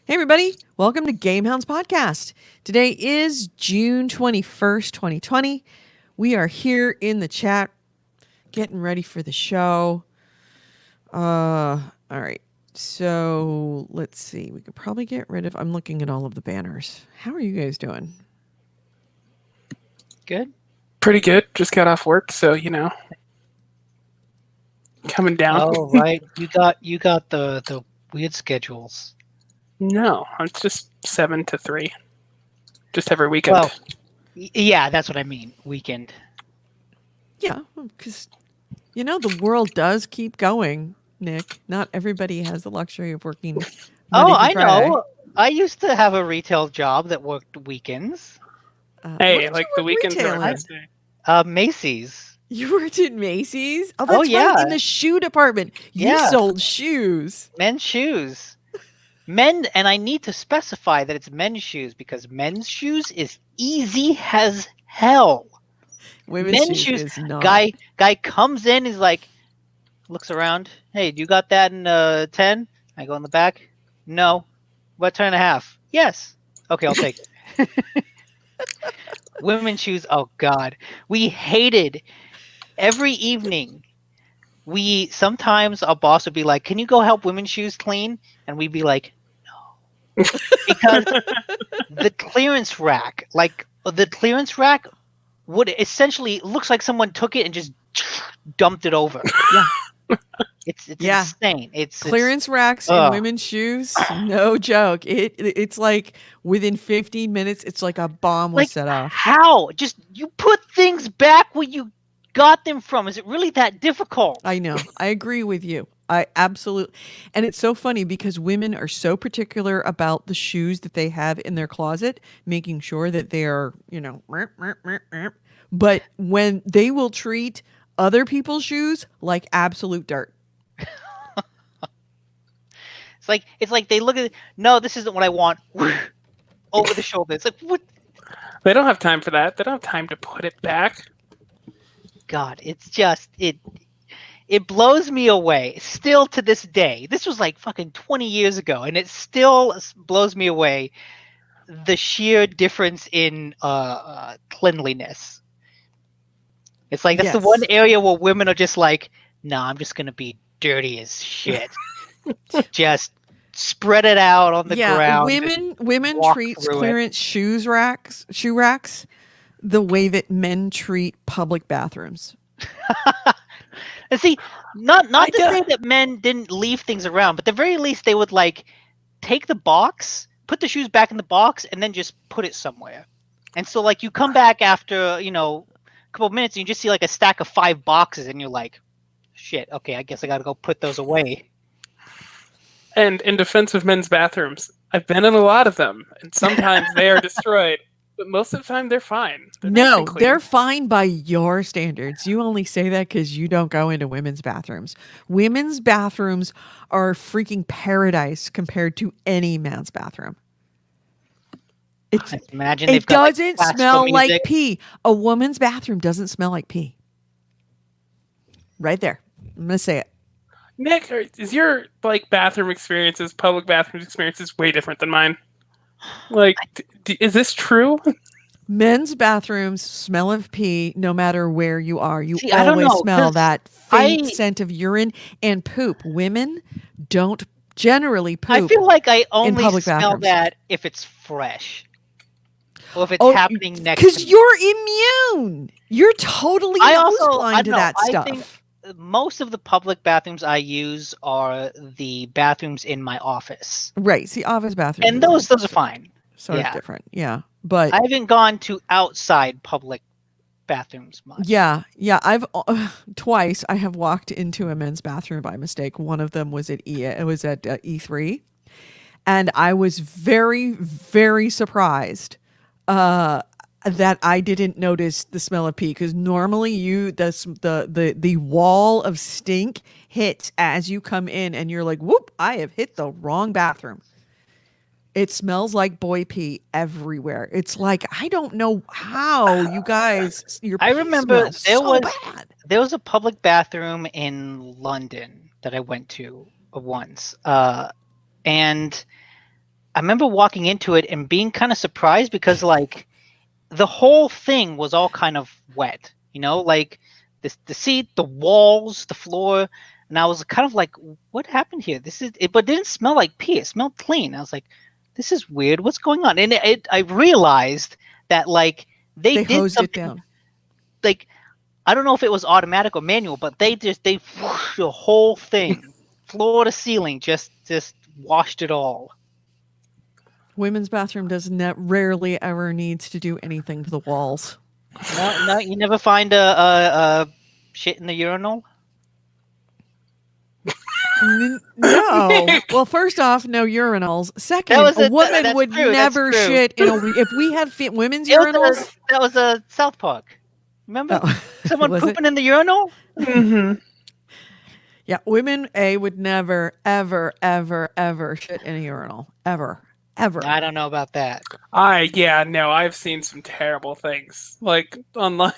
Hey, everybody. Welcome to GameHounds Podcast. Today is June 21st, 2020. We are here in the chat getting ready for the show. All right. So let's see. We could probably get rid of. I'm looking at all of the banners. How are you guys doing? Good. Pretty good. Just got off work, so coming down. Oh, right. You got the weird schedules. No, it's just 7 to 3, just every weekend. Well, yeah, that's what I mean. Weekend. Yeah, because, the world does keep going, Nick. Not everybody has the luxury of working Monday Oh, through I Friday. know. I used to have a retail job that worked weekends. What Hey, did like you the work weekends are retailing? Macy's. You worked at Macy's? Oh, Oh, that's right, yeah. in the shoe department. You Yeah. sold shoes. Men's shoes. And I need to specify that it's men's shoes because men's shoes is easy as hell. Women's Men's shoes shoes. is not. Guy comes in, is like, looks around. Hey, do you got that in 10? I go in the back. No. What, 10.5? Yes. Okay, I'll take it. Women's shoes. Oh God, we hated every evening. Sometimes our boss would be like, "Can you go help women's shoes clean?" And we'd be like, "No," because the clearance rack, would essentially looks like someone took it and just dumped it over. Yeah. It's Yeah. insane. Clearance racks in Ugh. women's shoes, no joke. It's like within 15 minutes, it's like a bomb was Like, set off. how? Just you put things back where you got them from. Is it really that difficult? I know. I agree with you. I absolutely. And it's so funny because women are so particular about the shoes that they have in their closet, making sure that they are, but when they will treat other people's shoes like absolute dirt. It's like they look at it. No, this isn't what I want. Over the shoulder. It's like, what? They don't have time for that. They don't have time to put it back. God, it's just it blows me away. Still to this day. This was like fucking 20 years ago, and it still blows me away. The sheer difference in cleanliness. It's like that's the one area where women are just like, nah, I'm just gonna be dirty as shit. Just spread it out on the ground. Women treat clearance shoe racks the way that men treat public bathrooms. And see, not to say that men didn't leave things around, but at the very least they would like take the box, put the shoes back in the box, and then just put it somewhere. And so like you come back after, a couple of minutes and you just see like a stack of 5 boxes and you're like, shit, okay, I guess I gotta go put those away. And in defense of men's bathrooms, I've been in a lot of them, and sometimes they are destroyed, but most of the time they're fine. They're fine by your standards. You only say that because you don't go into women's bathrooms. Women's bathrooms are freaking paradise compared to any man's bathroom. Imagine it doesn't smell like pee. A woman's bathroom doesn't smell like pee. Right there. I'm going to say it. Nick, is your public bathroom experiences way different than mine? Like, is this true? Men's bathrooms smell of pee no matter where you are. You I don't always know, smell that faint scent of urine and poop. Women don't generally poop. I feel like I only public smell bathrooms. that if it's fresh. Or if it's happening next to me. Because you're immune. You're totally blind to that stuff. I think most of the public bathrooms I use are the bathrooms in my office. Right. See, office bathrooms. And those are fine. Sort of different. Yeah. But I haven't gone to outside public bathrooms much. Yeah. I've twice I have walked into a men's bathroom by mistake. One of them was at E3. And I was very, very surprised that I didn't notice the smell of pee, because normally the wall of stink hits as you come in and you're like, whoop, I have hit the wrong bathroom. It smells like boy pee everywhere. It's like, I don't know how you guys, I remember there was a public bathroom in London that I went to once. And I remember walking into it and being kind of surprised because like the whole thing was all kind of wet, like the seat, the walls, the floor, and I was kind of like, what happened here? This is it, but it didn't smell like pee. It smelled clean. I was like, this is weird. What's going on? And I realized that like they did hosed it something down. like I don't know if it was automatic or manual, but they whooshed the whole thing, floor to ceiling, just washed it all. Women's bathroom rarely ever needs to do anything to the walls. No, you never find a shit in the urinal. No. Well, first off, no urinals. Second, a woman would never shit in a. If we had women's urinals, that was a South Park. Remember someone Was pooping in the urinal? Mm-hmm. Yeah, women would never, ever, ever, ever shit in a urinal. Ever. I don't know about that. I've seen some terrible things like online.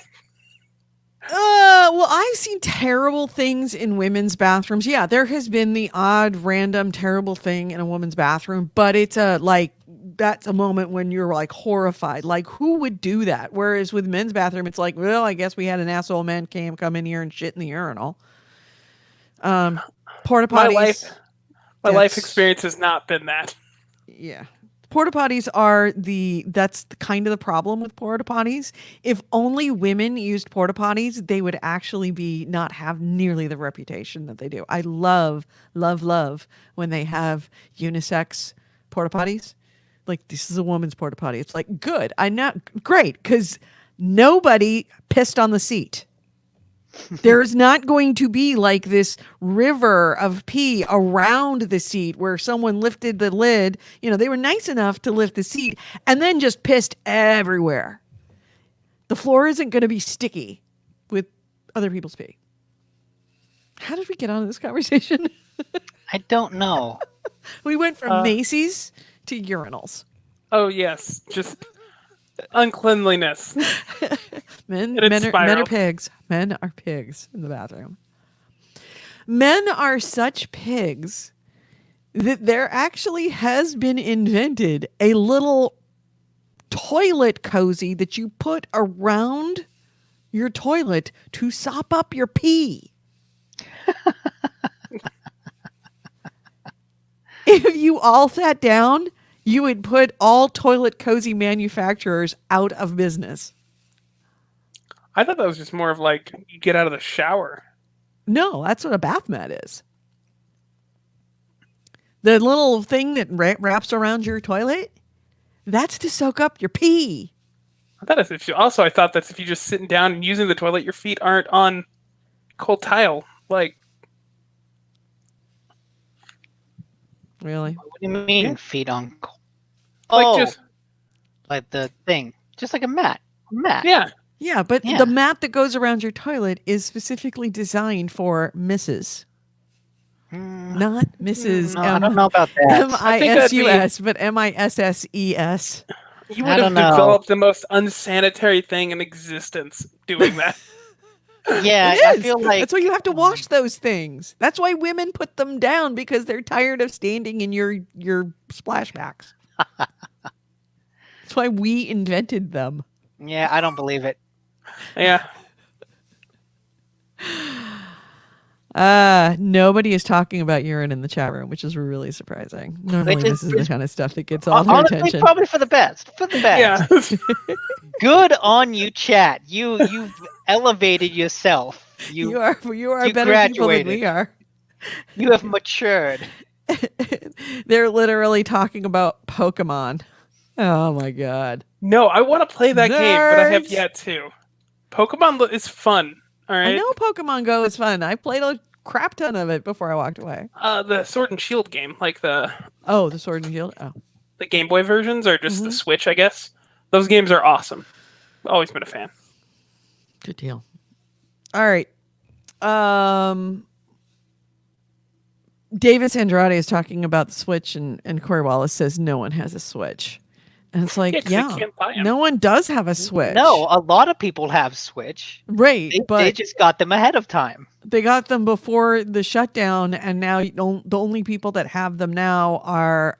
Well, I've seen terrible things in women's bathrooms. Yeah, there has been the odd, random, terrible thing in a woman's bathroom, but it's that's a moment when you're like horrified. Like, who would do that? Whereas with men's bathroom, it's like, well, I guess we had an asshole man come in here and shit in the urinal. Porta potties. My life experience has not been that. Yeah. Porta potties are that's kind of the problem with porta potties. If only women used porta potties, they would actually not have nearly the reputation that they do. I love, love, love when they have unisex porta potties. Like, this is a woman's porta potty. It's like, good. I know, great, because nobody pissed on the seat. There's not going to be like this river of pee around the seat where someone lifted the lid. They were nice enough to lift the seat and then just pissed everywhere. The floor isn't going to be sticky with other people's pee. How did we get on this conversation? I don't know. We went from Macy's to urinals. Oh, yes. Just uncleanliness. Men are pigs. Men are pigs in the bathroom. Men are such pigs that there actually has been invented a little toilet cozy that you put around your toilet to sop up your pee. If you all sat down, you would put all toilet cozy manufacturers out of business. I thought that was just more of like you get out of the shower. No, that's what a bath mat is. The little thing that wraps around your toilet, that's to soak up your pee. I thought I thought that's if you're just sitting down and using the toilet, your feet aren't on cold tile. Like, really? What do you mean feet on? Like the thing, just like a mat. Yeah, but the mat that goes around your toilet is specifically designed for Mrs. Not Mrs. I don't know about that. MISUS, but MISSES. You would have developed the most unsanitary thing in existence doing that. Yeah, I feel like that's why you have to wash those things. That's why women put them down, because they're tired of standing in your splashbacks. That's why we invented them. Yeah, I don't believe it. Yeah. Nobody is talking about urine in the chat room, which is really surprising. Normally, this is the kind of stuff that gets all their attention. Probably for the best. Yeah. Good on you, chat. You've elevated yourself. You are better people than we are. You have matured. They're literally talking about Pokemon. Oh my god. No, I want to play that game, but I have yet to. Pokemon is fun. All right. I know Pokemon Go is fun. I played a crap ton of it before I walked away. The Sword and Shield game, like the Sword and Shield. Oh, the Game Boy versions, or just the Switch, I guess. Those games are awesome. Always been a fan. Good deal. All right. Davis Andrade is talking about the Switch, and Corey Wallace says no one has a Switch. And it's like, no one does have a Switch. No, a lot of people have Switch. Right, but they just got them ahead of time. They got them before the shutdown, and now the only people that have them now are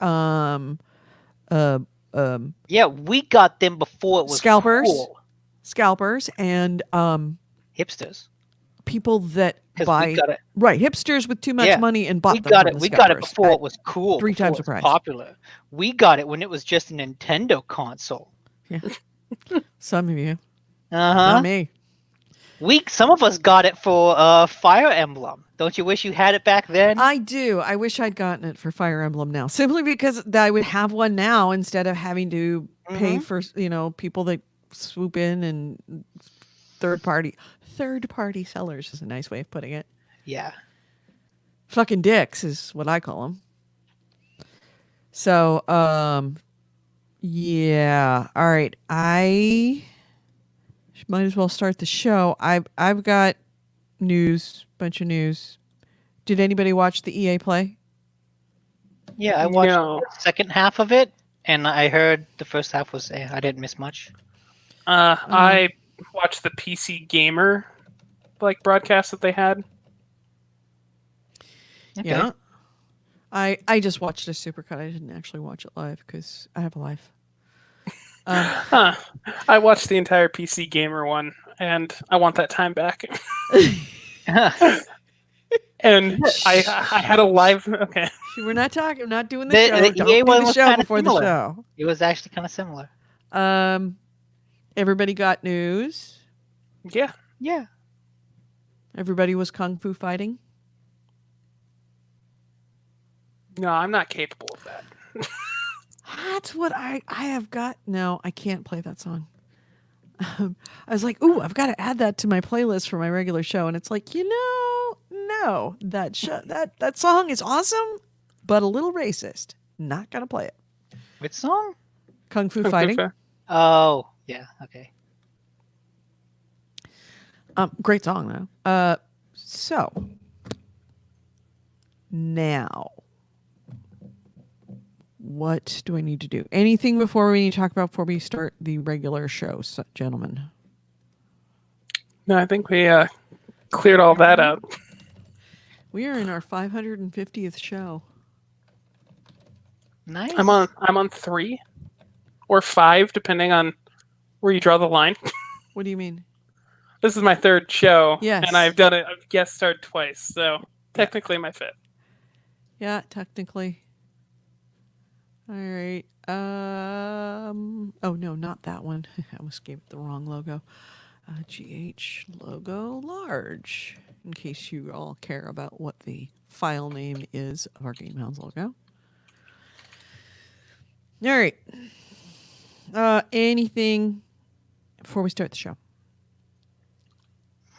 Yeah, we got them before it was Scalpers. cool. Scalpers and Hipsters. people that 'Cause buy we got it. hipsters with too much Yeah, money and bought We them got from it. the We got it Scalpers before at it was cool. 3 before times it the was price. popular. We got it when it was just a Nintendo console. Some of you, Uh not huh. me. Some of us got it for Fire Emblem. Don't you wish you had it back then? I do. I wish I'd gotten it for Fire Emblem now, simply because I would have one now instead of having to pay for people that swoop in and third party sellers is a nice way of putting it. Yeah. Fucking dicks is what I call them. So, yeah. All right. I might as well start the show. I've got bunch of news. Did anybody watch the EA play? Yeah, I watched No. the second half of it, and I heard the first half was. I didn't miss much. I watched the PC Gamer broadcast that they had. Okay. Yeah. I just watched a supercut. I didn't actually watch it live because I have a life. I watched the entire PC Gamer one, and I want that time back. And I had a live. Okay. We're not talking. I'm not doing the The- show. the Don't EA do one the was show kinda before similar. the show. It was actually kind of similar. Everybody got news. Yeah. Yeah. Everybody was kung fu fighting. No, I'm not capable of that. That's what I have got. No, I can't play that song. I was like, ooh, I've got to add that to my playlist for my regular show. And it's like, no, that song is awesome, but a little racist. Not going to play it. Which song? Kung Fu Fighting. Oh, yeah. Okay. Great song, though. So, now, what do I need to do? Anything before we need to talk about before we start the regular show, gentlemen? No, I think we cleared all that up. We are in our 550th show. Nice. I'm on 3 or 5, depending on where you draw the line. What do you mean? This is my 3rd show, Yes. and I've guest starred twice, so technically my 5th. Yeah, technically. All right. Oh no, not that one. I almost gave it the wrong logo. GH logo large. In case you all care about what the file name is of our GameHounds logo. All right. Anything before we start the show?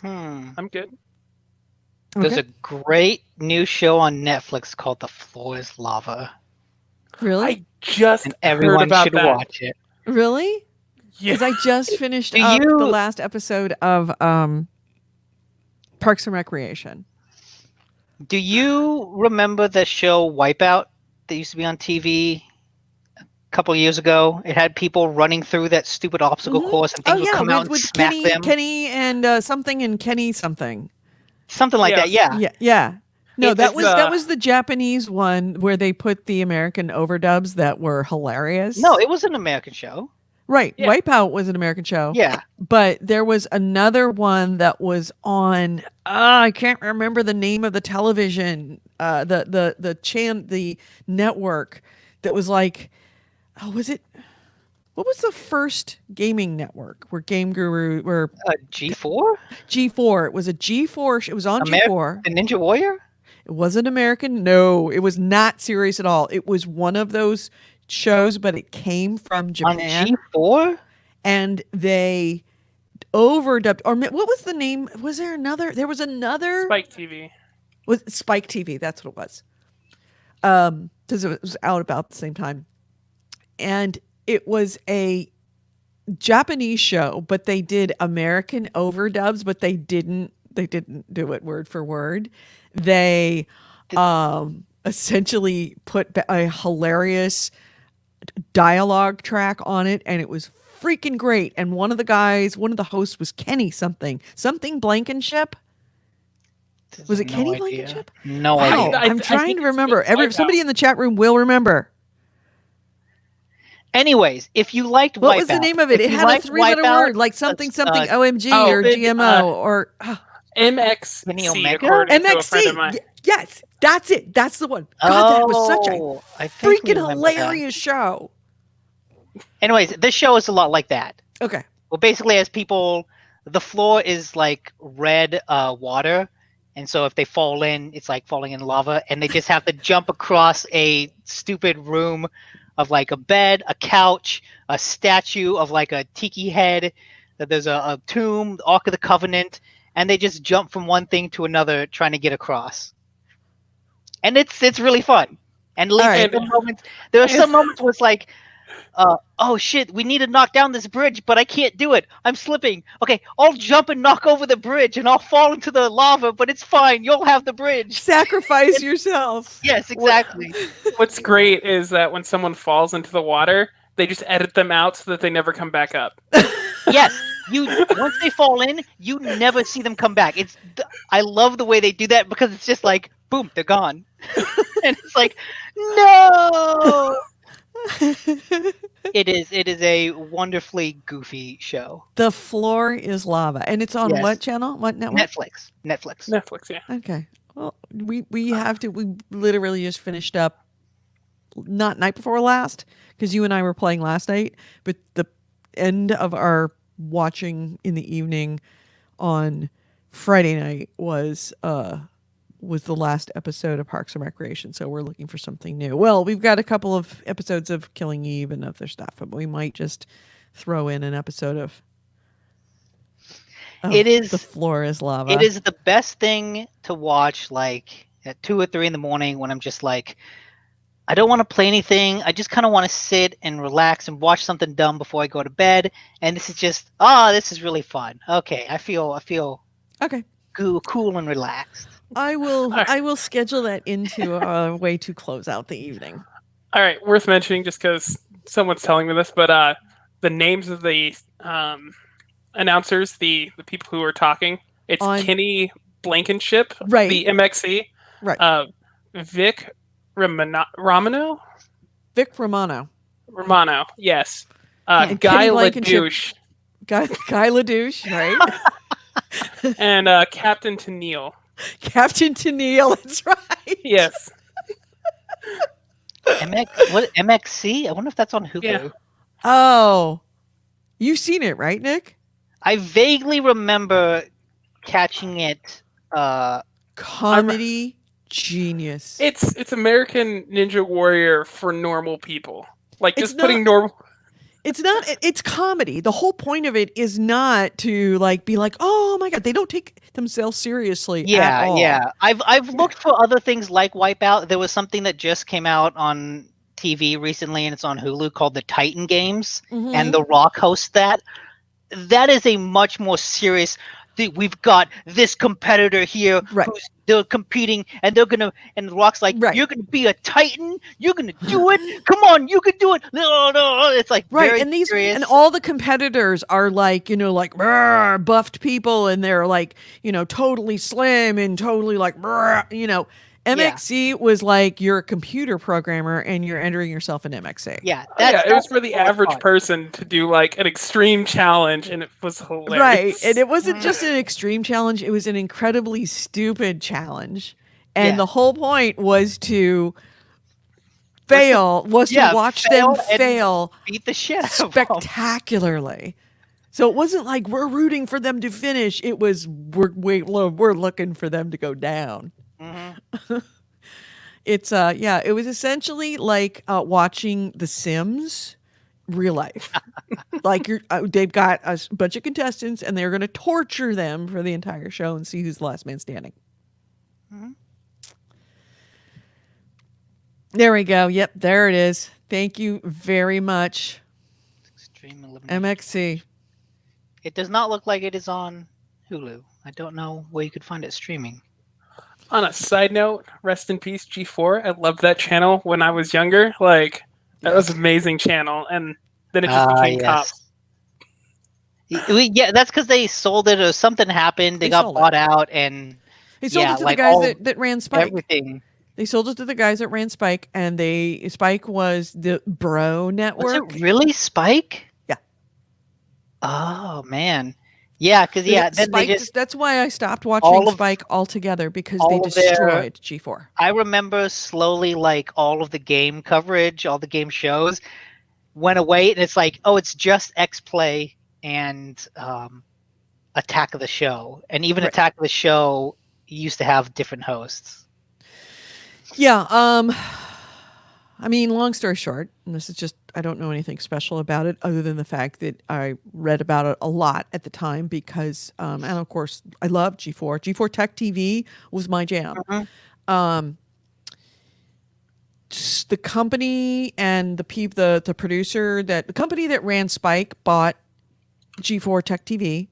I'm good. There's Okay. a great new show on Netflix called The Floor is Lava. Really? I just And heard everyone about should that. watch it. Really? Yeah. Because I just finished Do up you- the last episode of Parks and Recreation. Do you remember the show Wipeout that used to be on TV a couple years ago? It had people running through that stupid obstacle course and things would come out and with smack them. Kenny and something and Kenny something. Something like that, yeah. Yeah. No, that It's, was the Japanese one where they put the American overdubs that were hilarious. No, it was an American show. Right. Yeah. Wipeout was an American show. Yeah. But there was another one that was on I can't remember the name of the television, the network that was like, was it, what was the first gaming network where Game Guru were G4? G4? It was a G4. It was on G4. The Ninja Warrior? It wasn't American. No, it was not serious at all. It was one of those shows, but it came from Japan. On G4? And they overdubbed, or what was the name? Was there another? There was another. Spike TV. Was Spike TV? That's what it was. Because it was out about the same time, and it was a Japanese show, but they did American overdubs, but they didn't do it word for word. They essentially put a hilarious dialogue track on it, and it was freaking great. And one of the hosts was Kenny something Blankenship. Was it Kenny Blankenship? No Wow, idea. I'm I trying think to it's remember. Wipeout. Somebody in the chat room will remember. Anyways, if you liked What Wipeout, was the name of it? if It you had a liked 3-letter Wipeout, word, like something uh, OMG oh, or stupid, GMO or Kenny MXC, Omega? according to a friend of MXC. mine. Yes, that's it. That's the one. God, that was such a Oh, I think we freaking remember that. hilarious show. Anyways, this show is a lot like that. Okay. Well, basically, as people, the floor is like red water, and so if they fall in, it's like falling in lava, and they just have to jump across a stupid room of like a bed, a couch, a statue of like a tiki head. That there's a tomb, the Ark of the Covenant, and they just jump from one thing to another trying to get across. And it's really fun. And All right. some moments, there are some moments where it's like, oh shit, we need to knock down this bridge, but I can't do it. I'm slipping. Okay, I'll jump and knock over the bridge and I'll fall into the lava, but it's fine. You'll have the bridge. Sacrifice yourself. Yes, exactly. What's great is that when someone falls into the water, they just edit them out so that they never come back up. Yes, once they fall in, you never see them come back. I love the way they do that because it's just like boom, they're gone. And it's like, no. It is a wonderfully goofy show. The floor is lava, and it's on Yes. what channel? What network? Netflix, yeah. Okay. Well, we have to. We literally just finished up, not night before last, because you and I were playing last night, but the end of our watching in the evening on Friday night was the last episode of Parks and Recreation. So we're looking for something new. Well, we've got a couple of episodes of Killing Eve and other stuff, but we might just throw in an episode of It is The Floor is Lava. It is the best thing to watch like at 2 or 3 in the morning when I'm just like, I don't want to play anything. I just kind of want to sit and relax and watch something dumb before I go to bed. And this is just, this is really fun. Okay, I feel okay. cool and relaxed. I will right. I will schedule that into a way to close out the evening. All right, worth mentioning just because someone's telling me this, but the names of the announcers, the people who are talking, it's Kenny Blankenship, right? The MXC, right? Vic Romano. Vic Romano. Romano, yes. And Guy LaDouche. Guy LaDouche, right? And Captain Tennille. Captain Tennille, that's right. Yes. MXC? I wonder if that's on Hulu. Yeah. Oh, you've seen it, right, Nick? I vaguely remember catching it. Comedy genius. It's American Ninja Warrior for normal people. Like just putting normal. It's not. It's comedy. The whole point of it is not to like be like, oh my god, they don't take themselves seriously. Yeah, at all. yeah. I've looked for other things like Wipeout. There was something that just came out on TV recently, and it's on Hulu called The Titan Games, and The Rock hosts that. That is a much more serious. We've got this competitor here who's they're competing, and they're gonna. And The Rock's like, "You're gonna be a Titan. You're gonna do it. Come on, you can do it." No, it's like very and these serious. and all the competitors are like buffed people, and they're like totally slim and totally like MXC was like you're a computer programmer and you're entering yourself in MXC. Yeah, it was for the average person to do like an extreme challenge, and it was hilarious. Right, and it wasn't just an extreme challenge; it was an incredibly stupid challenge, and the whole point was to fail, to watch them fail, beat the shit out of spectacularly. So it wasn't like we're rooting for them to finish; it was we're looking for them to go down. Mm-hmm. It's it was essentially like watching The Sims real life. Like they've got a bunch of contestants and they're going to torture them for the entire show and see who's the last man standing. Mm-hmm. There we go. Yep, there it is. Thank you very much. Extreme Elimination. MXC. It does not look like it is on Hulu. I don't know where you could find it streaming. On a side note, rest in peace, G4. I loved that channel when I was younger. Like, that was an amazing channel. And then it just became Cops. Yeah, that's because they sold it or something happened. They got bought out. And they sold it to the guys that ran Spike. Everything. They sold it to the guys that ran Spike, and Spike was the bro Was network. it really Spike? Yeah. Oh man. Yeah, because then Spike, they just that's why I stopped all watching of Spike altogether, because all they of their- destroyed G4. I remember slowly like all of the game coverage, all the game shows went away, and it's like, oh, it's just X Play and Attack of the Show, and even Right. Attack of the Show used to have different hosts. Yeah. I mean, long story short, and this is just, I don't know anything special about it other than the fact that I read about it a lot at the time because, and of course, I love G4. G4 Tech TV was my jam. Mhm. The company and the producer the company that ran Spike bought G4 Tech TV,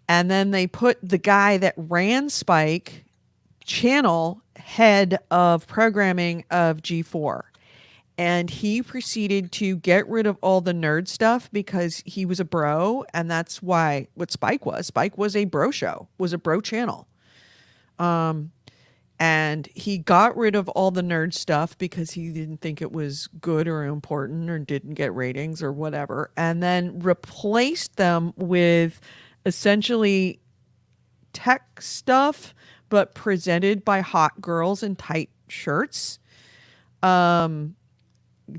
and then they put the guy that ran Spike channel head of programming of G4. And he proceeded to get rid of all the nerd stuff because he was a bro. And that's what Spike was. Spike was a bro show, was a bro channel. And he got rid of all the nerd stuff because he didn't think it was good or important or didn't get ratings or whatever. And then replaced them with essentially tech stuff, but presented by hot girls in tight shirts.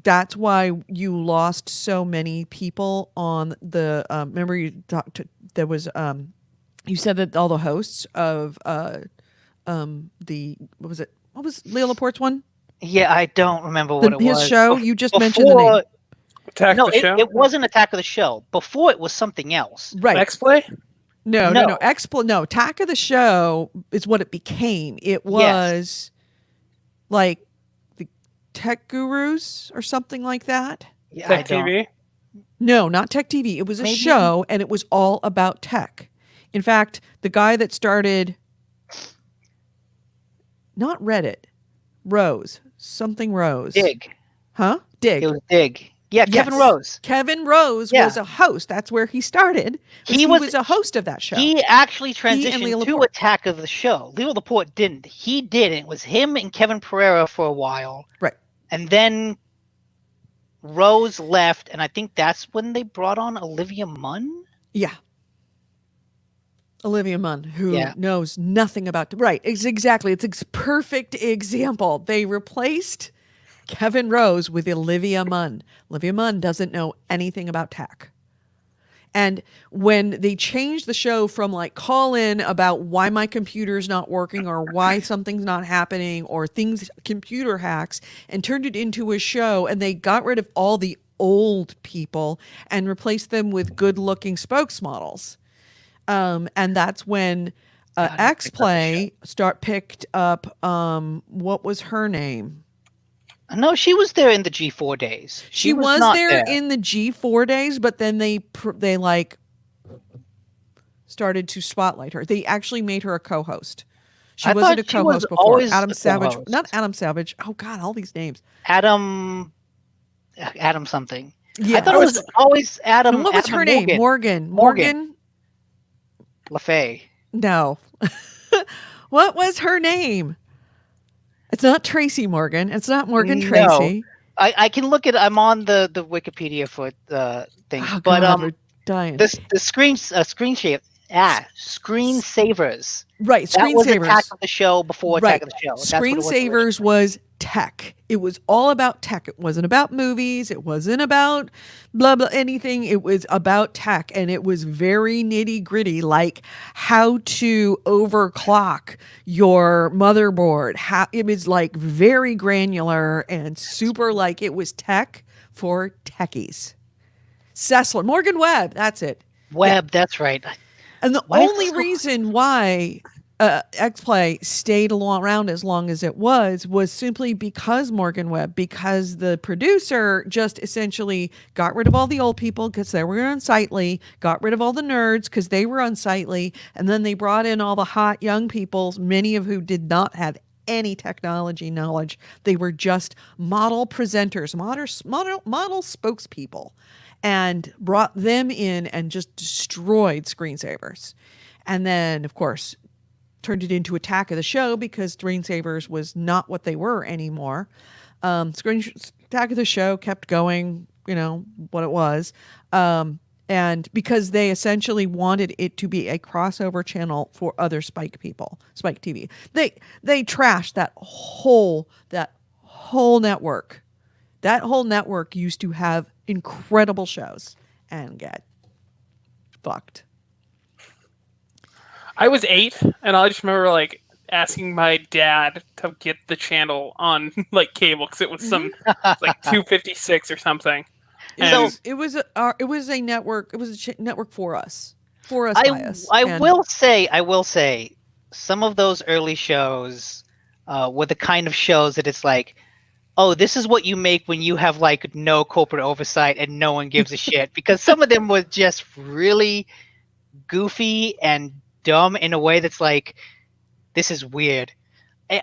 That's why you lost so many people on the remember you talked to, there was you said that all the hosts of what was Leo Laporte's one? Yeah, I don't remember what it His was. show, you just mentioned the name. Attack No, the Show? it wasn't Attack of the Show. Before it was something else. Right. X-Play? No. No. Attack of the Show is what it became. It was like the Tech Gurus or something like that. Yeah, Tech TV? No, not Tech TV. It was a show, and it was all about tech. In fact, the guy that started, not Reddit, something Rose. Dig. Huh? Dig. It was Dig. Yeah, Kevin Rose. Kevin Rose was a host. That's where he started. He was a host of that show. He actually transitioned Leo to Laporte. Attack of the Show. Leo Laporte didn't. He did. It was him and Kevin Pereira for a while. Right. And then Rose left, and I think that's when they brought on Olivia Munn. Yeah. Olivia Munn, who knows nothing about... Right, it's a perfect example. They replaced Kevin Rose with Olivia Munn. Olivia Munn doesn't know anything about tech. And when they changed the show from like call in about why my computer's not working or why something's not happening or computer hacks, and turned it into a show, and they got rid of all the old people and replaced them with good looking spokesmodels. And that's when X-Play picked up what was her name? No, she was there in the G4 days. She was there in the G4 days, but then they like started to spotlight her. They actually made her a co-host. She wasn't a co-host before. Adam Savage, not Adam Savage. Oh God, all these names. Adam something. Yeah, I thought it was always Adam. And what was her name? Morgan LaFay. No. What was her name? It's not Tracy Morgan. It's not Morgan Tracy. I can look at. I'm on the Wikipedia for the thing, Oh, but God, we're dying. the screensavers. Right, That was screensavers. Attack of the Show before Attack of the Show. That's what it was Screensavers was tech. It was all about tech. It wasn't about movies. It wasn't about blah, blah, anything. It was about tech. And it was very nitty gritty, like how to overclock your motherboard. It was like very granular and super, like it was tech for techies. Sessler, Morgan Webb, that's it. That's right. And the only reason why X-Play stayed around as long as it was simply because Morgan Webb, because the producer just essentially got rid of all the old people because they were unsightly, got rid of all the nerds because they were unsightly, and then they brought in all the hot young people, many of who did not have any technology knowledge. They were just model presenters, model spokespeople, and brought them in and just destroyed screensavers. And then, of course, turned it into Attack of the Show because Screensavers was not what they were anymore. Attack of the Show kept going, what it was. And because they essentially wanted it to be a crossover channel for other Spike people, Spike TV. They trashed that whole network. That whole network used to have incredible shows and get fucked. I was 8, and I just remember like asking my dad to get the channel on like cable because it was some like 256 or something. It was a network. It was a network for us, by us. I will say, some of those early shows were the kind of shows that it's like, oh, this is what you make when you have like no corporate oversight and no one gives a shit. Because some of them were just really goofy and dumb in a way that's like, this is weird.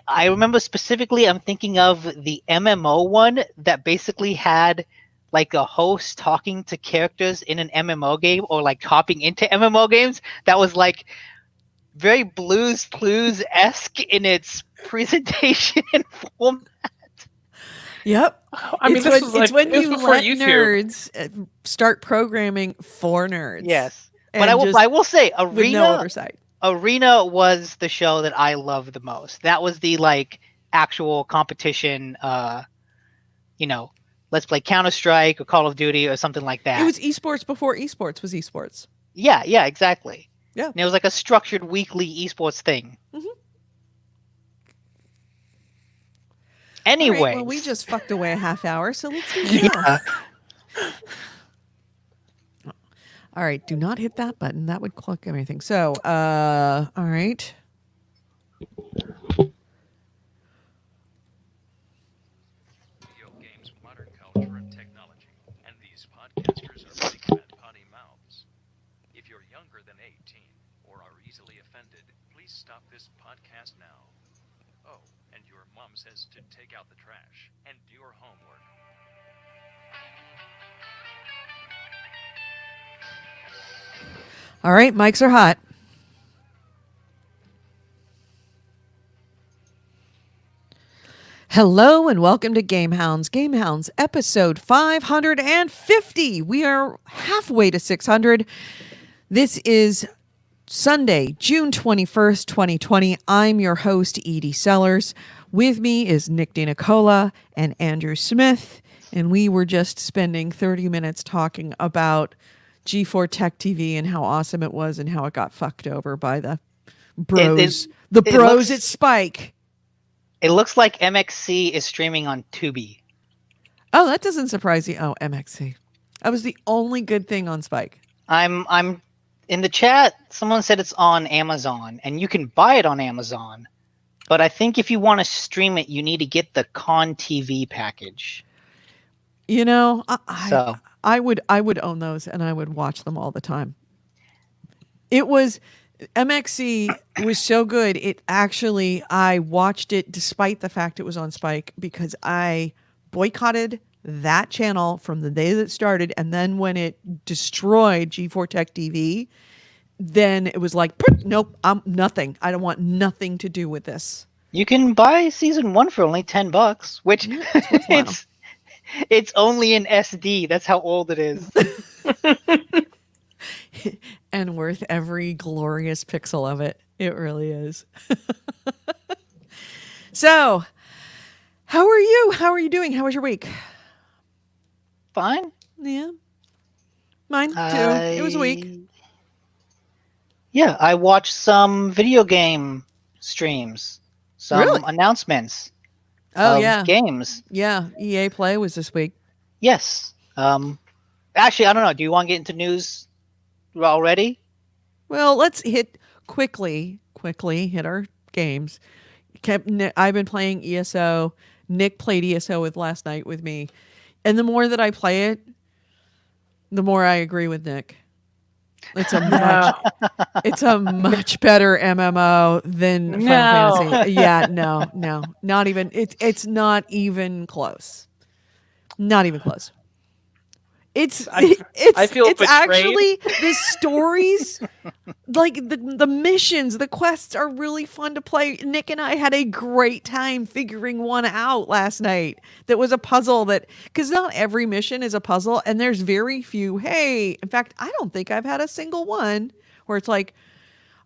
I remember specifically, I'm thinking of the MMO one that basically had like a host talking to characters in an MMO game or like hopping into MMO games. That was like very Blues Clues-esque in its presentation and format. Yep. I mean, it's when you let YouTube. nerds start programming for nerds. Yes. But I will say, with no oversight. Arena was the show that I loved the most. That was the like actual competition, let's play Counter-Strike or Call of Duty or something like that. It was esports before esports was esports. Yeah, exactly. Yeah. And it was like a structured weekly esports thing. Mm-hmm. Anyway. Right, well, we just fucked away a half hour, so let's do it now. All right, do not hit that button. That would click everything. So, all right. Video games, modern culture, and technology. And these podcasters are big fat potty mouths. If you're younger than 18 or are easily offended, please stop this podcast now. Oh, and your mom says to take out the trash and do your homework. All right, mics are hot. Hello and welcome to GameHounds. GameHounds episode 550. We are halfway to 600. This is Sunday, June 21st, 2020. I'm your host, Edie Sellers. With me is Nick DiNicola and Andrew Smith. And we were just spending 30 minutes talking about G4 Tech TV and how awesome it was and how it got fucked over by the bros. At Spike. It looks like MXC is streaming on Tubi. Oh, that doesn't surprise you. Oh, MXC. That was the only good thing on Spike. I'm in the chat. Someone said it's on Amazon, and you can buy it on Amazon. But I think if you want to stream it, you need to get the Con TV package. I would own those and I would watch them all the time. MXC was so good. I watched it despite the fact it was on Spike because I boycotted that channel from the day that it started. And then when it destroyed G4 Tech TV, then it was like, nope, I'm nothing. I don't want nothing to do with this. You can buy season 1 for only $10, which it's only in SD. That's how old it is. And worth every glorious pixel of it. It really is. So, how are you? How are you doing? How was your week? Fine. Yeah. Mine too. It was a week. Yeah, I watched some video game streams. Some announcements. Oh, games. Yeah, EA Play was this week. Yes. Actually, I don't know. Do you want to get into news already? Well, let's quickly hit our games. I've been playing ESO. Nick played ESO last night with me. And the more that I play it, the more I agree with Nick. It's a much better MMO than Final Fantasy. Yeah, no, not even. It's not even close. Not even close. I feel it's betrayed. actually the stories, like the missions, the quests are really fun to play. Nick and I had a great time figuring one out last night. That was a puzzle because not every mission is a puzzle, and there's very few. Hey, in fact, I don't think I've had a single one where it's like,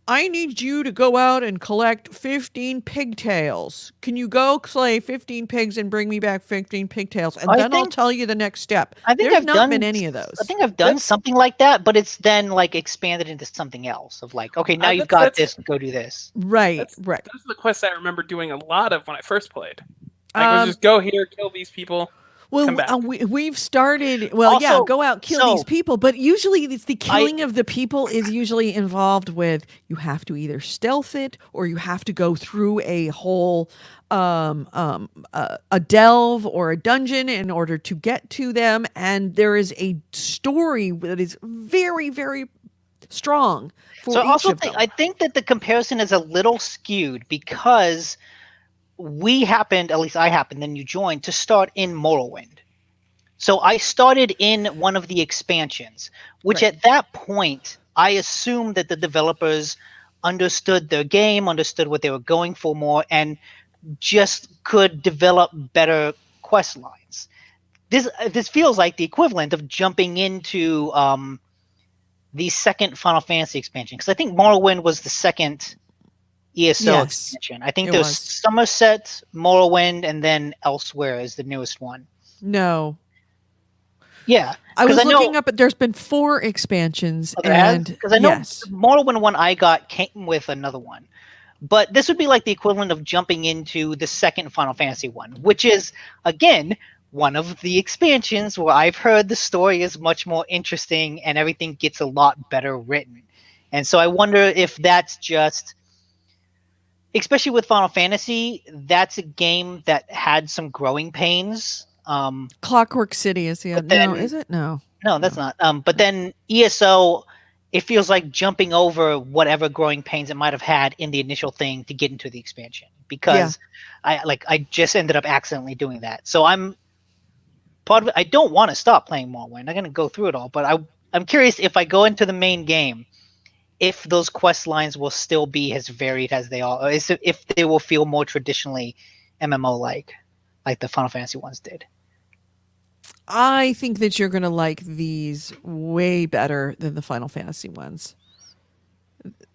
I need you to go out and collect 15 pigtails. Can you go slay 15 pigs and bring me back 15 pigtails? And then I'll tell you the next step. I think There's not been any of those. I think I've done something like that, but it's then like expanded into something else of like, okay, now you've got this, go do this. Right. Those are the quests I remember doing a lot of when I first played. Like, was just go here, kill these people. Well, we've started. Well, Also, go out, kill these people. But usually, it's the killing of the people is usually involved with you have to either stealth it or you have to go through a whole a delve or a dungeon in order to get to them. And there is a story that is very, very strong for each of them. I think that the comparison is a little skewed because we happened, at least I happened, then you joined, to start in Morrowind. So I started in one of the expansions, which at that point, I assumed that the developers understood their game, understood what they were going for more, and just could develop better quest lines. This feels like the equivalent of jumping into the second Final Fantasy expansion, because I think Morrowind was the second ESO expansion. I think there's Somerset, Morrowind, and then Elsewhere is the newest one. No. Yeah. I was looking up, but there's been 4 expansions. Because I know the Morrowind one I got came with another one. But this would be like the equivalent of jumping into the second Final Fantasy one, which is, again, one of the expansions where I've heard the story is much more interesting and everything gets a lot better written. And so I wonder if that's just... Especially with Final Fantasy, that's a game that had some growing pains. Clockwork City is the other. No, is it? No, that's not. But then ESO, it feels like jumping over whatever growing pains it might have had in the initial thing to get into the expansion. Because I just ended up accidentally doing that. So I'm part of it. I don't want to stop playing Morrowind. I'm going to go through it all. But I'm curious if I go into the main game, if those quest lines will still be as varied as they are, or if they will feel more traditionally MMO-like the Final Fantasy ones did. I think that you're going to like these way better than the Final Fantasy ones.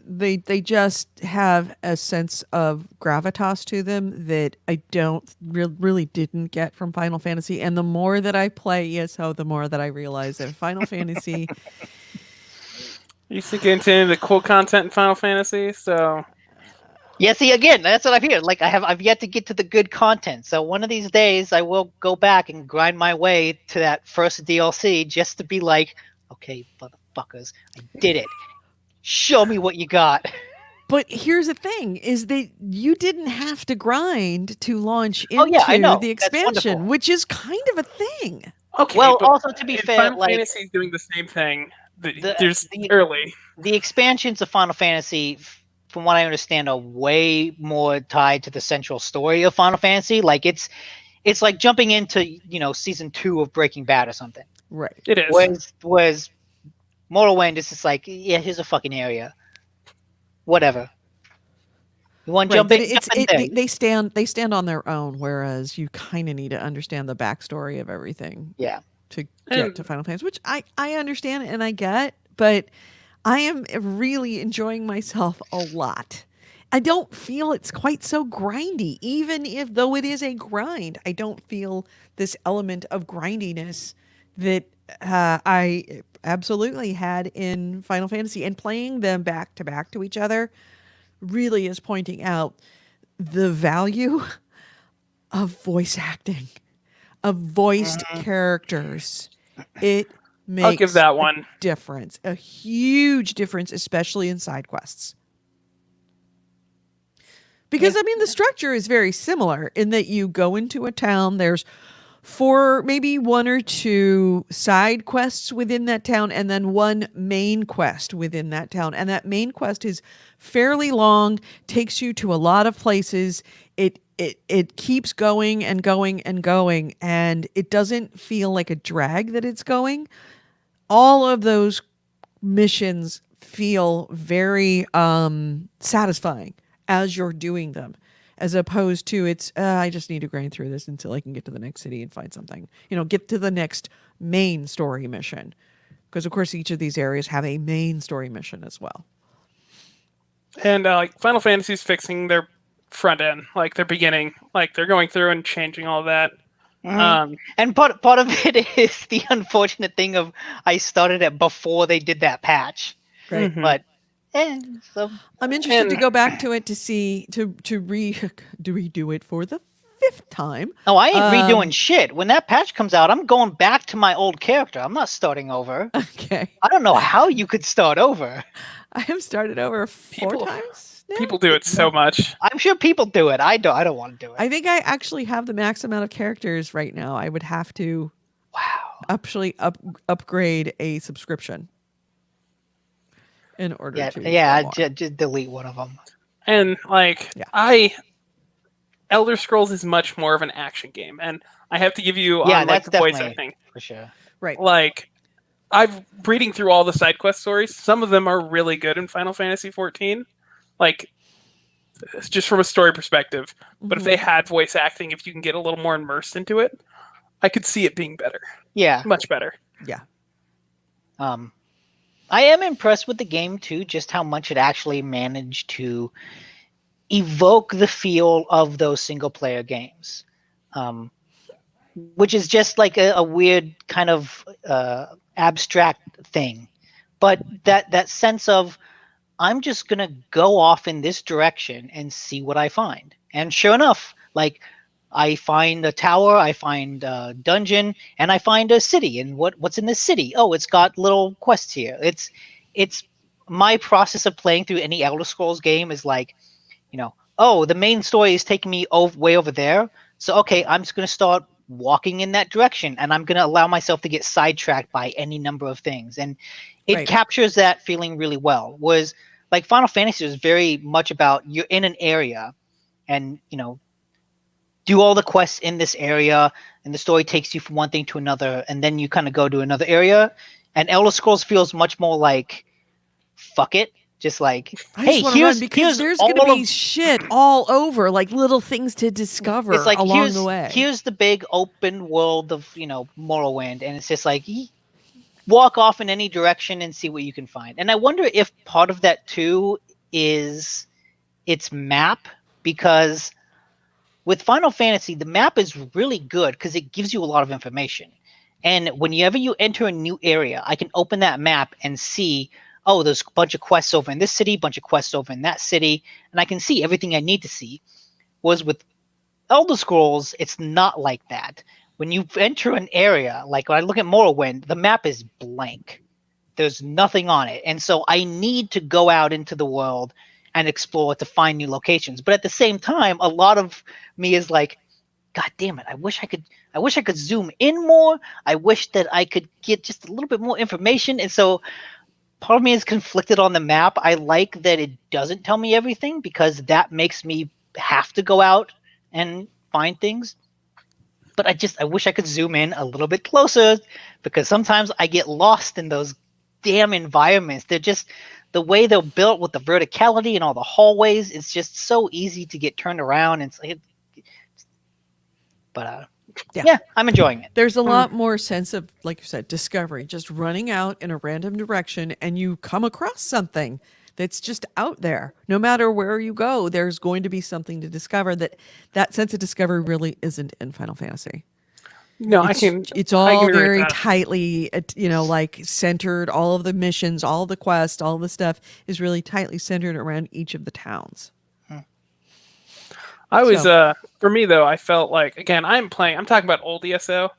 They just have a sense of gravitas to them that I really didn't get from Final Fantasy. And the more that I play ESO, the more that I realize that Final Fantasy... You used to get into the cool content in Final Fantasy, so... Yeah, see, again, that's what I've heard. Like, I've yet to get to the good content. So one of these days, I will go back and grind my way to that first DLC just to be like, okay, motherfuckers, I did it. Show me what you got. But here's the thing, is that you didn't have to grind to launch into the expansion, which is kind of a thing. Okay, well, also, to be fair, Final Fantasy is doing the same thing. There's early. The expansions of Final Fantasy, from what I understand, are way more tied to the central story of Final Fantasy. Like it's like jumping into season 2 of Breaking Bad or something. Right. It is. Whereas Morrowind is just like, yeah, here's a fucking area. Whatever. You want to jump in? They stand on their own, whereas you kind of need to understand the backstory of everything. Yeah. To get to Final Fantasy, which I understand and I get, but I am really enjoying myself a lot. I don't feel it's quite so grindy, even though it is a grind. I don't feel this element of grindiness that I absolutely had in Final Fantasy, and playing them back to back to each other really is pointing out the value of voice acting. Of voiced characters. It makes I'll give that one a difference. A huge difference, especially in side quests. Because, the structure is very similar in that you go into a town, there's 4, maybe 1 or 2 side quests within that town, and then 1 main quest within that town. And that main quest is fairly long, takes you to a lot of places. It it keeps going and going and going, and it doesn't feel like a drag that it's going. All of those missions feel very satisfying as you're doing them, as opposed to it's I just need to grind through this until I can get to the next city and find something, get to the next main story mission, because of course each of these areas have a main story mission as well. And like Final Fantasy's fixing their front end, like their beginning, like they're going through and changing all that. And part of it is the unfortunate thing of I started it before they did that patch, Right. but so I'm interested to go back to it to see to redo it for the 5th time. Oh, I ain't redoing shit. When that patch comes out, I'm going back to my old character. I'm not starting over. Okay. I don't know how you could start over. I have started over 4 times now. People do it so much. I'm sure people do it. I don't want to do it. I think I actually have the max amount of characters right now. I would have to actually upgrade a subscription in order to just delete one of them. And like Elder Scrolls is much more of an action game, and I have to give you on like the voice acting for sure. Right. Like I'm reading through all the side quest stories. Some of them are really good in Final Fantasy 14. Like just from a story perspective. But if they had voice acting, if you can get a little more immersed into it, I could see it being better. Yeah. Much better. Yeah. I am impressed with the game too, just how much it actually managed to evoke the feel of those single player games. Which is just like a weird kind of abstract thing. But that sense of I'm just going to go off in this direction and see what I find. And sure enough, like I find a tower, I find a dungeon, and I find a city. And what's in this city? Oh, it's got little quests here. It's my process of playing through any Elder Scrolls game is like, oh, the main story is taking me way over there. So, okay, I'm just going to start walking in that direction, and I'm going to allow myself to get sidetracked by any number of things. And it captures that feeling really well. Whereas like Final Fantasy is very much about you're in an area and, do all the quests in this area, and the story takes you from one thing to another, and then you kind of go to another area. And Elder Scrolls feels much more like, fuck it. Just like, hey, here's there's going to be shit all over, like little things to discover along the way. Here's the big open world of, Morrowind, and it's just like, walk off in any direction and see what you can find. And I wonder if part of that too is its map, because with Final Fantasy, the map is really good because it gives you a lot of information. And whenever you enter a new area, I can open that map and see, oh, there's a bunch of quests over in this city, bunch of quests over in that city, and I can see everything I need to see. Whereas with Elder Scrolls, it's not like that. When you enter an area, like when I look at Morrowind, the map is blank. There's nothing on it. And so I need to go out into the world and explore to find new locations. But at the same time, a lot of me is like, God damn it, I wish I could zoom in more. I wish that I could get just a little bit more information. And so part of me is conflicted on the map. I like that it doesn't tell me everything, because that makes me have to go out and find things. But I wish I could zoom in a little bit closer, because sometimes I get lost in those damn environments. They're just, the way they're built with the verticality and all the hallways, it's just so easy to get turned around. But I'm enjoying it. There's a lot more sense of, like you said, discovery, just running out in a random direction and you come across something that's just out there. No matter where you go, there's going to be something to discover. That sense of discovery really isn't in Final Fantasy. No, it's all very tightly, like centered. All of the missions, all the quests, all the stuff is really tightly centered around each of the towns. For me though, I felt like, again, I'm talking about old ESO,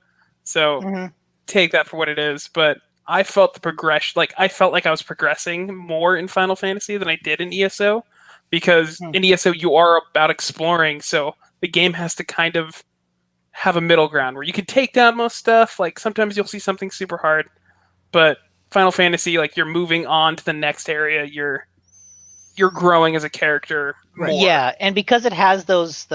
so take that for what it is, but I felt the progression, like I felt like I was progressing more in Final Fantasy than I did in ESO, because in ESO you are about exploring, so the game has to kind of have a middle ground where you can take down most stuff. Like sometimes you'll see something super hard, but Final Fantasy, like you're moving on to the next area, you're growing as a character more. Yeah, and because it has those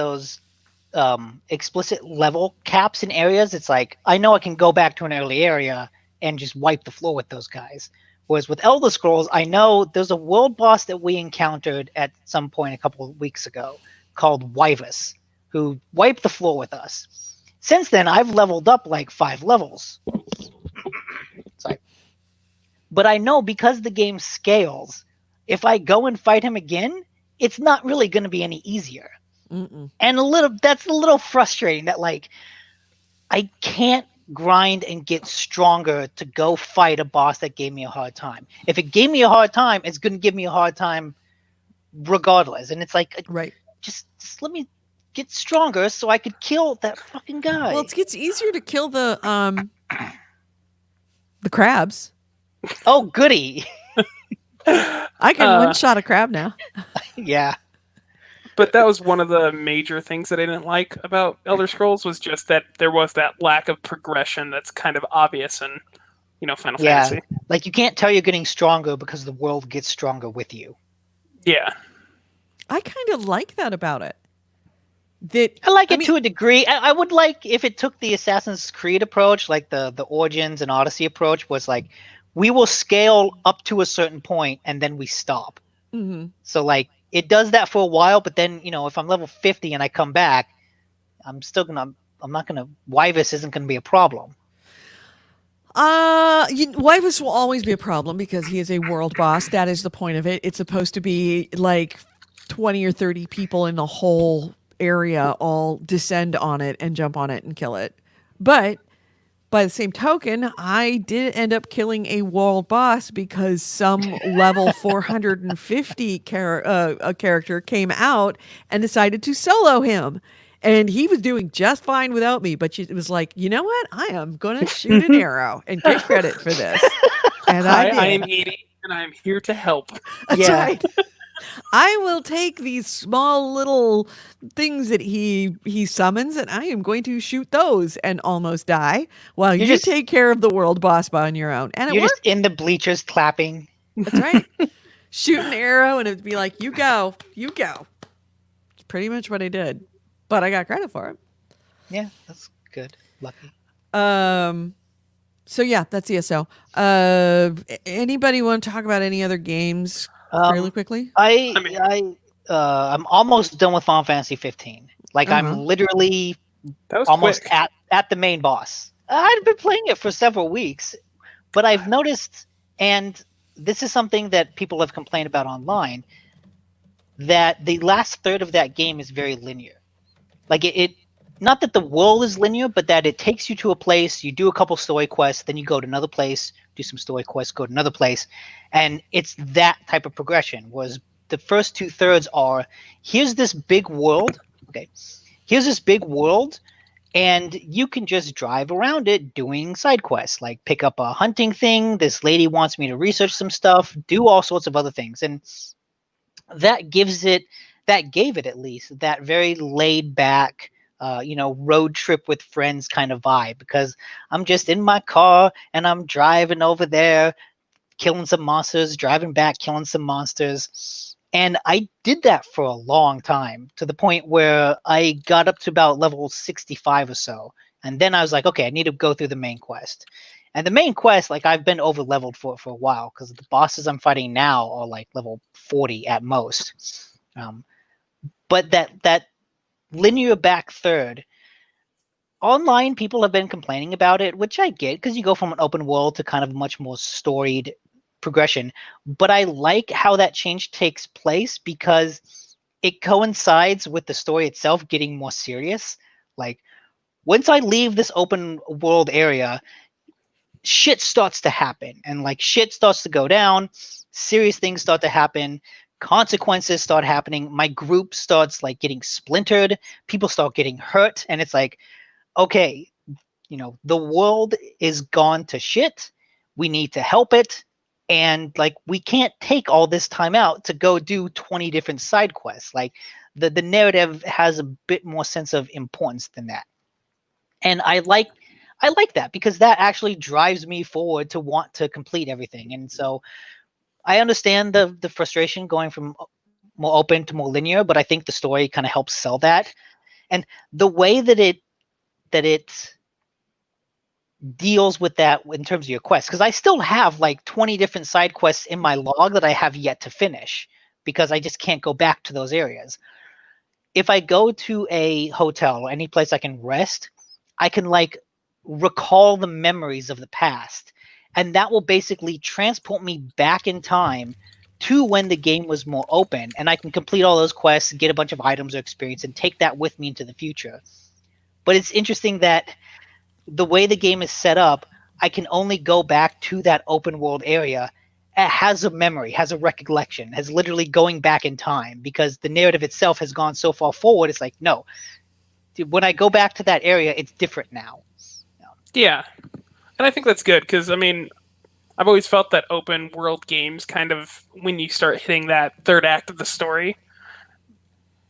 explicit level caps in areas. It's like I know I can go back to an early area and just wipe the floor with those guys. Whereas with Elder Scrolls, I know there's a world boss that we encountered at some point a couple of weeks ago called Wyvus, who wiped the floor with us. Since then, I've leveled up like 5 levels. Sorry. But I know because the game scales, if I go and fight him again, it's not really going to be any easier. Mm-mm. And that's a little frustrating that like I can't grind and get stronger to go fight a boss that gave me a hard time. If it gave me a hard time, it's going to give me a hard time regardless. And it's like, Right. just let me get stronger so I could kill that fucking guy. Well, it gets easier to kill the crabs. Oh, goody. I can one-shot a crab now. Yeah. But that was one of the major things that I didn't like about Elder Scrolls was just that there was that lack of progression that's kind of obvious in, Final Fantasy. Like you can't tell you're getting stronger because the world gets stronger with you. Yeah. I kind of like that about it. I like it to a degree. I would like if it took the Assassin's Creed approach, like the Origins and Odyssey approach, was like we will scale up to a certain point and then we stop. Mm-hmm. So like it does that for a while, but then if I'm level 50 and I come back, I'm not gonna. Wyvus isn't gonna be a problem. Wyvus will always be a problem because he is a world boss. That is the point of it. It's supposed to be like 20 or 30 people in the whole area all descend on it and jump on it and kill it. But by the same token, I did end up killing a world boss because some level 450 a character came out and decided to solo him. And he was doing just fine without me, but it was like, you know what? I am going to shoot an arrow and get credit for this. And I did. I am Edie, and I am here to help. That's right. I will take these small little things that he summons, and I am going to shoot those and almost die while you take care of the world boss on your own. And you're just in the bleachers clapping. That's right. Shoot an arrow, and it'd be like, you go. It's pretty much what I did, but I got credit for it. Yeah, that's good. Lucky. So yeah, that's ESO. Anybody want to talk about any other games? Really quickly, I'm almost done with Final Fantasy 15. Like I'm literally almost at the main boss. I've been playing it for several weeks, but I've noticed, and this is something that people have complained about online, that the last third of that game is very linear. Like it not that the world is linear, but that it takes you to a place, you do a couple story quests, then you go to another place, do some story quests, go to another place. And it's that type of progression, was the first 2/3 are, here's this big world. Okay. Here's this big world, and you can just drive around it doing side quests, like pick up a hunting thing. This lady wants me to research some stuff, do all sorts of other things. And that gave it at least that very laid back, road trip with friends kind of vibe, because I'm just in my car and I'm driving over there, killing some monsters, driving back, killing some monsters. And I did that for a long time, to the point where I got up to about level 65 or so. And then I was like, okay, I need to go through the main quest. And the main quest, like I've been over leveled for a while, because the bosses I'm fighting now are like level 40 at most. But that linear back third, online people have been complaining about it, which I get, because you go from an open world to kind of much more storied progression. But I like how that change takes place, because it coincides with the story itself getting more serious. Like once I leave this open world area, shit starts to happen, and like shit starts to go down, serious things start to happen, consequences start happening, my group starts like getting splintered, people start getting hurt, and it's like, okay, the world is gone to shit, we need to help it, and like we can't take all this time out to go do 20 different side quests. Like the narrative has a bit more sense of importance than that, and I like that, because that actually drives me forward to want to complete everything. And so I understand the frustration going from more open to more linear, but I think the story kind of helps sell that. And the way that it deals with that in terms of your quests, because I still have like 20 different side quests in my log that I have yet to finish because I just can't go back to those areas. If I go to a hotel or any place I can rest, I can like recall the memories of the past, and that will basically transport me back in time to when the game was more open, and I can complete all those quests, get a bunch of items or experience, and take that with me into the future. But it's interesting that the way the game is set up, I can only go back to that open world area. It has a memory, has a recollection, has literally going back in time, because the narrative itself has gone so far forward. It's like, no, when I go back to that area, it's different now. Yeah, and I think that's good because I mean, I've always felt that open world games kind of when you start hitting that third act of the story,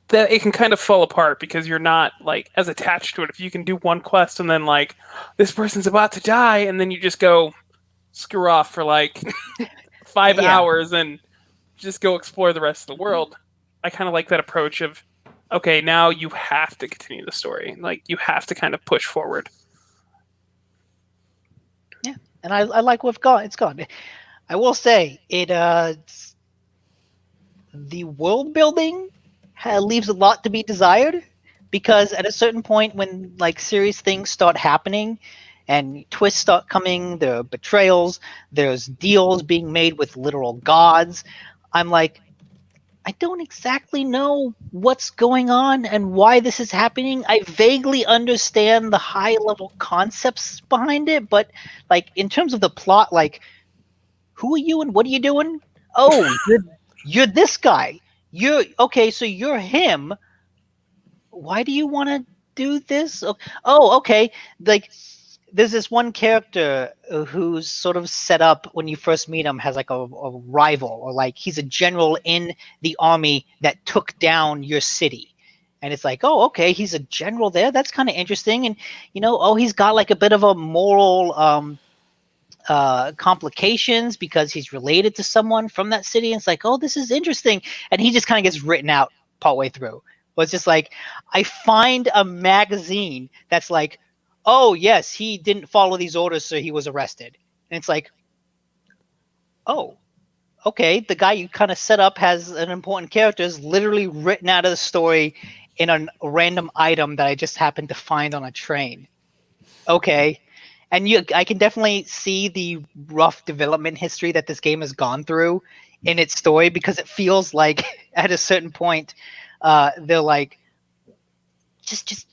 that it can kind of fall apart because you're not like as attached to it. If you can do one quest and then like this person's about to die, and then you just go screw off for like 5 hours and just go explore the rest of the world. I kind of like that approach of, okay, now you have to continue the story. Like you have to kind of push forward. Yeah, and I like what it's gone. I will say the world building leaves a lot to be desired, because at a certain point when like serious things start happening and twists start coming, there are betrayals, there's deals being made with literal gods, I'm like, I don't exactly know what's going on and why this is happening. I vaguely understand the high level concepts behind it, but like in terms of the plot, like, who are you and what are you doing? Oh, you're this guy. You're okay, so you're him. Why do you want to do this? Oh, okay. Like there's this one character who's sort of set up when you first meet him, has like a rival, or like he's a general in the army that took down your city. And it's like, oh, okay, he's a general there. That's kind of interesting. And oh, he's got like a bit of a moral complications because he's related to someone from that city. And it's like, oh, this is interesting. And he just kind of gets written out partway through. Well, it's just like, I find a magazine that's like, oh, yes, he didn't follow these orders, so he was arrested. And it's like, oh, okay, the guy you kind of set up has an important character is literally written out of the story in a random item that I just happened to find on a train. Okay. And I can definitely see the rough development history that this game has gone through in its story, because it feels like at a certain point, they're like, just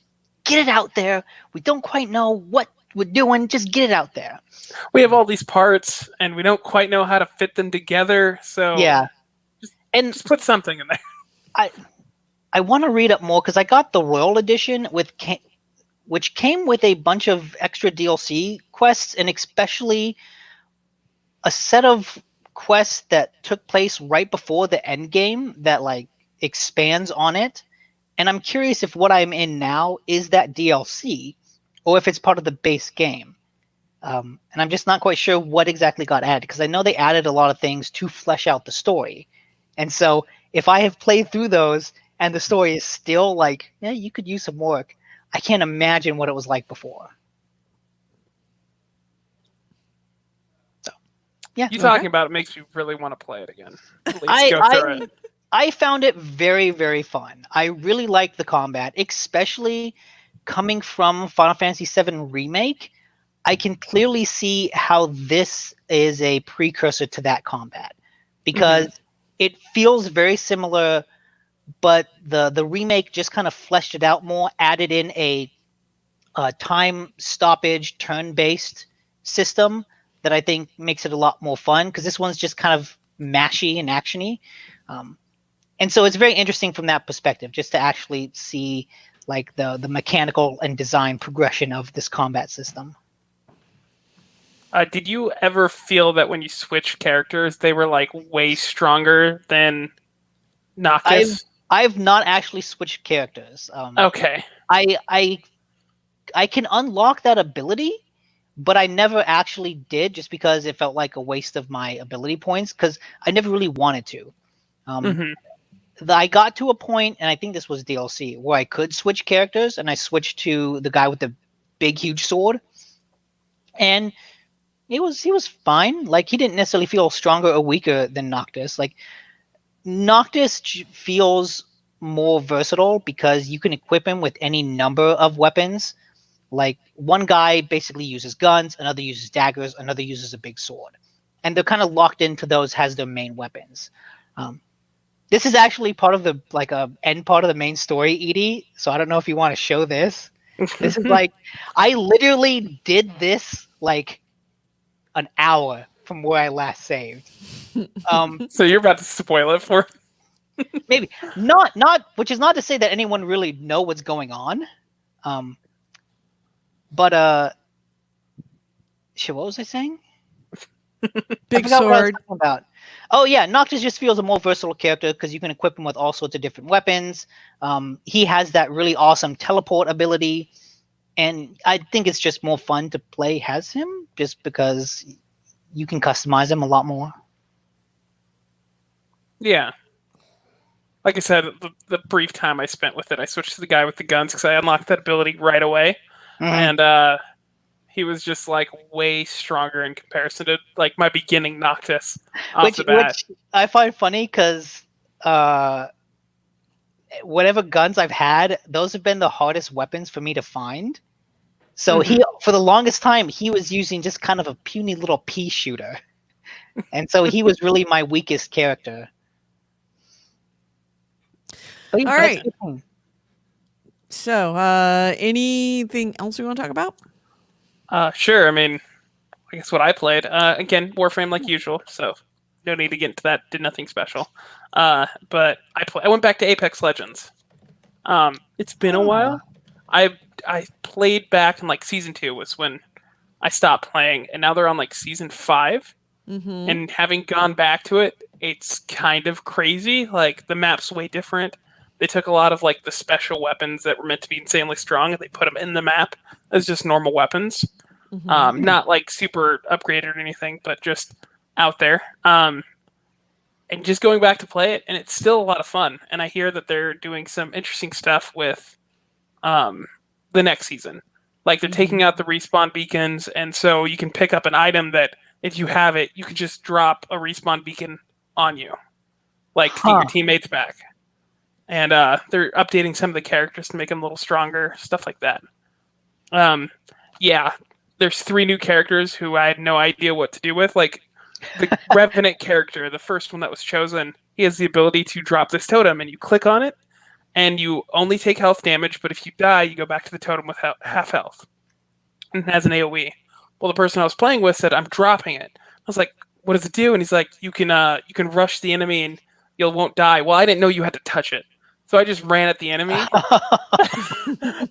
get it out there. We don't quite know what we're doing. Just get it out there. We have all these parts, and we don't quite know how to fit them together. So yeah, just put something in there. I want to read up more because I got the Royal Edition which came with a bunch of extra DLC quests, and especially a set of quests that took place right before the end game that like expands on it. And I'm curious if what I'm in now is that DLC or if it's part of the base game. And I'm just not quite sure what exactly got added, because I know they added a lot of things to flesh out the story. And so if I have played through those and the story is still like, yeah, you could use some work, I can't imagine what it was like before. So, yeah. You talking about it makes me really want to play it again. At least go through it. I found it very, very fun. I really liked the combat, especially coming from Final Fantasy VII Remake. I can clearly see how this is a precursor to that combat, because it feels very similar, but the remake just kind of fleshed it out more, added in a time stoppage turn-based system that I think makes it a lot more fun, because this one's just kind of mashy and actiony. And so it's very interesting from that perspective, just to actually see like the mechanical and design progression of this combat system. Did you ever feel that when you switched characters, they were like way stronger than Noctis? I've not actually switched characters. Okay. I can unlock that ability, but I never actually did, just because it felt like a waste of my ability points, because I never really wanted to. I got to a point, and I think this was DLC, where I could switch characters, and I switched to the guy with the big, huge sword, and he was fine. Like, he didn't necessarily feel stronger or weaker than Noctis. Like, Noctis feels more versatile because you can equip him with any number of weapons. Like, one guy basically uses guns, another uses daggers, another uses a big sword, and they're kind of locked into those as their main weapons. This is actually part of the end part of the main story, Edie. So I don't know if you want to show this. This is like, I literally did this like an hour from where I last saved. So you're about to spoil it for? Maybe not, which is not to say that anyone really know what's going on. But shit, what was I saying? Big I forgot what I was sword. talking about. Oh yeah, Noctis just feels a more versatile character because you can equip him with all sorts of different weapons. He has that really awesome teleport ability, and I think it's just more fun to play as him, just because you can customize him a lot more. Yeah. Like I said, the brief time I spent with it, I switched to the guy with the guns because I unlocked that ability right away, and he was just like way stronger in comparison to like my beginning Noctis off the bat. Which I find funny because whatever guns I've had, those have been the hardest weapons for me to find. So he, for the longest time, he was using just kind of a puny little pea shooter, and so he was really my weakest character. All right. So, anything else we want to talk about? Sure. I mean, I guess what I played. Again, Warframe like usual, so no need to get into that. Did nothing special. But I went back to Apex Legends. It's been a while. I played back in like season 2 was when I stopped playing, and now they're on like season 5. Mm-hmm. And having gone back to it, it's kind of crazy. Like, the map's way different. They took a lot of like the special weapons that were meant to be insanely strong, and they put them in the map as just normal weapons. Mm-hmm. Not like super upgraded or anything, but just out there. And just going back to play it, and it's still a lot of fun. And I hear that they're doing some interesting stuff with the next season. Like, they're taking out the respawn beacons, and so you can pick up an item that, if you have it, you can just drop a respawn beacon on you, like to get your teammates back. And they're updating some of the characters to make them a little stronger, stuff like that. Yeah, there's 3 new characters who I had no idea what to do with. Like, the Revenant character, the first one that was chosen, he has the ability to drop this totem, and you click on it, and you only take health damage, but if you die, you go back to the totem with half health. And it has an AoE. Well, the person I was playing with said, I'm dropping it. I was like, what does it do? And he's like, you can rush the enemy and you won't die. Well, I didn't know you had to touch it. So I just ran at the enemy,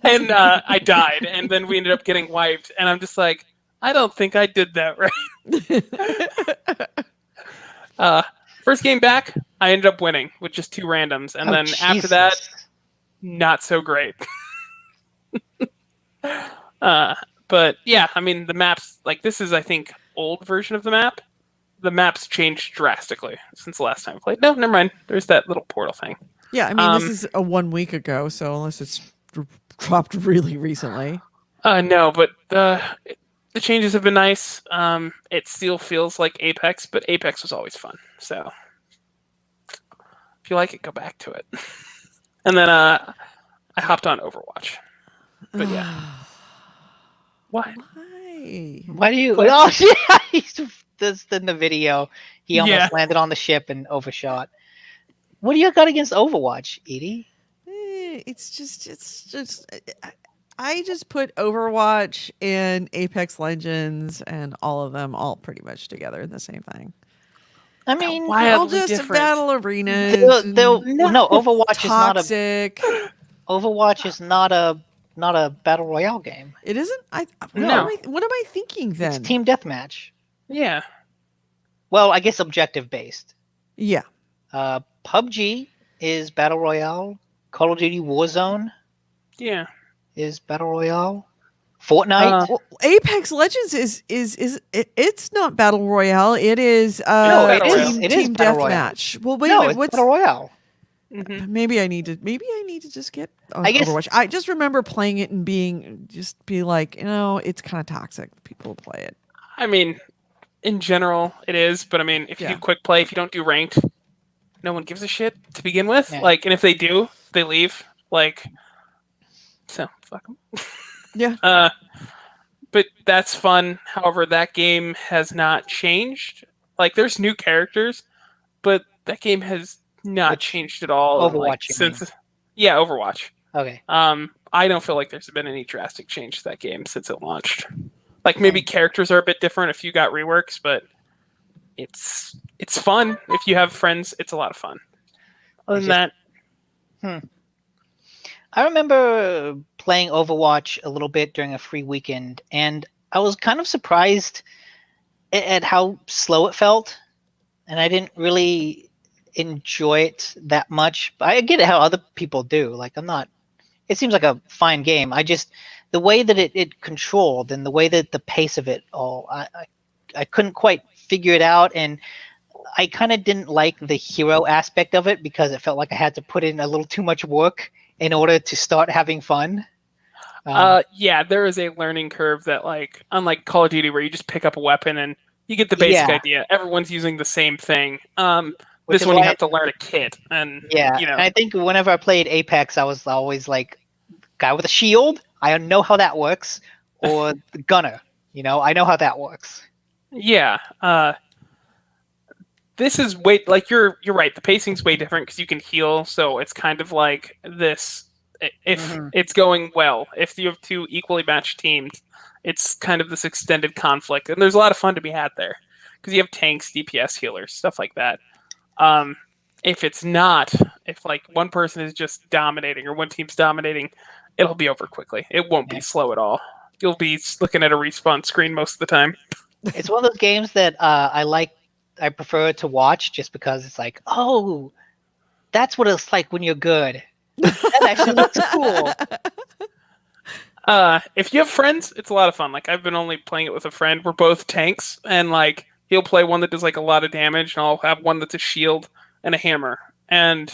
and I died, and then we ended up getting wiped. And I'm just like, I don't think I did that right. First game back, I ended up winning with just 2 randoms, and then after that, not so great. But yeah, I mean, the maps, like, this is, I think, old version of the map. The maps changed drastically since the last time I played. No, never mind. There's that little portal thing. Yeah, I mean, this is a 1 week ago, so unless it's dropped really recently. No, but the changes have been nice. It still feels like Apex, but Apex was always fun. So if you like it, go back to it. And then I hopped on Overwatch. But yeah. Why? Why do you? Oh, yeah, he's just in the video. He almost landed on the ship and overshot. What do you got against Overwatch, Edie? It's just. I just put Overwatch and Apex Legends and all of them all pretty much together in the same thing. I mean, all just different. Battle arenas. No, Overwatch toxic. is not a. Overwatch is not a battle royale game. It isn't. No. What am I thinking then? It's team deathmatch. Yeah. Well, I guess objective based. Yeah. PUBG is battle royale. Call of Duty Warzone. Yeah. Is battle royale. Fortnite. Well, Apex Legends is it's not battle royale. It is it is team battle deathmatch. Well, wait, it's what's battle royale? Maybe I need to just get I guess- Overwatch. I just remember playing it and be like, it's kind of toxic. People who play it. I mean, in general, it is. But I mean, if you Yeah. do quick play, if you don't do ranked, no one gives a shit to begin with. Yeah. Like, and if they do, they leave. Like, so fuck them. Yeah. But that's fun. However, that game has not changed. Like, there's new characters, but that game has not Which- changed at all. Overwatch, like, you since mean? yeah, Overwatch. Okay. I don't feel like there's been any drastic change to that game since it launched. Like maybe characters are a bit different if you got reworks, but it's fun. If you have friends, it's a lot of fun. Other than that, I remember playing Overwatch a little bit during a free weekend, and I was kind of surprised at how slow it felt, and I didn't really enjoy it that much. I get it how other people do. Like, I'm not. It seems like a fine game. The way that it controlled and the way that the pace of it all, I couldn't quite figure it out, and I kind of didn't like the hero aspect of it because it felt like I had to put in a little too much work in order to start having fun. yeah, there is a learning curve that, like, unlike Call of Duty, where you just pick up a weapon and you get the basic Yeah. idea. Everyone's using the same thing. Which This is one you why- have to learn a kit, and Yeah, you know, and I think whenever I played Apex, I was always like, guy with a shield, I know how that works, or the gunner, I know how that works. yeah. This is way like you're right. The pacing's way different because you can heal, so it's kind of like this. If it's going well, if you have two equally matched teams, it's kind of this extended conflict, and there's a lot of fun to be had there because you have tanks, DPS, healers, stuff like that. If it's not, if like one person is just dominating or one team's dominating, it'll be over quickly. It won't be slow at all. You'll be looking at a respawn screen most of the time. It's one of those games that I prefer to watch just because it's like, oh, that's what it's like when you're good. That actually looks cool. If you have friends, it's a lot of fun. Like, I've been only playing it with a friend. We're both tanks, and like he'll play one that does like a lot of damage, and I'll have one that's a shield and a hammer, and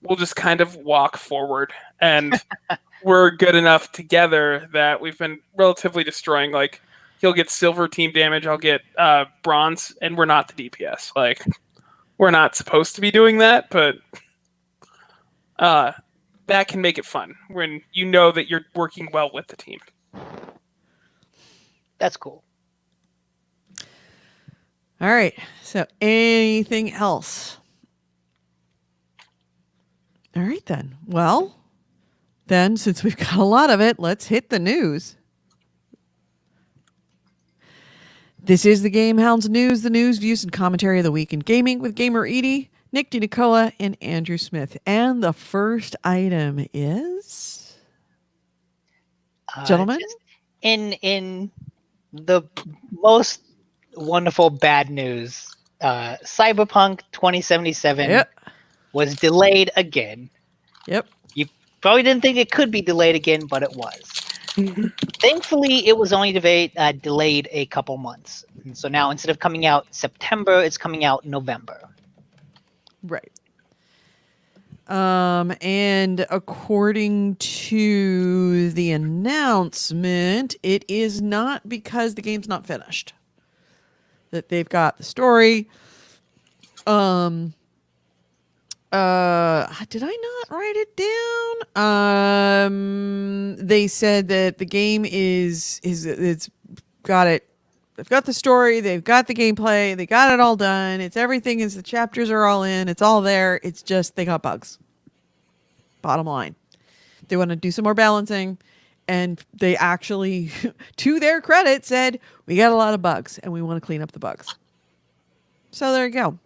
we'll just kind of walk forward, and we're good enough together that we've been relatively destroying. Like, he'll get silver team damage, I'll get bronze, and we're not the DPS. Like, we're not supposed to be doing that, but that can make it fun when you know that you're working well with the team. That's cool. All right. So anything else? All right, then. Well, then, since we've got a lot of it, let's hit the news. This is the GameHounds News, the news, views, and commentary of the week in gaming with Gamer Edie, Nick DiNicola, and Andrew Smith. And the first item is... Gentlemen? Just in the most wonderful bad news, Cyberpunk 2077 was delayed again. Yep. You probably didn't think it could be delayed again, but it was. Thankfully, it was only delayed a couple months. And so now, instead of coming out September, it's coming out November. Right. And according to the announcement, it is not because the game's not finished. That they've got the story. Did I not write it down? They said that the game it's got it. They've got the story. They've got the gameplay. They got it all done. The chapters are all in. It's all there. It's just they got bugs. Bottom line. They want to do some more balancing. And they actually, to their credit, said, we got a lot of bugs and we want to clean up the bugs. So there you go.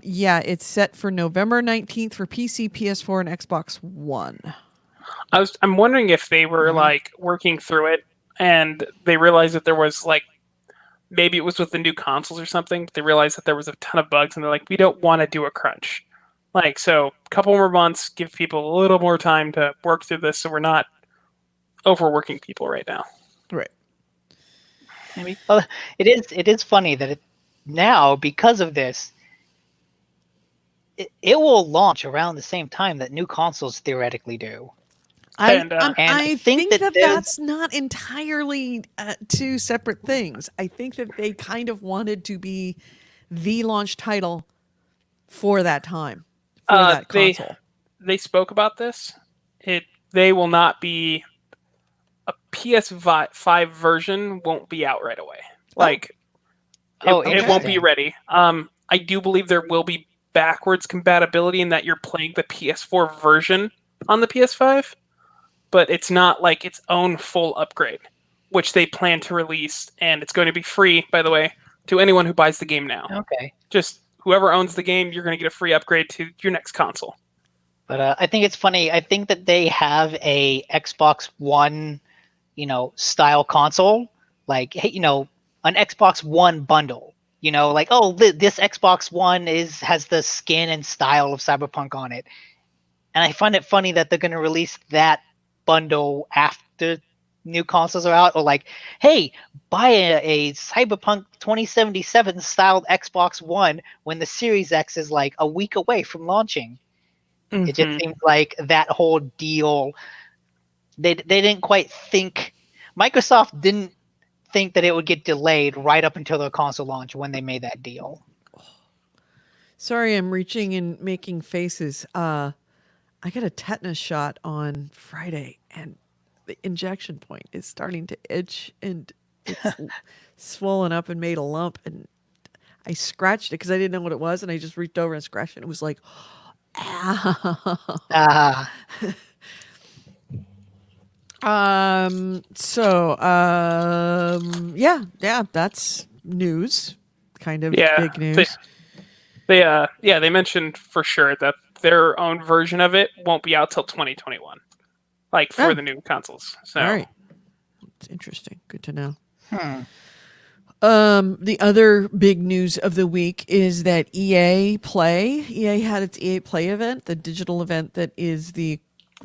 Yeah, it's set for November 19th for PC, PS4, and Xbox One. I'm wondering if they were like working through it and they realized that there was like, maybe it was with the new consoles or something, but they realized that there was a ton of bugs and they're like, we don't want to do a crunch. Like, so a couple more months, give people a little more time to work through this so we're not overworking people right now. Right. Maybe. Well, it is funny that now, because of this, it will launch around the same time that new consoles theoretically do. And I think think that that's not entirely two separate things. I think that they kind of wanted to be the launch title for that time, for that console. they spoke about this. They will not be a PS5 version won't be out right away. Like it won't be interesting. ready. I do believe there will be backwards compatibility in that you're playing the PS4 version on the PS5, but it's not like its own full upgrade, which they plan to release, and it's going to be free, by the way, to anyone who buys the game now. Okay. Just whoever owns the game, you're going to get a free upgrade to your next console. But I think it's funny. I think that they have a Xbox One, style console, like, hey, an Xbox One bundle. Like, oh, this Xbox One has the skin and style of Cyberpunk on it. And I find it funny that they're going to release that bundle after new consoles are out, or like, hey, buy a Cyberpunk 2077 styled Xbox One when the Series X is like a week away from launching. Mm-hmm. It just seems like that whole deal, they didn't quite think, Microsoft didn't think that it would get delayed right up until the console launch when they made that deal. Sorry, I'm reaching and making faces. I got a tetanus shot on Friday, and the injection point is starting to itch, and it's swollen up and made a lump. And I scratched it because I didn't know what it was, and I just reached over and scratched it. And it was like, ow. Yeah, that's news. Kind of big news. They mentioned for sure that their own version of it won't be out till 2021, like for the new consoles. So, all right, it's interesting. Good to know. The other big news of the week is that EA had its EA Play event, the digital event that is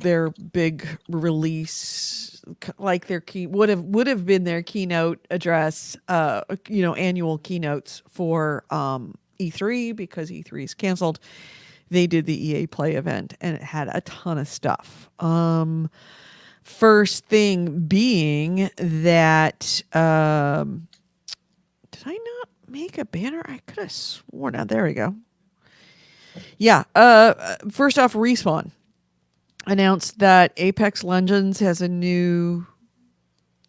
their big release, like their would have been their keynote address, annual keynotes for E3, because E3 is canceled. They did the EA Play event, and it had a ton of stuff. First thing being that, did I not make a banner? I could have sworn. Now, there we go. Yeah. First off, Respawn announced that Apex Legends has a new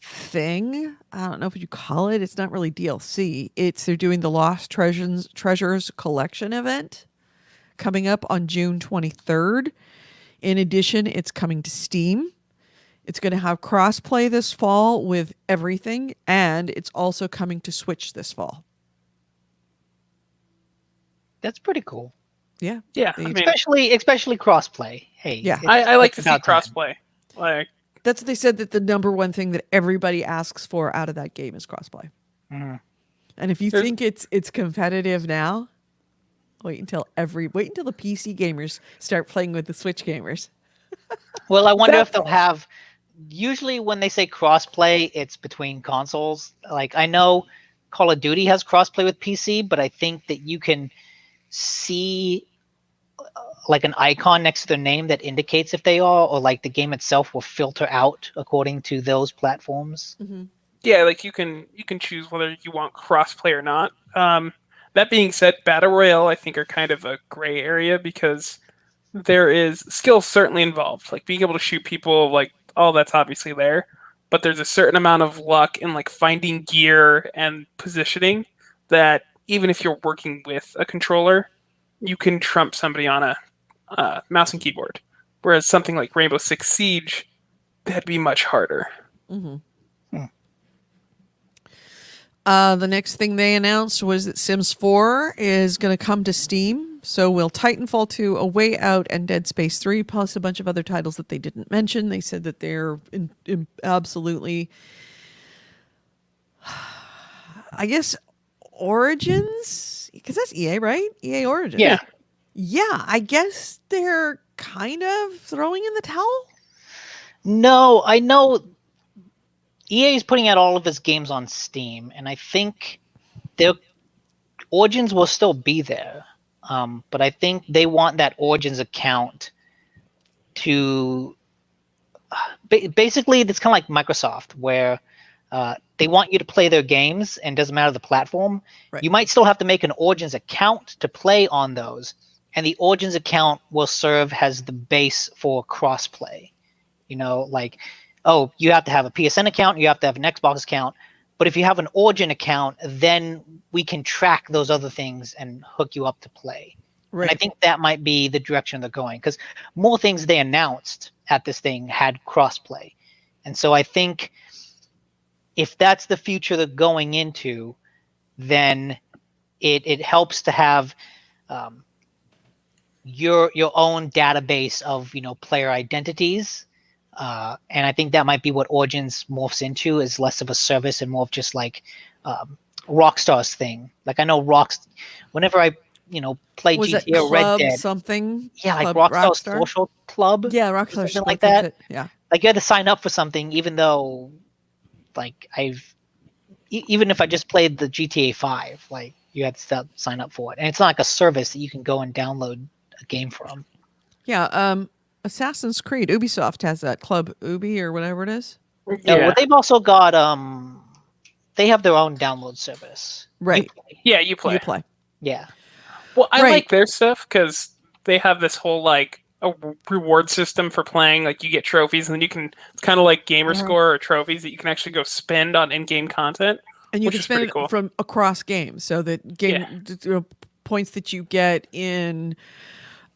thing. I don't know what you call it. It's not really DLC. They're doing the Lost Treasures Collection event coming up on June 23rd. In addition, it's coming to Steam. It's going to have crossplay this fall with everything, and it's also coming to Switch this fall. That's pretty cool. Yeah. Especially crossplay. Hey, yeah, I like to see crossplay. Like, that's what they said, that the number one thing that everybody asks for out of that game is crossplay. Mm-hmm. And if you think it's competitive now, wait until the PC gamers start playing with the Switch gamers. Well, I wonder if they'll have. Usually, when they say crossplay, it's between consoles. Like, I know Call of Duty has crossplay with PC, but I think that you can see like an icon next to their name that indicates if they are, or like the game itself will filter out according to those platforms. Mm-hmm. Yeah, like you can choose whether you want crossplay or not. That being said, Battle Royale I think are kind of a gray area, because there is skill certainly involved. Like being able to shoot people, like, oh, that's obviously there. But there's a certain amount of luck in like finding gear and positioning that even if you're working with a controller, you can trump somebody on a mouse and keyboard. Whereas something like Rainbow Six Siege, that'd be much harder. Mm-hmm. The next thing they announced was that Sims 4 is going to come to Steam. So will Titanfall 2, A Way Out, and Dead Space 3, plus a bunch of other titles that they didn't mention. They said that they're absolutely, I guess, Origins, because that's EA, right? EA Origins. Yeah. Yeah, I guess they're kind of throwing in the towel. No, I know EA is putting out all of its games on Steam, and I think their Origins will still be there. but I think they want that Origins account to basically, it's kind of like Microsoft, where they want you to play their games, and doesn't matter the platform. Right. You might still have to make an Origins account to play on those, and the Origins account will serve as the base for crossplay. You know, like, oh, you have to have a PSN account, you have to have an Xbox account, but if you have an Origin account, then we can track those other things and hook you up to play. Right. And I think that might be the direction they're going, because more things they announced at this thing had crossplay. And so I think if that's the future they're going into, then it helps to have your own database of, you know, player identities. And I think that might be what Origins morphs into, is less of a service and more of just like Rockstar's thing. Like, I know whenever I, you know, play Was it GTA or Red Club Dead, something? yeah, like Club Rockstar's Rockstar? social club, Yeah, or Rockstar something Club, like that's that. it. Yeah. Like, you had to sign up for something, even though, like, even if I just played the GTA 5, like, you had to sign up for it, and it's not like a service that you can go and download a game from. Yeah. Assassin's Creed, Ubisoft has that Club Ubi or whatever it is. Yeah, Yeah, well, they've also got they have their own download service. Right. yeah, you play. You play. Yeah. Well, I Right. like their stuff because they have this whole like a reward system for playing. Like, you get trophies, and then you can. It's kind of like gamer score or trophies that you can actually go spend on in-game content, And you which can is pretty spend cool. from across games, so that points that you get in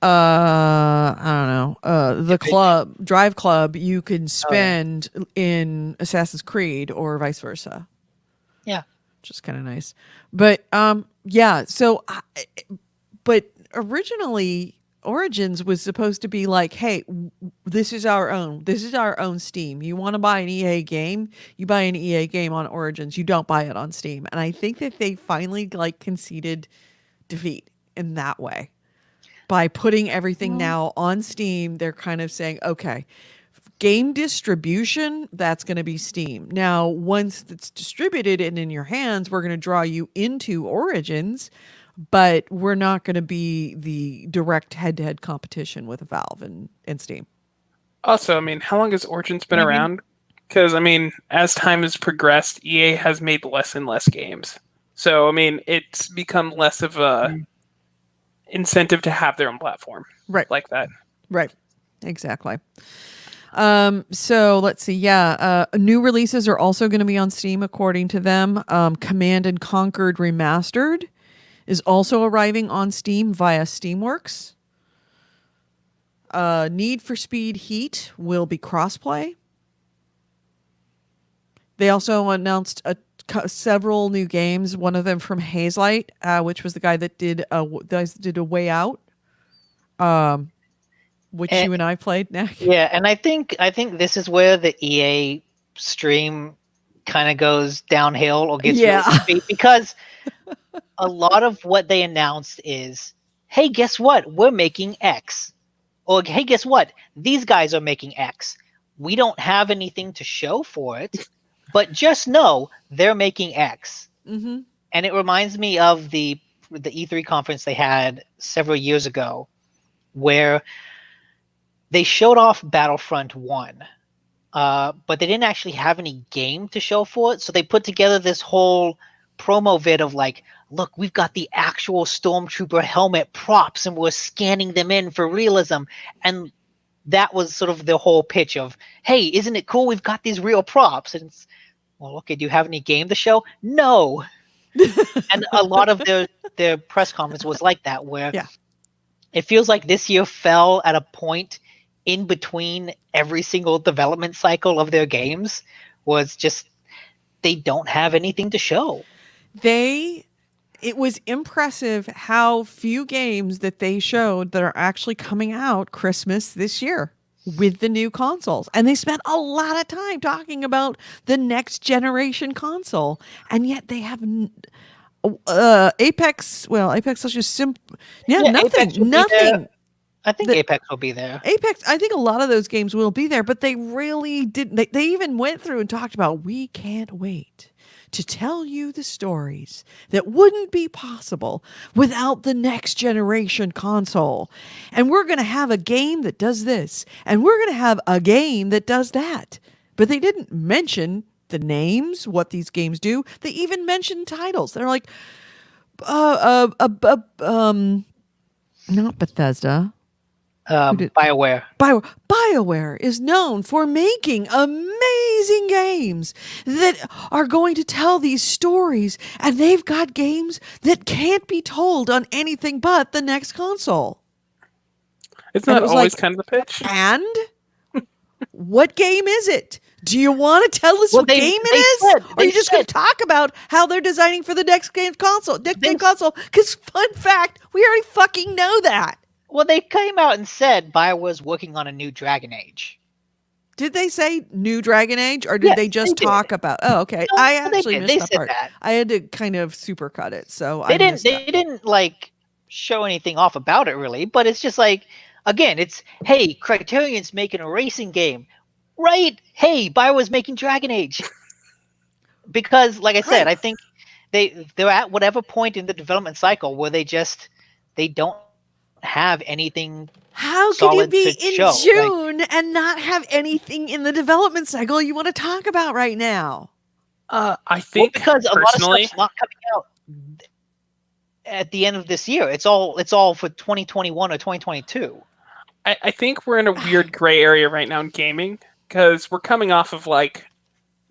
I don't know, the drive club, you can spend in Assassin's Creed or vice versa. Yeah. Which is kind of nice. But yeah, so but originally Origins was supposed to be like, hey, this is our own Steam. You want to buy an EA game, you buy an EA game on Origins, you don't buy it on Steam. And I think that they finally like conceded defeat in that way. By putting everything now on Steam, they're kind of saying, okay, game distribution, that's going to be Steam. Now, once it's distributed and in your hands, we're going to draw you into Origins, but we're not going to be the direct head-to-head competition with Valve and Steam. Also, I mean, how long has Origins been around? Because, I mean, as time has progressed, EA has made less and less games. So, I mean, it's become less of a incentive to have their own platform. Right. Like that. Right. Exactly. So let's see. Yeah. New releases are also going to be on Steam, according to them. Command and Conquered Remastered is also arriving on Steam via Steamworks. Need for Speed Heat will be crossplay. They also announced several new games. One of them from Hazelight, which was the guy that did a Way Out, which you and I played. Yeah, and I think this is where the EA stream kind of goes downhill or gets really steep, because a lot of what they announced is, hey, guess what? We're making X. Or, hey, guess what? These guys are making X. We don't have anything to show for it, but just know they're making X. Mm-hmm. And it reminds me of the E3 conference they had several years ago, where they showed off Battlefront 1, but they didn't actually have any game to show for it. So they put together this whole promo vid of like, look, we've got the actual Stormtrooper helmet props and we're scanning them in for realism. And that was sort of the whole pitch of, hey, isn't it cool? We've got these real props. And it's, well, okay, do you have any game to show? No. And a lot of their press conference was like that, where it feels like this year fell at a point in between every single development cycle of their games, was just they don't have anything to show. It was impressive how few games that they showed that are actually coming out Christmas this year with the new consoles. And they spent a lot of time talking about the next generation console. And yet they have Apex. Well, Apex is just simple. Yeah, nothing. I think Apex will be there. Apex, I think a lot of those games will be there, but they really didn't. They even went through and talked about, we can't wait to tell you the stories that wouldn't be possible without the next generation console. And we're going to have a game that does this, and we're going to have a game that does that. But they didn't mention the names, what these games do. They even mentioned titles. They're like, not Bethesda. BioWare. BioWare is known for making amazing games that are going to tell these stories, and they've got games that can't be told on anything but the next console. It's not always kind of the pitch. And what game is it? Do you want to tell us what game it is? Or are you just going to talk about how they're designing for the next game console? Because fun fact, we already fucking know that. Well, they came out and said BioWare's working on a new Dragon Age. Did they say new Dragon Age, or did they just talk about? Oh, okay. No, I actually missed that part. That. I had to kind of supercut it, so they didn't like show anything off about it really. But it's just like, again, it's hey, Criterion's making a racing game, right? Hey, BioWare's making Dragon Age. Because, like I said, I think they're at whatever point in the development cycle where they don't have anything. How can you be in June and not have anything in the development cycle you want to talk about right now? I think because a lot of stuff's not coming out at the end of this year. It's all for 2021 or 2022. I think we're in a weird gray area right now in gaming because we're coming off of like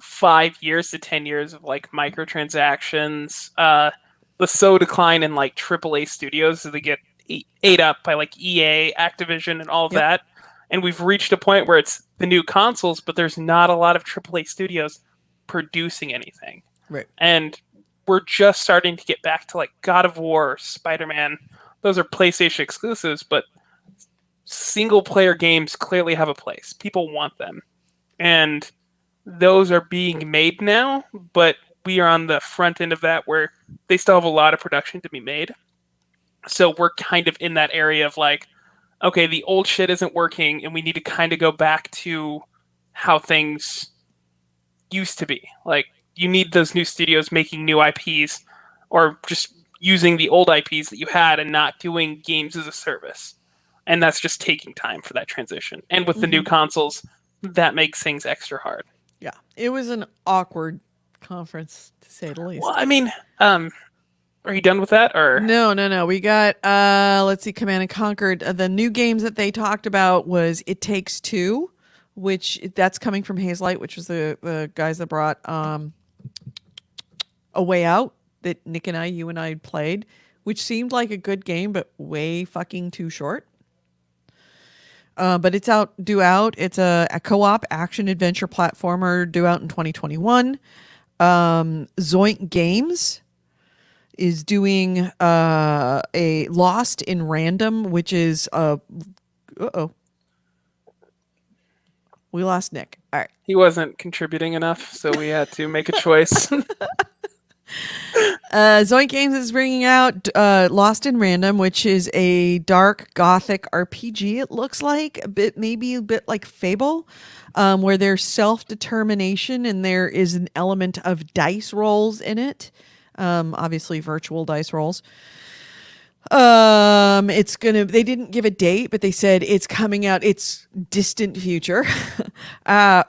5 years to 10 years of like microtransactions, the slow decline in like AAA studios as they get ate up by like EA, Activision, and all of that. And we've reached a point where it's the new consoles, but there's not a lot of AAA studios producing anything. Right. And we're just starting to get back to like God of War, Spider-Man. Those are PlayStation exclusives, but single player games clearly have a place. People want them. And those are being made now, but we are on the front end of that where they still have a lot of production to be made. So we're kind of in that area of like, okay, the old shit isn't working, and we need to kind of go back to how things used to be. Like, you need those new studios making new IPs, or just using the old IPs that you had and not doing games as a service. And that's just taking time for that transition. And with the new consoles, that makes things extra hard. Yeah, it was an awkward conference, to say the least. Well, I mean, are you done with that, or no? We got let's see, Command and Conquer. The new games that they talked about was It Takes Two, which that's coming from Hazelight, which was the guys that brought A Way Out that Nick and you and I played, which seemed like a good game, but way fucking too short. But it's due out. It's a co-op action adventure platformer due out in 2021. Zoink Games is doing a Lost in Random, which is we lost Nick. All right. He wasn't contributing enough, so we had to make a choice. Zoink Games is bringing out Lost in Random, which is a dark gothic RPG. It looks like maybe a bit like Fable, where there's self-determination and there is an element of dice rolls in it. Obviously virtual dice rolls. They didn't give a date, but they said it's coming out. It's distant future.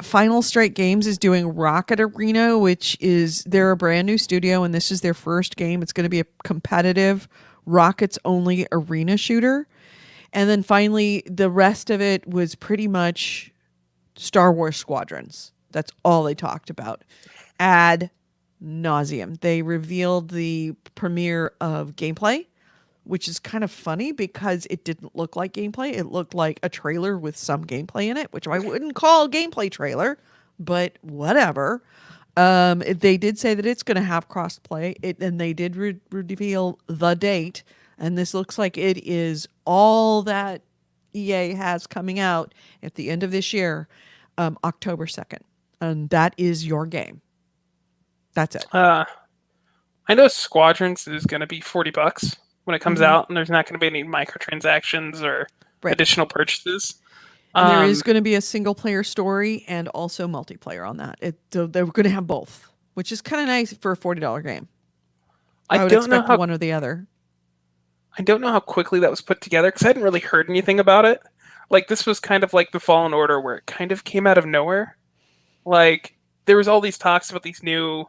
Final Strike Games is doing Rocket Arena, which they're a brand new studio, and this is their first game. It's going to be a competitive rockets only arena shooter. And then finally, the rest of it was pretty much Star Wars Squadrons. That's all they talked about. Ad nauseum. They revealed the premiere of gameplay, which is kind of funny because it didn't look like gameplay. It looked like a trailer with some gameplay in it, which I wouldn't call a gameplay trailer, but whatever. They did say that it's going to have cross-play, and they did reveal the date, and this looks like it is all that EA has coming out at the end of this year, October 2nd. And that is your game. That's it. I know Squadrons is going to be $40 when it comes out, and there's not going to be any microtransactions or additional purchases. And there is going to be a single-player story and also multiplayer on that. They're going to have both. which is kind of nice for a $40 game. I would don't know expect how one or the other. I don't know how quickly that was put together because I hadn't really heard anything about it. Like this was kind of like the Fallen Order, where it kind of came out of nowhere. Like there was all these talks about these new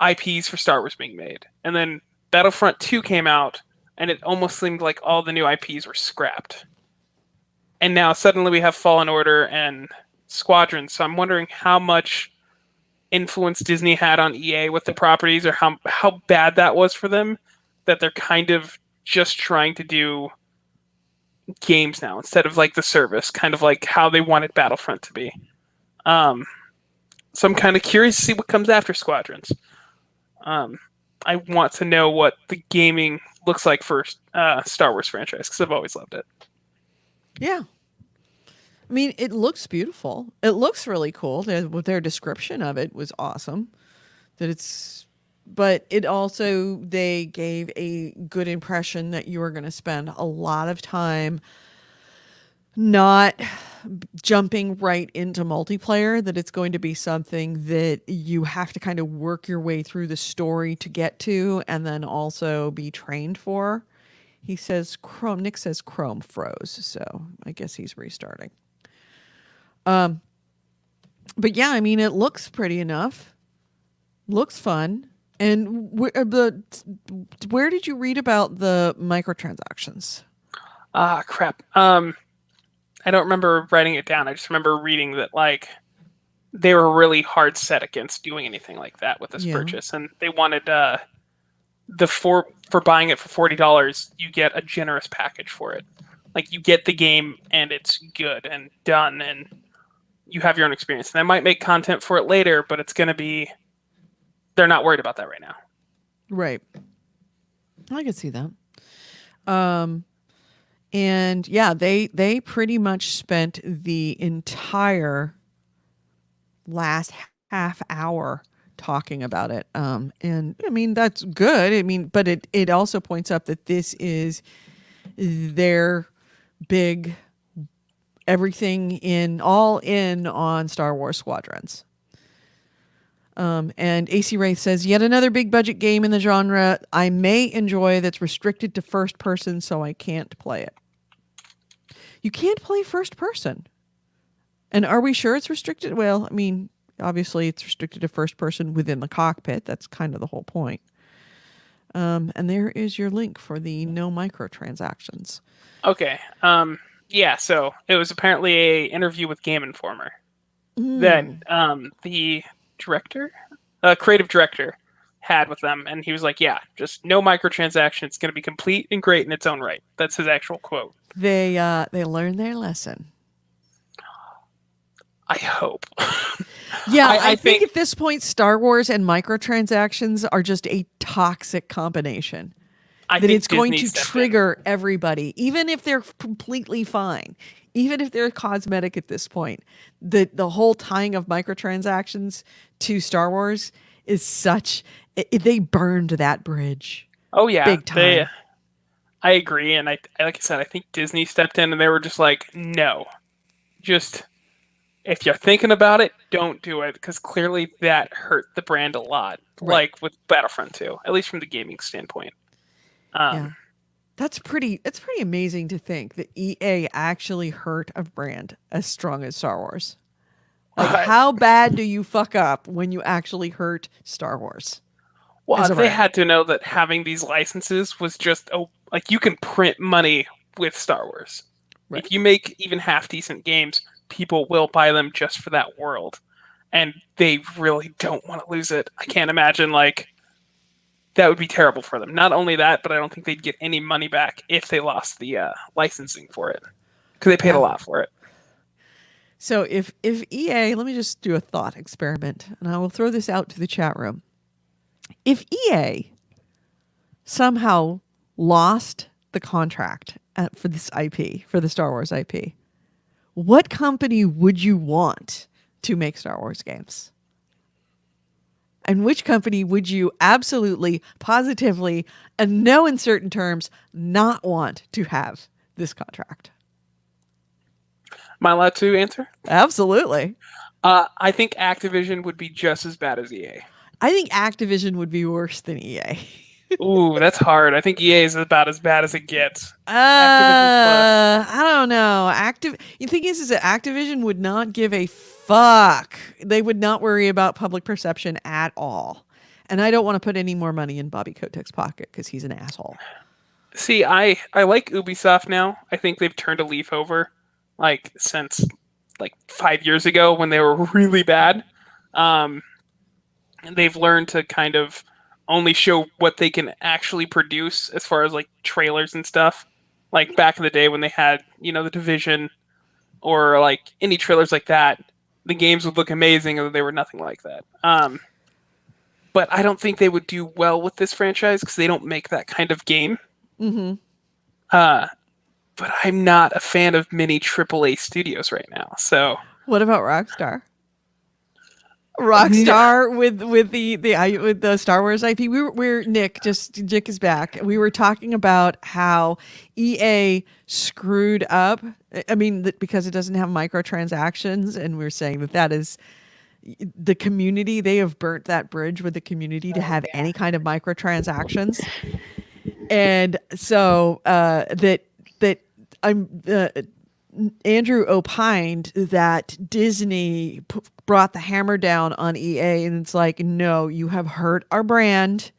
IPs for Star Wars being made, and then Battlefront 2 came out, and it almost seemed like all the new IPs were scrapped. And now suddenly we have Fallen Order and Squadron. So I'm wondering how much influence Disney had on EA with the properties, or how bad that was for them, that they're kind of just trying to do games now instead of like the service, kind of like how they wanted Battlefront to be. So I'm kind of curious to see what comes after Squadrons. I want to know what the gaming looks like for Star Wars franchise because I've always loved it. Yeah. I mean, it looks beautiful. It looks really cool. Their description of it was awesome. But it also, they gave a good impression that you are going to spend a lot of time not jumping right into multiplayer, that it's going to be something that you have to kind of work your way through the story to get to and then also be trained for. He says Nick says Chrome froze, so I guess he's restarting. But yeah, I mean, it looks pretty enough. Looks fun. And where did you read about the microtransactions? Crap. I don't remember writing it down. I just remember reading that like they were really hard set against doing anything like that with this purchase, and they wanted for buying it for $40, you get a generous package for it. Like you get the game and it's good and done, and you have your own experience. And they might make content for it later, but it's going to be. They're not worried about that right now. Right. I can see that. And yeah, they pretty much spent the entire last half hour talking about it. And I mean, that's good. I mean, but it also points up that this is their big all in on Star Wars Squadrons. And AC Wraith says, yet another big budget game in the genre I may enjoy that's restricted to first person, so I can't play it. You can't play first person. And are we sure it's restricted? Well, I mean, obviously it's restricted to first person within the cockpit. That's kind of the whole point. And there is your link for the no microtransactions. Okay. Yeah, so it was apparently a interview with Game Informer that the creative director had with them, and he was like, yeah, just no microtransaction. It's going to be complete and great in its own right. That's his actual quote. They learned their lesson. I hope. Yeah, I think at this point, Star Wars and microtransactions are just a toxic combination. That it's going to trigger everybody, even if they're completely fine, even if they're cosmetic at this point. The whole tying of microtransactions to Star Wars is they burned that bridge. Oh yeah, big time. I agree, and like I said, I think Disney stepped in and they were just like, no, just if you're thinking about it, don't do it, because clearly that hurt the brand a lot, right. Like with Battlefront 2, at least from the gaming standpoint. Yeah. It's pretty amazing to think that EA actually hurt a brand as strong as Star Wars. Like, how bad do you fuck up when you actually hurt Star Wars? Well, they had to know that having these licenses was just like you can print money with Star Wars. Right. If you make even half decent games, people will buy them just for that world, and they really don't want to lose it. I can't imagine like that would be terrible for them. Not only that, but I don't think they'd get any money back if they lost the licensing for it, because they paid a lot for it. So if EA, let me just do a thought experiment, and I will throw this out to the chat room. If EA somehow lost the contract for this IP, for the Star Wars IP, what company would you want to make Star Wars games? And which company would you absolutely, positively, and no uncertain terms, not want to have this contract? Am I allowed to answer? Absolutely. I think Activision would be just as bad as EA. I think Activision would be worse than EA. Ooh, that's hard. I think EA is about as bad as it gets. Activision's plus. I don't know. The thing is that Activision would not give a fuck. They would not worry about public perception at all. And I don't want to put any more money in Bobby Kotick's pocket because he's an asshole. See, I like Ubisoft now. I think they've turned a leaf over, like since like 5 years ago when they were really bad. And they've learned to kind of only show what they can actually produce as far as like trailers and stuff. Like back in the day when they had, the Division or like any trailers like that, the games would look amazing and they were nothing like that. But I don't think they would do well with this franchise because they don't make that kind of game. Mm-hmm. But I'm not a fan of many AAA studios right now. So what about Rockstar? Rockstar with the Star Wars IP. We're Nick is back. We were talking about how EA screwed up. I mean, because it doesn't have microtransactions, and we're saying that is the community. They have burnt that bridge with the community to have any kind of microtransactions, and so that I'm. Andrew opined that Disney brought the hammer down on EA, and it's like, no, you have hurt our brand.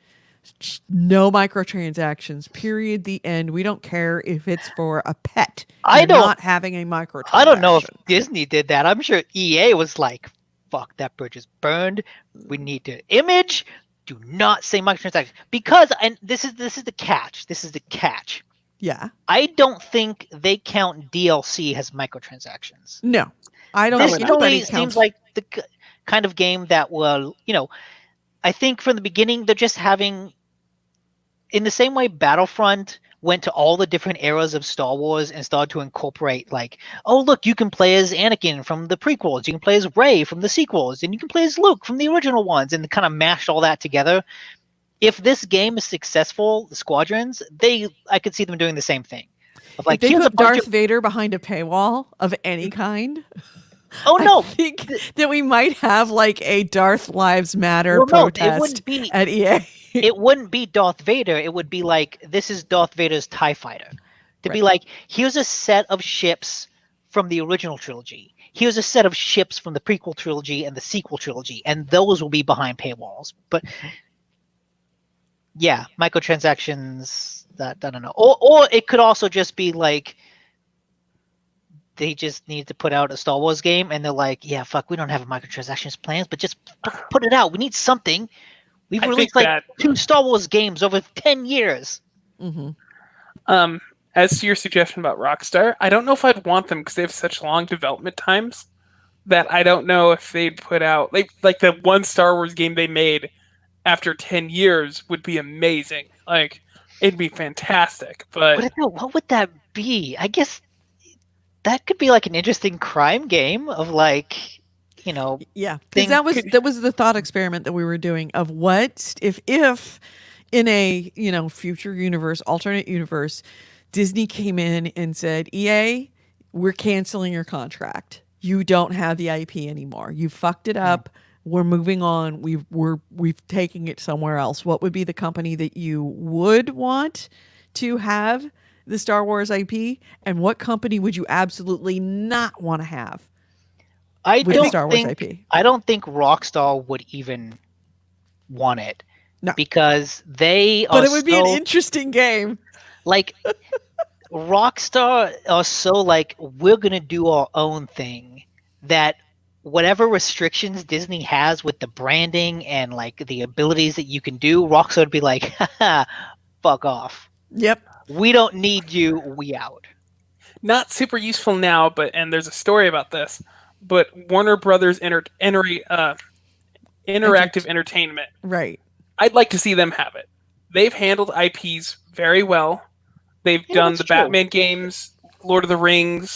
No microtransactions. Period. The end. We don't care if it's for a pet. Not having a microtransaction. I don't know if Disney did that. I'm sure EA was like, "Fuck, that bridge is burned. We need to image. Do not say microtransactions because." And this is the catch. This is the catch. Yeah. I don't think they count DLC as microtransactions. No, I don't. This think totally anybody seems like the kind of game that will, I think from the beginning they're just having, in the same way Battlefront went to all the different eras of Star Wars and started to incorporate like, oh look, you can play as Anakin from the prequels, you can play as Rey from the sequels, and you can play as Luke from the original ones, and kind of mashed all that together. If this game is successful, the Squadrons, I could see them doing the same thing. Of like, if they put Darth Vader behind a paywall of any kind. Oh no! I think that we might have like a Darth Lives Matter protest at EA. It wouldn't be Darth Vader. It would be like, this is Darth Vader's TIE Fighter. To be like, here's a set of ships from the original trilogy. Here's a set of ships from the prequel trilogy and the sequel trilogy, and those will be behind paywalls. But yeah, microtransactions, that I don't know. Or it could also just be like they just need to put out a Star Wars game and they're like, yeah, fuck, we don't have a microtransactions plans, but just put it out. We need something. We've released like 2 Star Wars games over 10 years. Mm-hmm. As to your suggestion about Rockstar, I don't know if I'd want them because they have such long development times that I don't know if they'd put out like the one Star Wars game they made after 10 years would be amazing. Like, it'd be fantastic. But what would that be? I guess that could be like an interesting crime game of like, yeah, because that was the thought experiment that we were doing of what if in a future universe, alternate universe, Disney came in and said, EA, we're canceling your contract. You don't have the IP anymore. You fucked it up. We're moving on. We've taken it somewhere else. What would be the company that you would want to have the Star Wars IP, and what company would you absolutely not want to have? I don't think Rockstar would even want it. No, because they are. But it would be an interesting game. Like Rockstar are so like, we're gonna do our own thing, that whatever restrictions Disney has with the branding and like the abilities that you can do, Rockstar would be like, haha, fuck off. Yep. We don't need you, we out. Not super useful now, and there's a story about this, but Warner Brothers Interactive Entertainment. Right. I'd like to see them have it. They've handled IPs very well. They've done the Batman games, Lord of the Rings.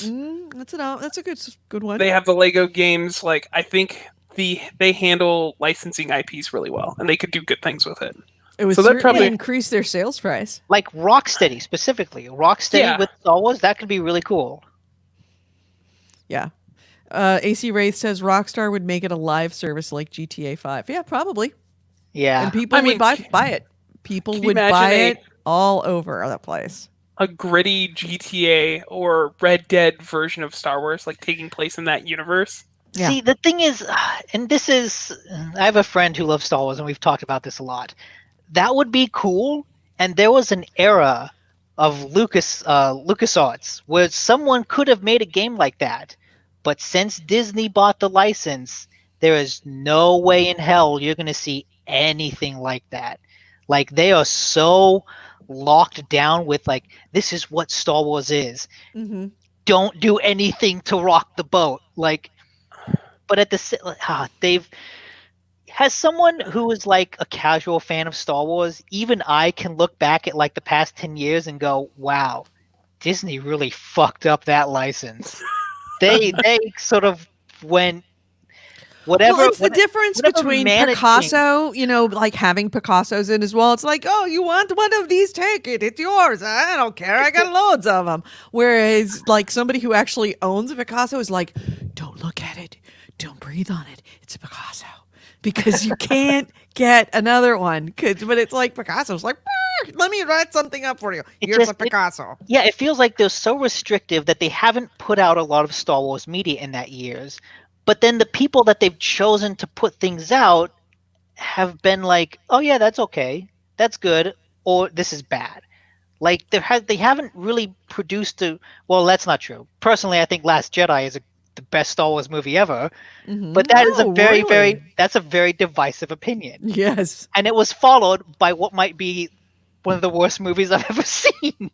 That's a good one. They have the Lego games. Like, I think they handle licensing IPs really well, and they could do good things with it. It would certainly increase their sales price. Like Rocksteady specifically. Rocksteady with Star Wars, that could be really cool. Yeah. AC Wraith says Rockstar would make it a live service like GTA 5. Yeah, probably. Yeah. And people I would mean, buy it. People can you would imagine buy it all over the place. a gritty GTA or Red Dead version of Star Wars, like taking place in that universe? Yeah. See, the thing is, and this is, I have a friend who loves Star Wars, and we've talked about this a lot. That would be cool. And there was an era of LucasArts where someone could have made a game like that. But since Disney bought the license, there is no way in hell you're going to see anything like that. Like, they are so locked down with, like, this is what Star Wars is. Mm-hmm. Don't do anything to rock the boat. Like, but at they've has someone who is like a casual fan of Star Wars, even I can look back at like the past 10 years and go, wow, Disney really fucked up that license. They sort of went whatever. Well, it's the difference whatever between managing- Picasso, like having Picassos in as well. It's like, oh, you want one of these? Take it. It's yours. I don't care. I got loads of them. Whereas, like, somebody who actually owns a Picasso is like, don't look at it. Don't breathe on it. It's a Picasso. Because you can't get another one. But it's like Picasso's like, let me write something up for you. Here's a Picasso. It feels like they're so restrictive that they haven't put out a lot of Star Wars media in that years. But then the people that they've chosen to put things out have been like, oh yeah, that's okay, that's good, or this is bad. Like they haven't really produced a. Well, that's not true. Personally, I think Last Jedi is the best Star Wars movie ever. Mm-hmm. But that is a very, really? that's a very divisive opinion. Yes. And it was followed by what might be one of the worst movies I've ever seen.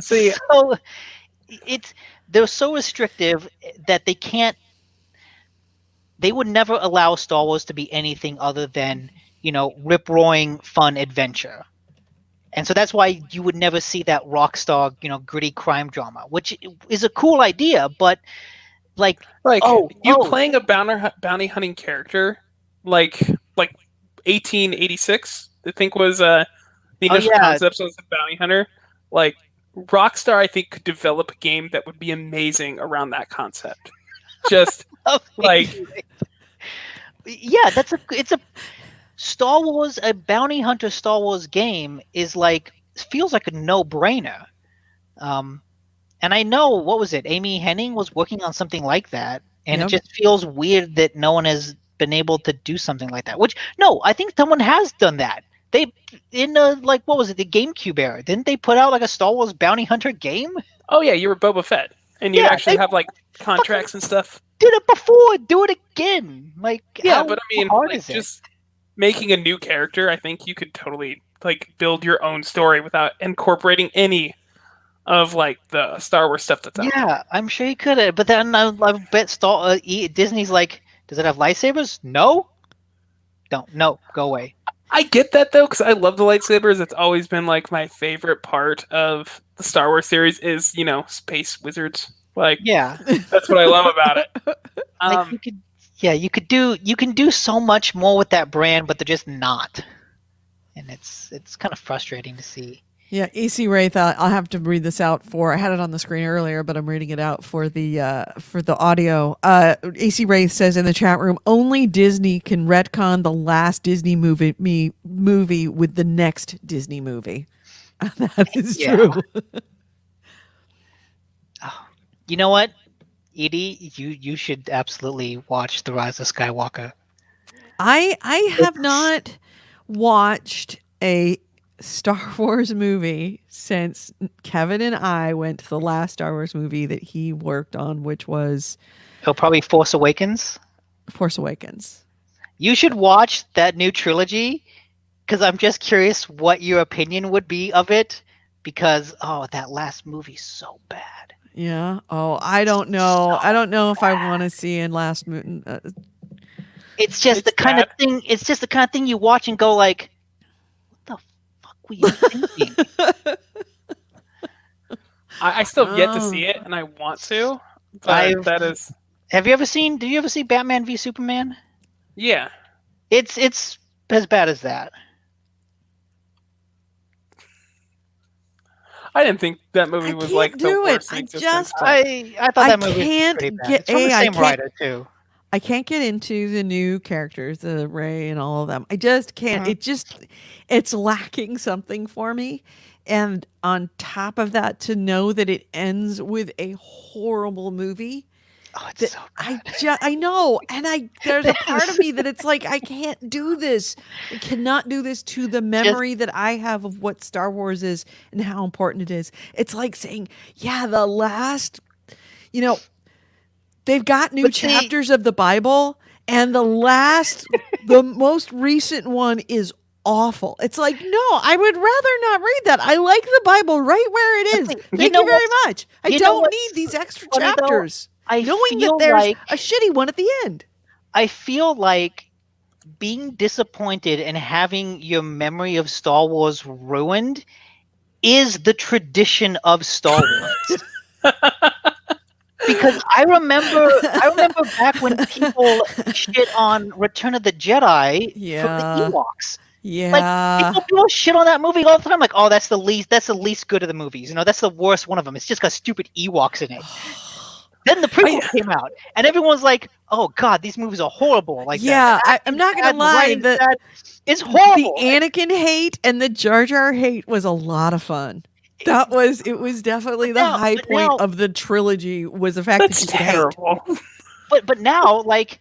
See, So they're so restrictive that they would never allow Star Wars to be anything other than, rip-roaring fun adventure. And so that's why you would never see that rock star, gritty crime drama, which is a cool idea, but like playing a bounty hunting character like 1886, I think was the initial concept was a bounty hunter. Like Rockstar, I think, could develop a game that would be amazing around that concept. Just like, yeah, it's a Star Wars, a bounty hunter Star Wars game is like, feels like a no-brainer. And I know, what was it? Amy Hennig was working on something like that, and Yep. it just feels weird that no one has been able to do something like that. Which, no, I think someone has done that. They what was it? The GameCube era. Didn't they put out like a Star Wars bounty hunter game? oh yeah, you were Boba Fett, and you actually have like contracts and stuff. Did it before. Do it again. Like, Yeah, but I mean, hard like, is it? just making a new character, I think you could totally like build your own story without incorporating any of like the Star Wars stuff that's out there. Yeah, I'm sure you could have. But then I bet Disney's like, does it have lightsabers? No. Don't. No. Go away. I get that though, because I love the lightsabers. It's always been like my favorite part of the Star Wars series is, space wizards. Like, Yeah. that's what I love about it. Like you can do so much more with that brand, but they're just not. And it's kind of frustrating to see. Yeah, AC Wraith. I'll have to read this out I had it on the screen earlier, but I'm reading it out for the audio. AC Wraith says in the chat room, only Disney can retcon the last Disney movie with the next Disney movie. That is true. Oh, you know what, Edie, you should absolutely watch The Rise of Skywalker. I have not watched a Star Wars movie since Kevin and I went to the last Star Wars movie that he worked on, which was It'll probably Force Awakens. Force Awakens. You should watch that new trilogy, because I'm just curious what your opinion would be of it, because that last movie's so bad. Yeah. Oh, I don't know. I don't know if I want to see in last movie. It's just the kind of thing. It's just the kind of thing you watch and go like, "What the fuck were you thinking?" I still have yet to see it, and I want to. But that is, Have you ever seen? Did you ever see Batman v Superman? yeah. It's as bad as that. I didn't think that movie I was can't like the do it. worst in I existence. just- but I thought I that movie was can't pretty bad. get- It's from the I same can't- writer too. I can't get into the new characters, the Ray and all of them. I just can't. It's lacking something for me. And on top of that, to know that it ends with a horrible movie Oh, it's that so I know, and there's a part of me that it's like I can't do this. I cannot do this to the memory that I have of what Star Wars is and how important it is. It's like saying, yeah, the last, you know, they've got new But see- chapters of the Bible, and the most recent one is awful. It's like, no, I would rather not read that. I like the Bible right where it is. Thank you very much. I don't need these extra chapters. Knowing that there's a shitty one at the end. I feel like being disappointed and having your memory of Star Wars ruined is the tradition of Star Wars. Because I remember back when people shit on Return of the Jedi for the Ewoks. Yeah. Like people shit on that movie all the time. Like, oh, that's the least good of the movies. You know, that's the worst one of them. It's just got stupid Ewoks in it. Then the prequel came out, and everyone was like, "Oh God, these movies are horrible." Like, I'm not gonna lie. It's horrible. The Anakin hate and the Jar Jar hate was a lot of fun. It was definitely the high point of the trilogy was the fact that you could hate. But now, like,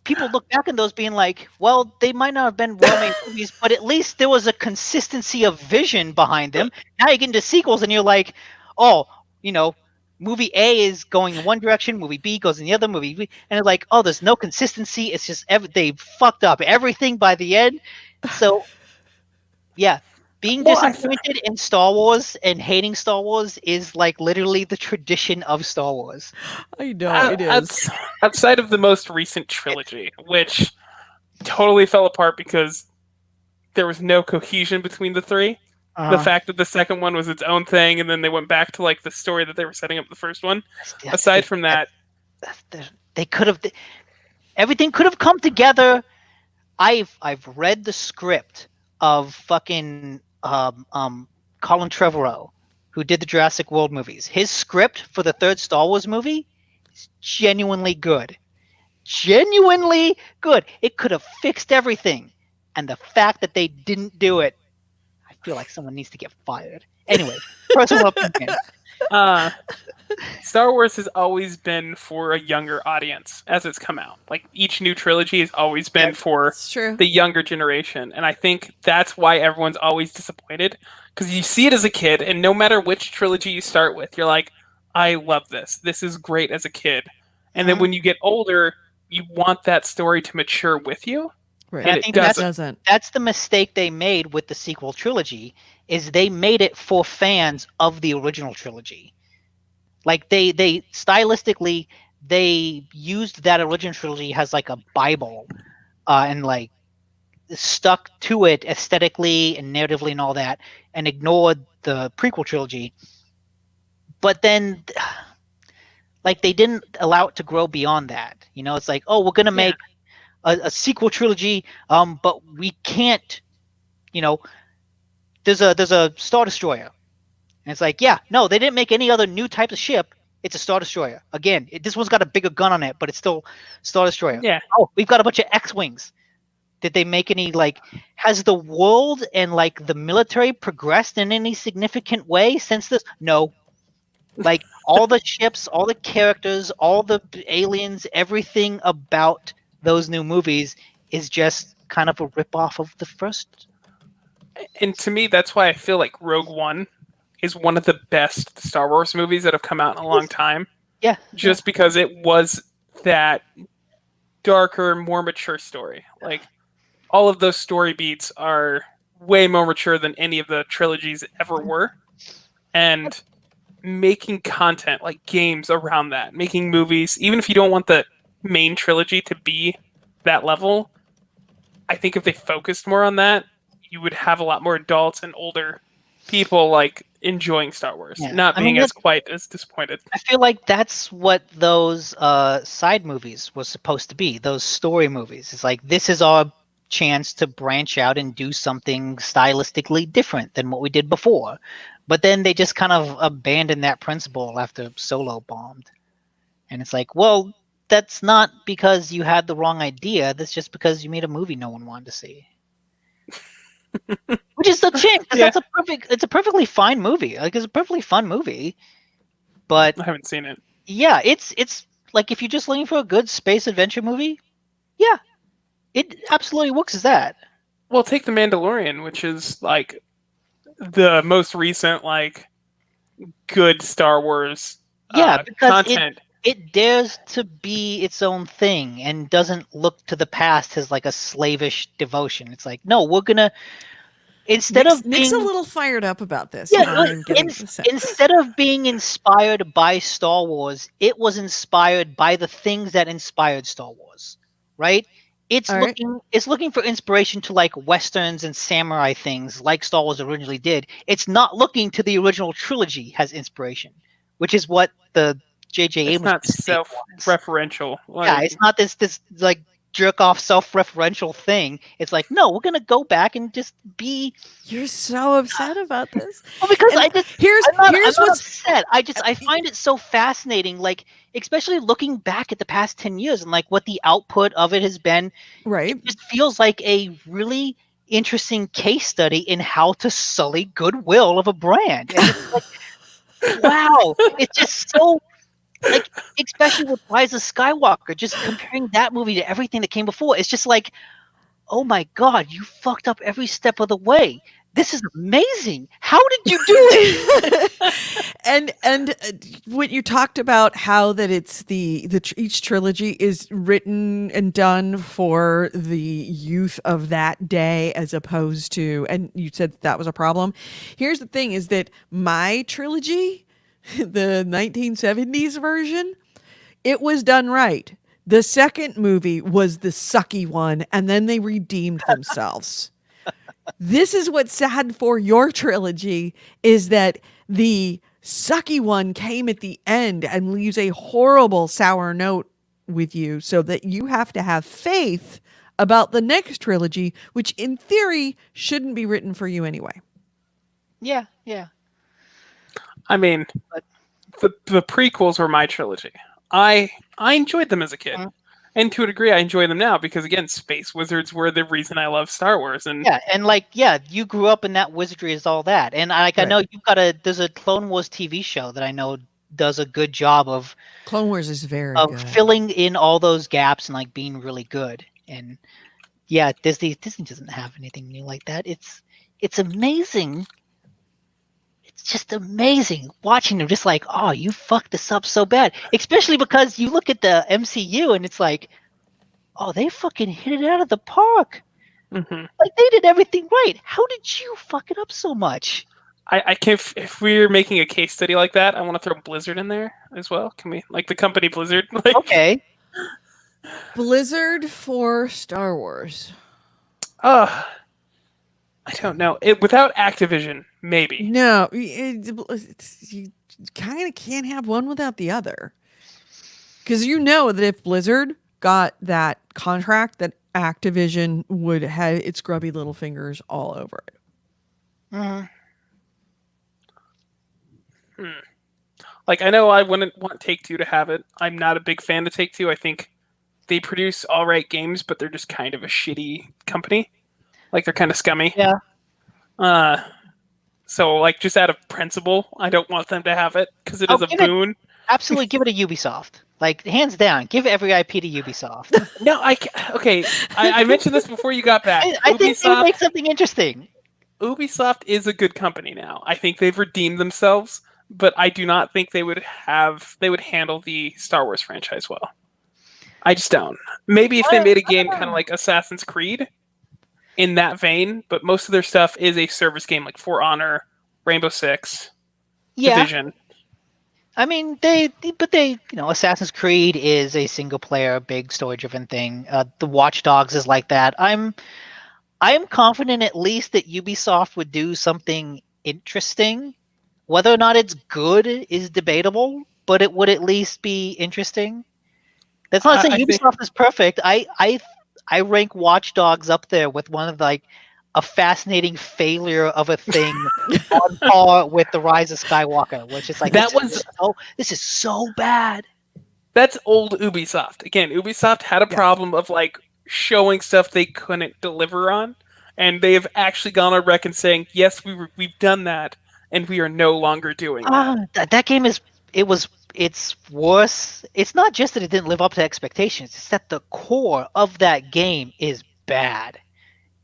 people look back on those being like, well, they might not have been well-made movies, but at least there was a consistency of vision behind them. Now you get into sequels and you're like, oh, you know, movie A is going in one direction, movie B goes in the other, movie B, and it's like, oh, there's no consistency. It's just they fucked up everything by the end. So, yeah. Being disappointed in Star Wars and hating Star Wars is like literally the tradition of Star Wars. I know it is. Outside of the most recent trilogy, which totally fell apart because there was no cohesion between the three. The fact that the second one was its own thing, and then they went back to like the story that they were setting up the first one. Aside from that, they could have. Everything could have come together. I've read the script of fucking Colin Trevorrow, who did the Jurassic World movies. His script for the third Star Wars movie is genuinely good. Genuinely good. It could have fixed everything, and the fact that they didn't do it, I feel like someone needs to get fired. Anyway, personal opinion. Star Wars has always been for a younger audience as it's come out. Like each new trilogy has always been for the younger generation. And I think that's why everyone's always disappointed. Because you see it as a kid, and no matter which trilogy you start with, you're like, I love this. This is great as a kid. And then when you get older, you want that story to mature with you. Right. And I think that's the mistake they made with the sequel trilogy, is they made it for fans of the original trilogy. Like they stylistically, they used that original trilogy as like a Bible, and like stuck to it aesthetically and narratively and all that, and ignored the prequel trilogy. But then, like, they didn't allow it to grow beyond that. You know, it's like, oh, we're gonna make a sequel trilogy, but we can't. You know, there's a Star Destroyer. And it's like, yeah, no, they didn't make any other new type of ship. It's a Star Destroyer. Again, this one's got a bigger gun on it, but it's still Star Destroyer. Yeah. Oh, we've got a bunch of X-Wings. Did they make any, like, has the world and, like, the military progressed in any significant way since this? No. Like, all the ships, all the characters, all the aliens, everything about those new movies is just kind of a ripoff of the first. And to me, that's why I feel like Rogue One is one of the best Star Wars movies that have come out in a long time. Yeah. Just because it was that darker, more mature story. Like, all of those story beats are way more mature than any of the trilogies ever were. And making content, like games around that, making movies, even if you don't want the main trilogy to be that level, I think if they focused more on that, you would have a lot more adults and older people like enjoying Star Wars, not being quite as disappointed. I feel like that's what those side movies was supposed to be, those story movies. It's like, this is our chance to branch out and do something stylistically different than what we did before. But then they just kind of abandoned that principle after Solo bombed. And it's like, well, that's not because you had the wrong idea. That's just because you made a movie no one wanted to see. Which is a shame because Yeah. it's a perfectly fine movie. Like it's a perfectly fun movie. But I haven't seen it. yeah, it's like if you're just looking for a good space adventure movie, yeah, it absolutely works as that. Well, take The Mandalorian, which is like the most recent like good Star Wars Yeah, because content. it dares to be its own thing and doesn't look to the past as like a slavish devotion. It's like, no, we're gonna instead of Nick's being a little fired up about this. yeah, I'm getting the sense. instead of being inspired by Star Wars, it was inspired by the things that inspired Star Wars, right? It's All right. looking for inspiration to like westerns and samurai things like Star Wars originally did. It's not looking to the original trilogy as inspiration, which is what the J.J. It's Abrams not mistake was. self-referential. Yeah, it's not this like jerk off self-referential thing. It's like, no, we're gonna go back and just be. You're so upset about this. Well, because And I just here's I'm not what's upset. I find it so fascinating, like especially looking back at the past 10 years and like what the output of it has been. right. It just feels like a really interesting case study in how to sully goodwill of a brand. And it's like, wow, it's just so like, especially with Rise of Skywalker, just comparing that movie to everything that came before, it's just like, oh my god, you fucked up every step of the way. This is amazing. How did you do it? and when you talked about how that it's each trilogy is written and done for the youth of that day as opposed to, and you said that was a problem. Here's the thing: is that my trilogy, the 1970s version, it was done right. The second movie was the sucky one, and then they redeemed themselves. This is what's sad for your trilogy, is that the sucky one came at the end and leaves a horrible sour note with you, so that you have to have faith about the next trilogy, which in theory shouldn't be written for you anyway. Yeah. I mean, the prequels were my trilogy. I enjoyed them as a kid. And to a degree, I enjoy them now because, again, space wizards were the reason I love Star Wars. And Yeah, and like, yeah, you grew up in that wizardry is all that. And I Right. know there's a Clone Wars TV show that I know does a good job of Clone Wars is very good. filling in all those gaps and like being really good. And yeah, Disney doesn't have anything new like that. It's amazing. It's just amazing watching them just like, oh, you fucked this up so bad. Especially because you look at the MCU and it's like, oh, they fucking hit it out of the park. Mhm. Like they did everything right. How did you fuck it up so much? I can, if we're making a case study like that, I want to throw Blizzard in there as well. Can we, like the company Blizzard? Like, Okay. Blizzard for Star Wars. I don't know. Without Activision, maybe. No, you kind of can't have one without the other. Because you know that if Blizzard got that contract, that Activision would have its grubby little fingers all over it. Mhm. Like, I know I wouldn't want Take-Two to have it. I'm not a big fan of Take-Two. I think they produce all right games, but they're just kind of a shitty company. Like, they're kind of scummy. Yeah. So, like, just out of principle, I don't want them to have it because it is a boon. Absolutely, give it to Ubisoft. Like, hands down, give every IP to Ubisoft. No, okay. I mentioned this before you got back. I think they would make something interesting. Ubisoft is a good company now. I think they've redeemed themselves, but I do not think they would handle the Star Wars franchise well. I just don't. Maybe if they made a game kind of like Assassin's Creed in that vein, but most of their stuff is a service game like For Honor, Rainbow Six, Division. I mean, Assassin's Creed is a single player, big story driven thing. The Watch Dogs is like that. I'm confident at least that Ubisoft would do something interesting. Whether or not it's good is debatable, but it would at least be interesting. That's not saying Ubisoft is perfect. I rank Watch Dogs up there with one of a fascinating failure of a thing on par with the Rise of Skywalker, which is like this is so bad. That's old Ubisoft. Again, Ubisoft had a problem of like showing stuff they couldn't deliver on, and they have actually gone on record saying, "Yes, we've done that, and we are no longer doing that." That game it's worse. It's not just that it didn't live up to expectations. It's that the core of that game is bad.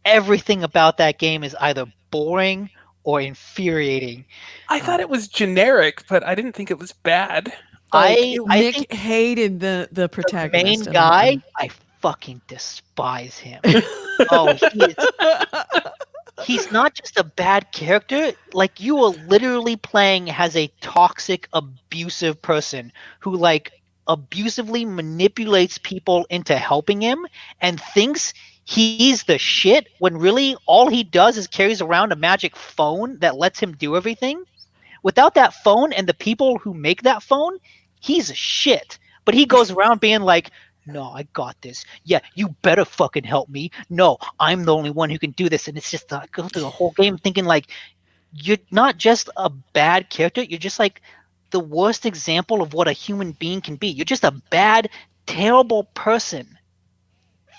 Everything about that game is either boring or infuriating. I thought it was generic, but I didn't think it was bad. I Nick think hated the the protagonist. main guy, I fucking despise him. Oh, he's not just a bad character. Like, you are literally playing as a toxic, abusive person who like abusively manipulates people into helping him and thinks he's the shit when really all he does is carries around a magic phone that lets him do everything. Without that phone and the people who make that phone, he's a shit. But he goes around being like, no, I got this. Yeah, you better fucking help me. No, I'm the only one who can do this. And it's just I go through the whole game thinking like, you're not just a bad character. You're just like the worst example of what a human being can be. You're just a bad, terrible person.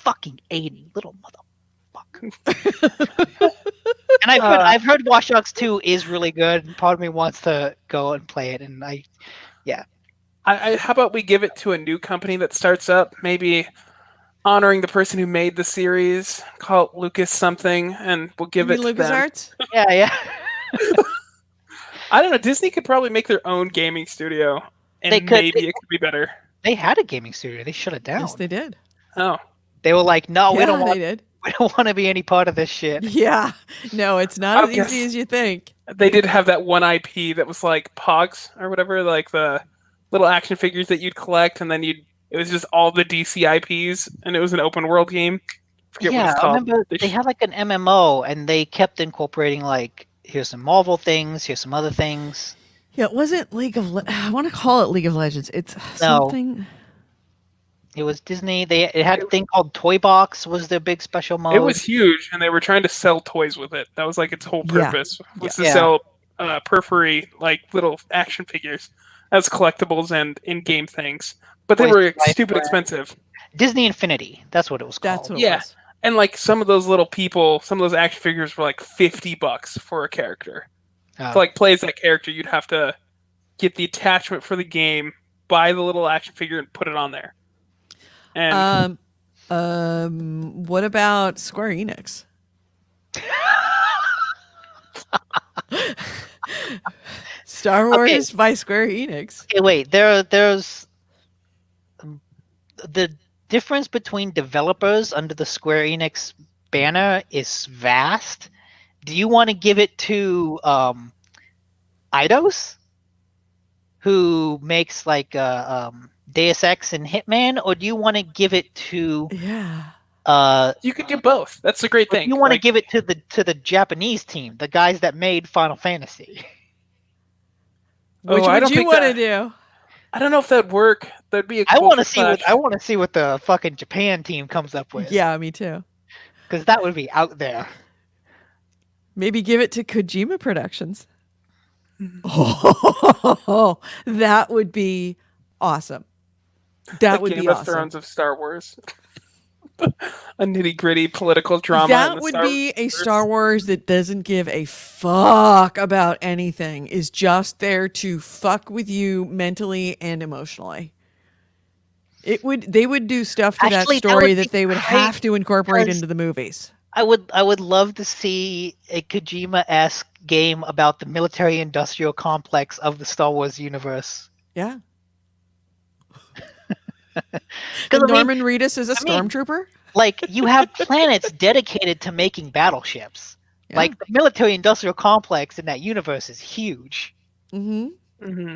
Fucking Aiden, little motherfucker. And I've heard Watch Dogs 2 is really good. And part of me wants to go and play it. And How about we give it to a new company that starts up, maybe honoring the person who made the series, call it Lucas something, and we'll give it to them. LucasArts? Yeah. I don't know. Disney could probably make their own gaming studio, and They could. maybe it could be better. They had a gaming studio. They shut it down. Yes, they did. Oh, They were like, no, we Yeah, don't they want did. we don't want to be any part of this shit. Yeah. No, it's not I as guess- easy as you think. they did have that one IP that was like Pogs or whatever, like the little action figures that you'd collect, and then it was just all the DC IPs, and it was an open world game. Forget what Yeah, it's I called. remember they had like an MMO, and they kept incorporating like, here's some Marvel things, here's some other things. Yeah, it wasn't I want to call it League of Legends. It's No. something. It was Disney. It had a thing called Toy Box was their big special mode. It was huge, and they were trying to sell toys with it. That was like its whole Yeah. purpose, was to Yeah. sell periphery, like little action figures as collectibles and in-game things. But they Toys were to Life stupid brand. expensive. Disney Infinity. That's what it was called. That's what it Yeah. was. And like some of those little people, some of those action figures were like $50 for a character. Oh. To like play as that character, you'd have to get the attachment for the game, buy the little action figure, and put it on there. And What about Square Enix? Star Wars by Square Enix. Okay, wait. There's the difference between developers under the Square Enix banner is vast. Do you want to give it to Eidos, who makes like Deus Ex and Hitman, or do you want to give it to Yeah. you could do both. That's a great thing. you want to Like, give it to the Japanese team, the guys that made Final Fantasy? Which I would don't you think want to that- do? I don't know if that'd work. That'd be a I want to culture see clash. what the fucking Japan team comes up with. Yeah, me too. Because that would be out there. Maybe give it to Kojima Productions. Oh, that would be awesome. That The would Game be of awesome. Thrones of Star Wars. A nitty-gritty political drama. in That the would Star be Wars a universe. Star Wars that doesn't give a fuck about anything, is just there to fuck with you mentally and emotionally. They would do stuff to Actually, that that story would that be they would great have to incorporate because- into the movies. I would love to see a Kojima-esque game about the military-industrial complex of the Star Wars universe. Yeah. Because Norman Reedus is a I mean- stormtrooper. like, you have planets dedicated to making battleships. Yeah. Like, the military-industrial complex in that universe is huge. Mm-hmm. Mm-hmm.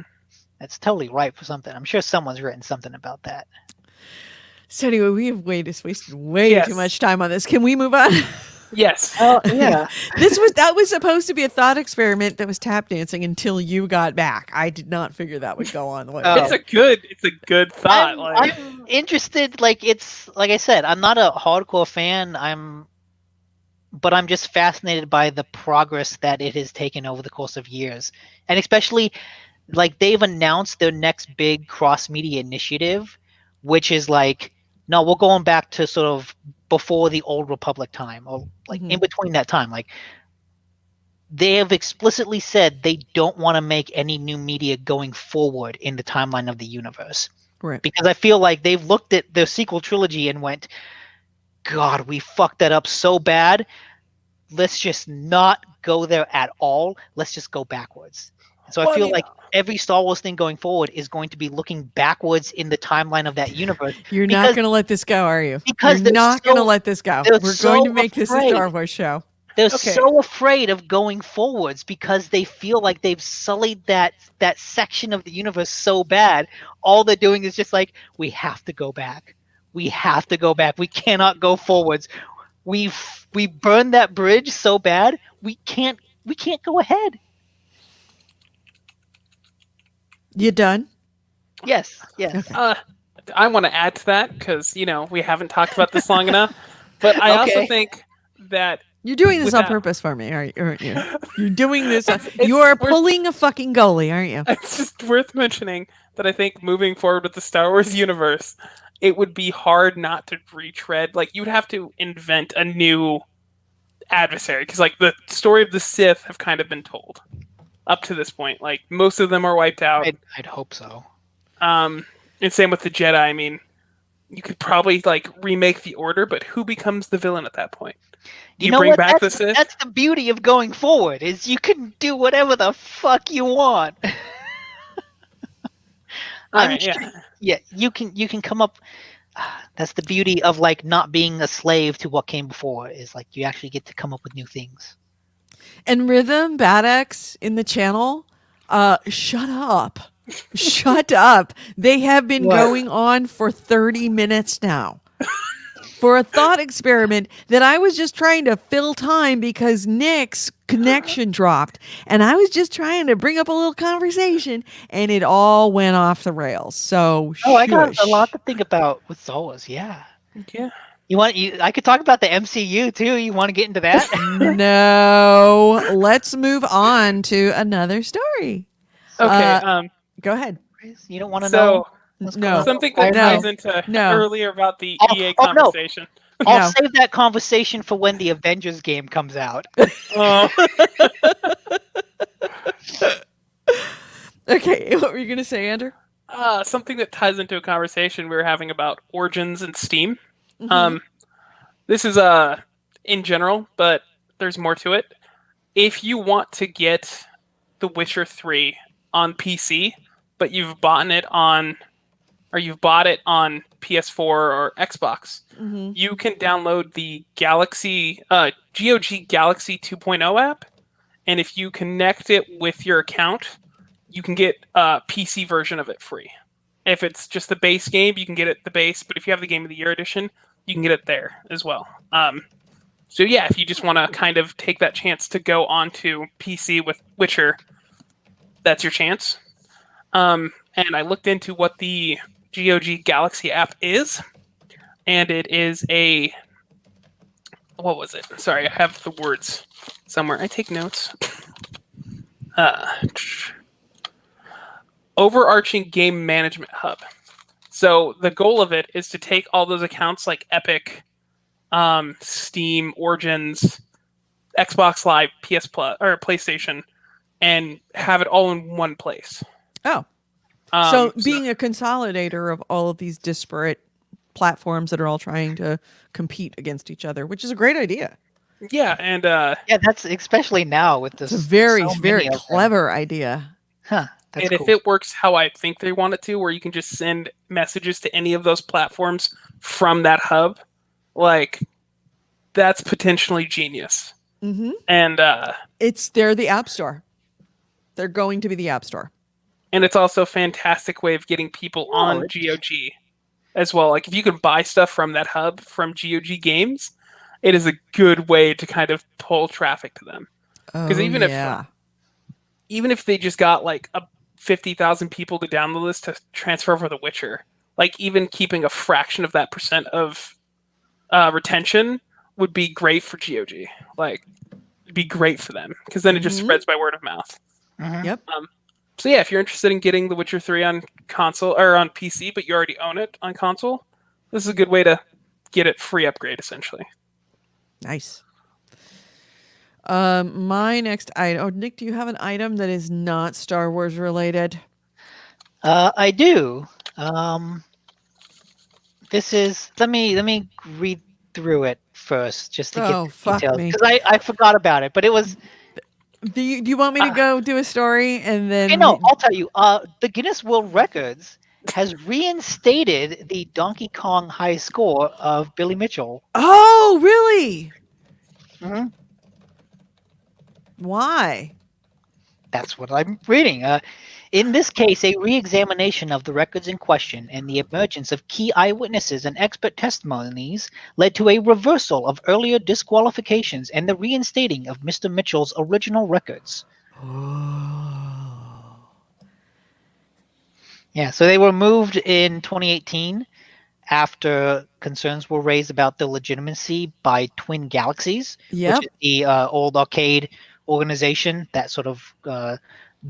That's totally ripe for something. I'm sure someone's written something about that. So anyway, we have wasted way Yes. too much time on this. Can we move on? Yes. Oh yeah. that was supposed to be a thought experiment that was tap dancing until you got back. I did not figure that would go on the way. Oh. It's a good thought. I'm interested. Like, it's like I said, I'm not a hardcore fan. But I'm just fascinated by the progress that it has taken over the course of years, and especially like they've announced their next big cross media initiative, which is like, no, we're going back to sort of before the old Republic time, or like in between that time. Like they have explicitly said they don't want to make any new media going forward in the timeline of the universe. Right. Because I feel like they've looked at the sequel trilogy and went, God, we fucked that up so bad. Let's just not go there at all. Let's just go backwards. So I feel like every Star Wars thing going forward is going to be looking backwards in the timeline of that universe. You're not going to let this go, are you? Because you're not going to let this go. We're going to make this a Star Wars show. They're so afraid of going forwards because they feel like they've sullied that section of the universe so bad. All they're doing is just like, we have to go back. We have to go back. We cannot go forwards. We burned that bridge so bad. We can't go ahead. You done? Yes. Okay. I want to add to that because we haven't talked about this long enough. But I also think that you're doing this on purpose for me, aren't you? You're doing this. You are pulling a fucking goalie, aren't you? It's just worth mentioning that I think moving forward with the Star Wars universe, it would be hard not to retread. Like you'd have to invent a new adversary because like the story of the Sith have kind of been told up to this point. Like most of them are wiped out. I'd hope so. And same with the Jedi. I mean, you could probably like remake the Order, but who becomes the villain at that point? You know bring what? back the Sith? That's the beauty of going forward is you can do whatever the fuck you want. Yeah, you can come up. That's the beauty of like not being a slave to what came before. Is like you actually get to come up with new things. And Rhythm Badex in the channel, shut up. Shut up. They have been going on for 30 minutes now. For a thought experiment that I was just trying to fill time because Nick's connection dropped. And I was just trying to bring up a little conversation and it all went off the rails. So I got a lot to think about with Star Wars. Yeah. I could talk about the MCU too. You want to get into that? No. Let's move on to another story. Okay. Go ahead. You don't want to know? No. Something that ties into earlier about the EA conversation. I'll save that conversation for when the Avengers game comes out. Okay, what were you going to say, Andrew? Something that ties into a conversation we were having about Origins and Steam. Mm-hmm. This is in general, but there's more to it. If you want to get The Witcher 3 on PC, but you've bought it on PS4 or Xbox, you can download the Galaxy GOG Galaxy 2.0 app, and if you connect it with your account, you can get a PC version of it free. If it's just the base game, you can get it the base, but if you have the Game of the Year edition, you can get it there as well. So yeah, if you just want to kind of take that chance to go onto PC with Witcher, that's your chance. And I looked into what the GOG Galaxy app is, and it is what was it? Sorry, I have the words somewhere. I take notes. Overarching game management hub. So the goal of it is to take all those accounts like Epic, Steam, Origins, Xbox Live, PS Plus, or PlayStation, and have it all in one place. Oh. So being a consolidator of all of these disparate platforms that are all trying to compete against each other, which is a great idea. Yeah, and that's especially now with this. It's a very, very clever idea. Huh. And if it works how I think they want it to, where you can just send messages to any of those platforms from that hub, like that's potentially genius. Mm-hmm. And they're the App Store. They're going to be the App Store. And it's also a fantastic way of getting people on GOG as well. Like if you can buy stuff from that hub from GOG Games, it is a good way to kind of pull traffic to them. Because even if they just got like 50,000 people to download this to transfer over The Witcher, like even keeping a fraction of that percent of retention would be great for GOG. Like it'd be great for them because then it just spreads by word of mouth. Mm-hmm. Yep. So yeah, if you're interested in getting The Witcher 3 on console or on PC, but you already own it on console, this is a good way to get it free upgrade essentially. Nice. My next item. Oh, Nick, do you have an item that is not Star Wars related? I do. This is. Let me read through it first, just to get Oh, the fuck details, me. because I forgot about it. But it was. Do you want me to go do a story and then? I know. I'll tell you. The Guinness World Records has reinstated the Donkey Kong high score of Billy Mitchell. Oh, really? Mhm. Why? That's what I'm reading. In this case, a re-examination of the records in question and the emergence of key eyewitnesses and expert testimonies led to a reversal of earlier disqualifications and the reinstating of Mr. Mitchell's original records. Oh. Yeah, so they were moved in 2018 after concerns were raised about the legitimacy by Twin Galaxies, Yep. which is the old arcade organization that sort of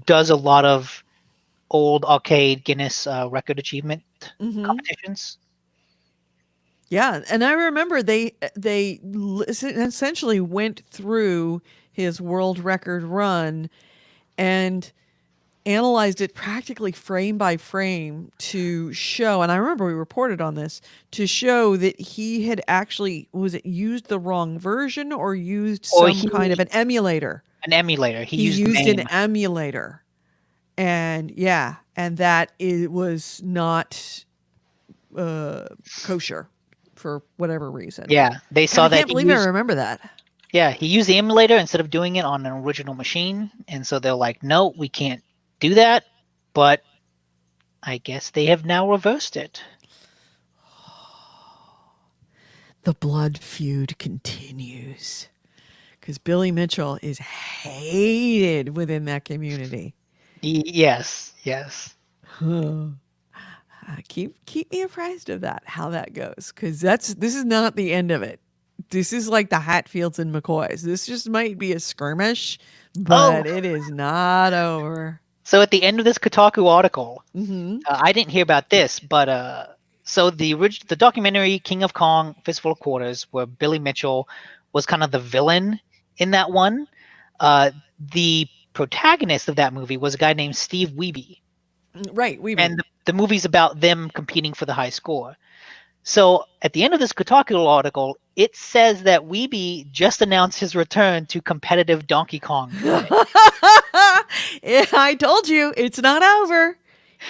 does a lot of old arcade Guinness record achievement competitions. Yeah, and I remember they essentially went through his world record run and analyzed it practically frame by frame to show, and I remember we reported on this, to show that he had actually, was it used the wrong version or used Or some kind of an emulator? an emulator. He He used used an MAME. emulator. And yeah, and that it was not kosher for whatever reason. Yeah, they saw God, I that can't he believe I used, remember that. yeah, he used the emulator instead of doing it on an original machine, and so they're like, no, we can't do that. But I guess they have now reversed it. The blood feud continues because Billy Mitchell is hated within that community. Yes, yes. Keep me apprised of that, how that goes, because this is not the end of it. This is like the Hatfields and McCoys. This just might be a skirmish, but it is not over. So at the end of this Kotaku article, Mm-hmm. I didn't hear about this, but so the documentary King of Kong Fistful of Quarters, where Billy Mitchell was kind of the villain in that one, the protagonist of that movie was a guy named Steve Wiebe. Right, And the movie's about them competing for the high score. So at the end of this Kotaku article, it says that Wiebe just announced his return to competitive Donkey Kong play. I told you, it's not over.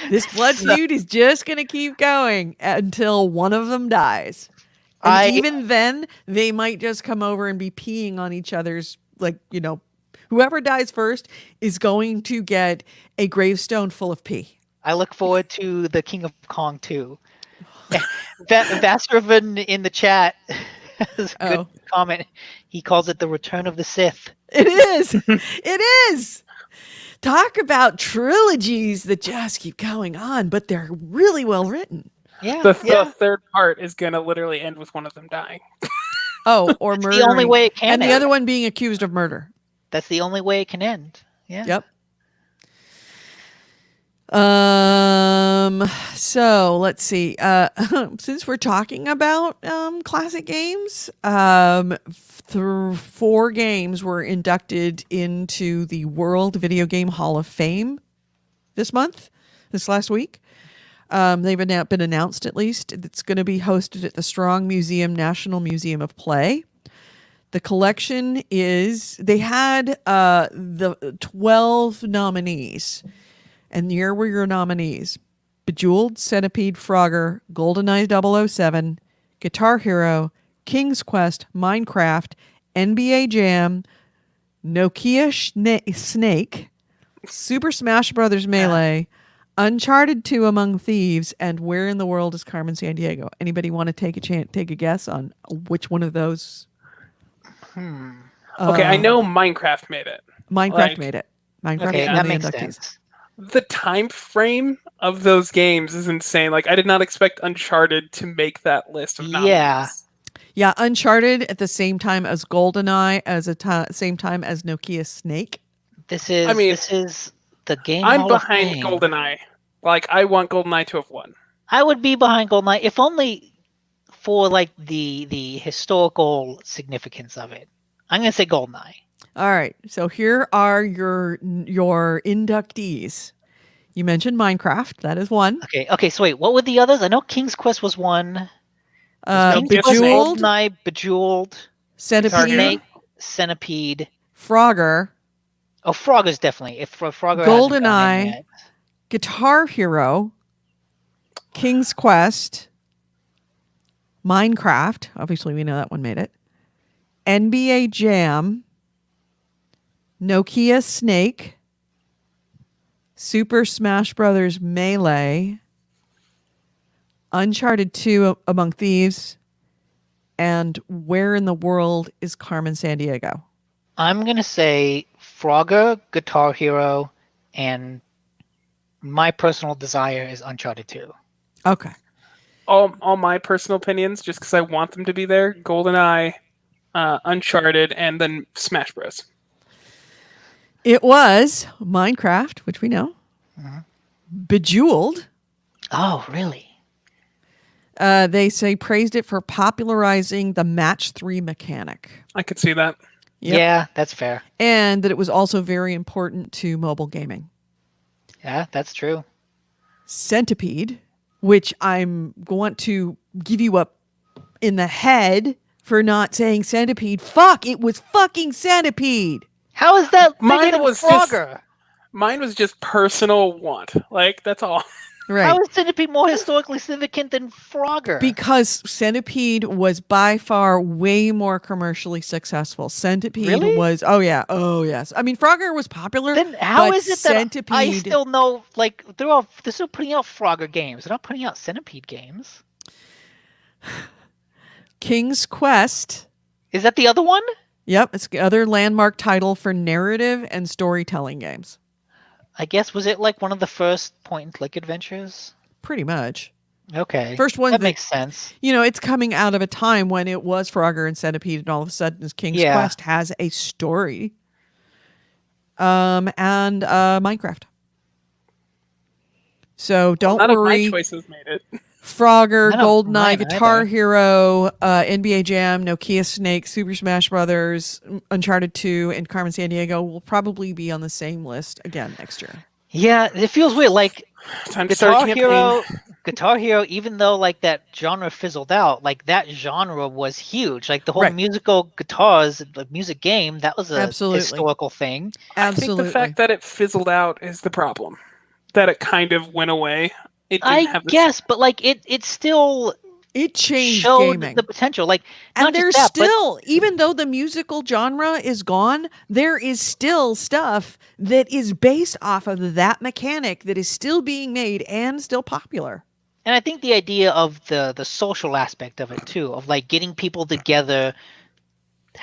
This blood feud is just going to keep going until one of them dies. And even then, they might just come over and be peeing on each other's, like, whoever dies first is going to get a gravestone full of pee. I look forward to the King of Kong 2. Vastervin in the chat has a good comment. He calls it the Return of the Sith. It is. It is. Talk about trilogies that just keep going on, but they're really well written. Yeah. The third part is going to literally end with one of them dying. Or murder. The only way it can end. end. The other one being accused of murder. That's the only way it can end. Yeah. Yep. So let's see. Since we're talking about classic games, 4 games were inducted into the World Video Game Hall of Fame this last week. They've been announced, at least. It's going to be hosted at the Strong Museum, National Museum of Play. The collection is, they had the 12 nominees. And here were your nominees: Bejeweled, Centipede, Frogger, GoldenEye 007, Guitar Hero, King's Quest, Minecraft, NBA Jam, Nokia Snake, Super Smash Bros. Melee, Uncharted 2 Among Thieves, and Where in the World is Carmen Sandiego? Anybody want to take a guess on which one of those? Okay, I know Minecraft made it. Minecraft made it. Minecraft Okay, is one that of the makes inductees. sense. The time frame of those games is insane. Like, I did not expect Uncharted to make that list of nominees. Yeah. Yeah, Uncharted at the same time as GoldenEye, same time as Nokia Snake. This is the Game I'm Hall of behind Fame. GoldenEye. Like, I want GoldenEye to have won. I would be behind GoldenEye if only for like the historical significance of it. I'm gonna say GoldenEye. All right. So here are your inductees. You mentioned Minecraft. That is one. Okay. So wait, what were the others? I know King's Quest was one. King's Quest, Bejeweled, GoldenEye, Bejeweled, Centipede, Snake, Centipede. Frogger, Oh, Frogger's definitely. If Frogger hasn't gone in GoldenEye, yet. Guitar Hero, King's Quest, Minecraft. Obviously, we know that one made it. NBA Jam, Nokia Snake, Super Smash Brothers Melee, Uncharted 2 Among Thieves, and Where in the World is Carmen Sandiego? I'm gonna say Frogger, Guitar Hero, and my personal desire is Uncharted 2. Okay. All my personal opinions, just because I want them to be there. GoldenEye, Uncharted, and then Smash Bros. It was Minecraft, which we know, Bejeweled. Oh, really? They say praised it for popularizing the match 3 mechanic. I could see that. Yep. Yeah, that's fair. And that it was also very important to mobile gaming. Yeah, that's true. Centipede, which I'm going to give you up in the head for not saying Centipede. Fuck, it was fucking Centipede. How is that bigger Mine than was Frogger? Mine was just personal want. Like, that's all. Right. How is Centipede more historically significant than Frogger? Because Centipede was by far way more commercially successful. Centipede Really? was, oh yes. I mean, Frogger was popular. Then how but is it that Centipede, I still know, like, they're still putting out Frogger games. They're not putting out Centipede games. King's Quest. Is that the other one? Yep, it's the other landmark title for narrative and storytelling games. I guess, was it like one of the first point-and-click adventures? Pretty much. Okay. First one that makes sense. You know, it's coming out of a time when it was Frogger and Centipede, and all of a sudden King's Quest has a story. And Minecraft. So don't None worry. of my choices made it. Frogger, None of GoldenEye, mine Guitar either. Hero, NBA Jam, Nokia Snake, Super Smash Brothers, Uncharted 2, and Carmen Sandiego will probably be on the same list again next year. Yeah, it feels weird. Like, Time to start a campaign. Guitar Hero, even though like that genre fizzled out, like that genre was huge. Like the whole Right. musical guitars, the music game, that was a Absolutely. historical thing. Absolutely. I think the fact that it fizzled out is the problem. That it kind of went away. It didn't I have the guess, but like it still It changed showed gaming. the potential. Like, not And there's just that, still, even though the musical genre is gone, there is still stuff that is based off of that mechanic that is still being made and still popular. and I think the idea of the social aspect of it too, of like getting people together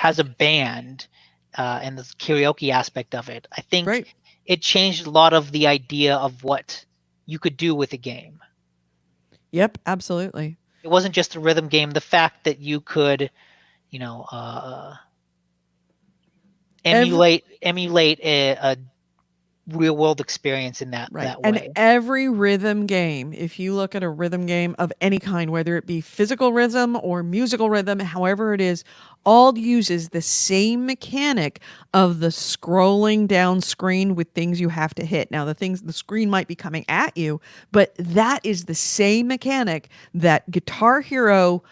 as a band, and the karaoke aspect of it, I think Right. it changed a lot of the idea of what you could do with a game. Yep, absolutely. It wasn't just a rhythm game. The fact that you could, emulate a real world experience in that Right. way. And every rhythm game, if you look at a rhythm game of any kind, whether it be physical rhythm or musical rhythm, however it is, all uses the same mechanic of the scrolling down screen with things you have to hit. Now, the screen might be coming at you, but that is the same mechanic that Guitar Hero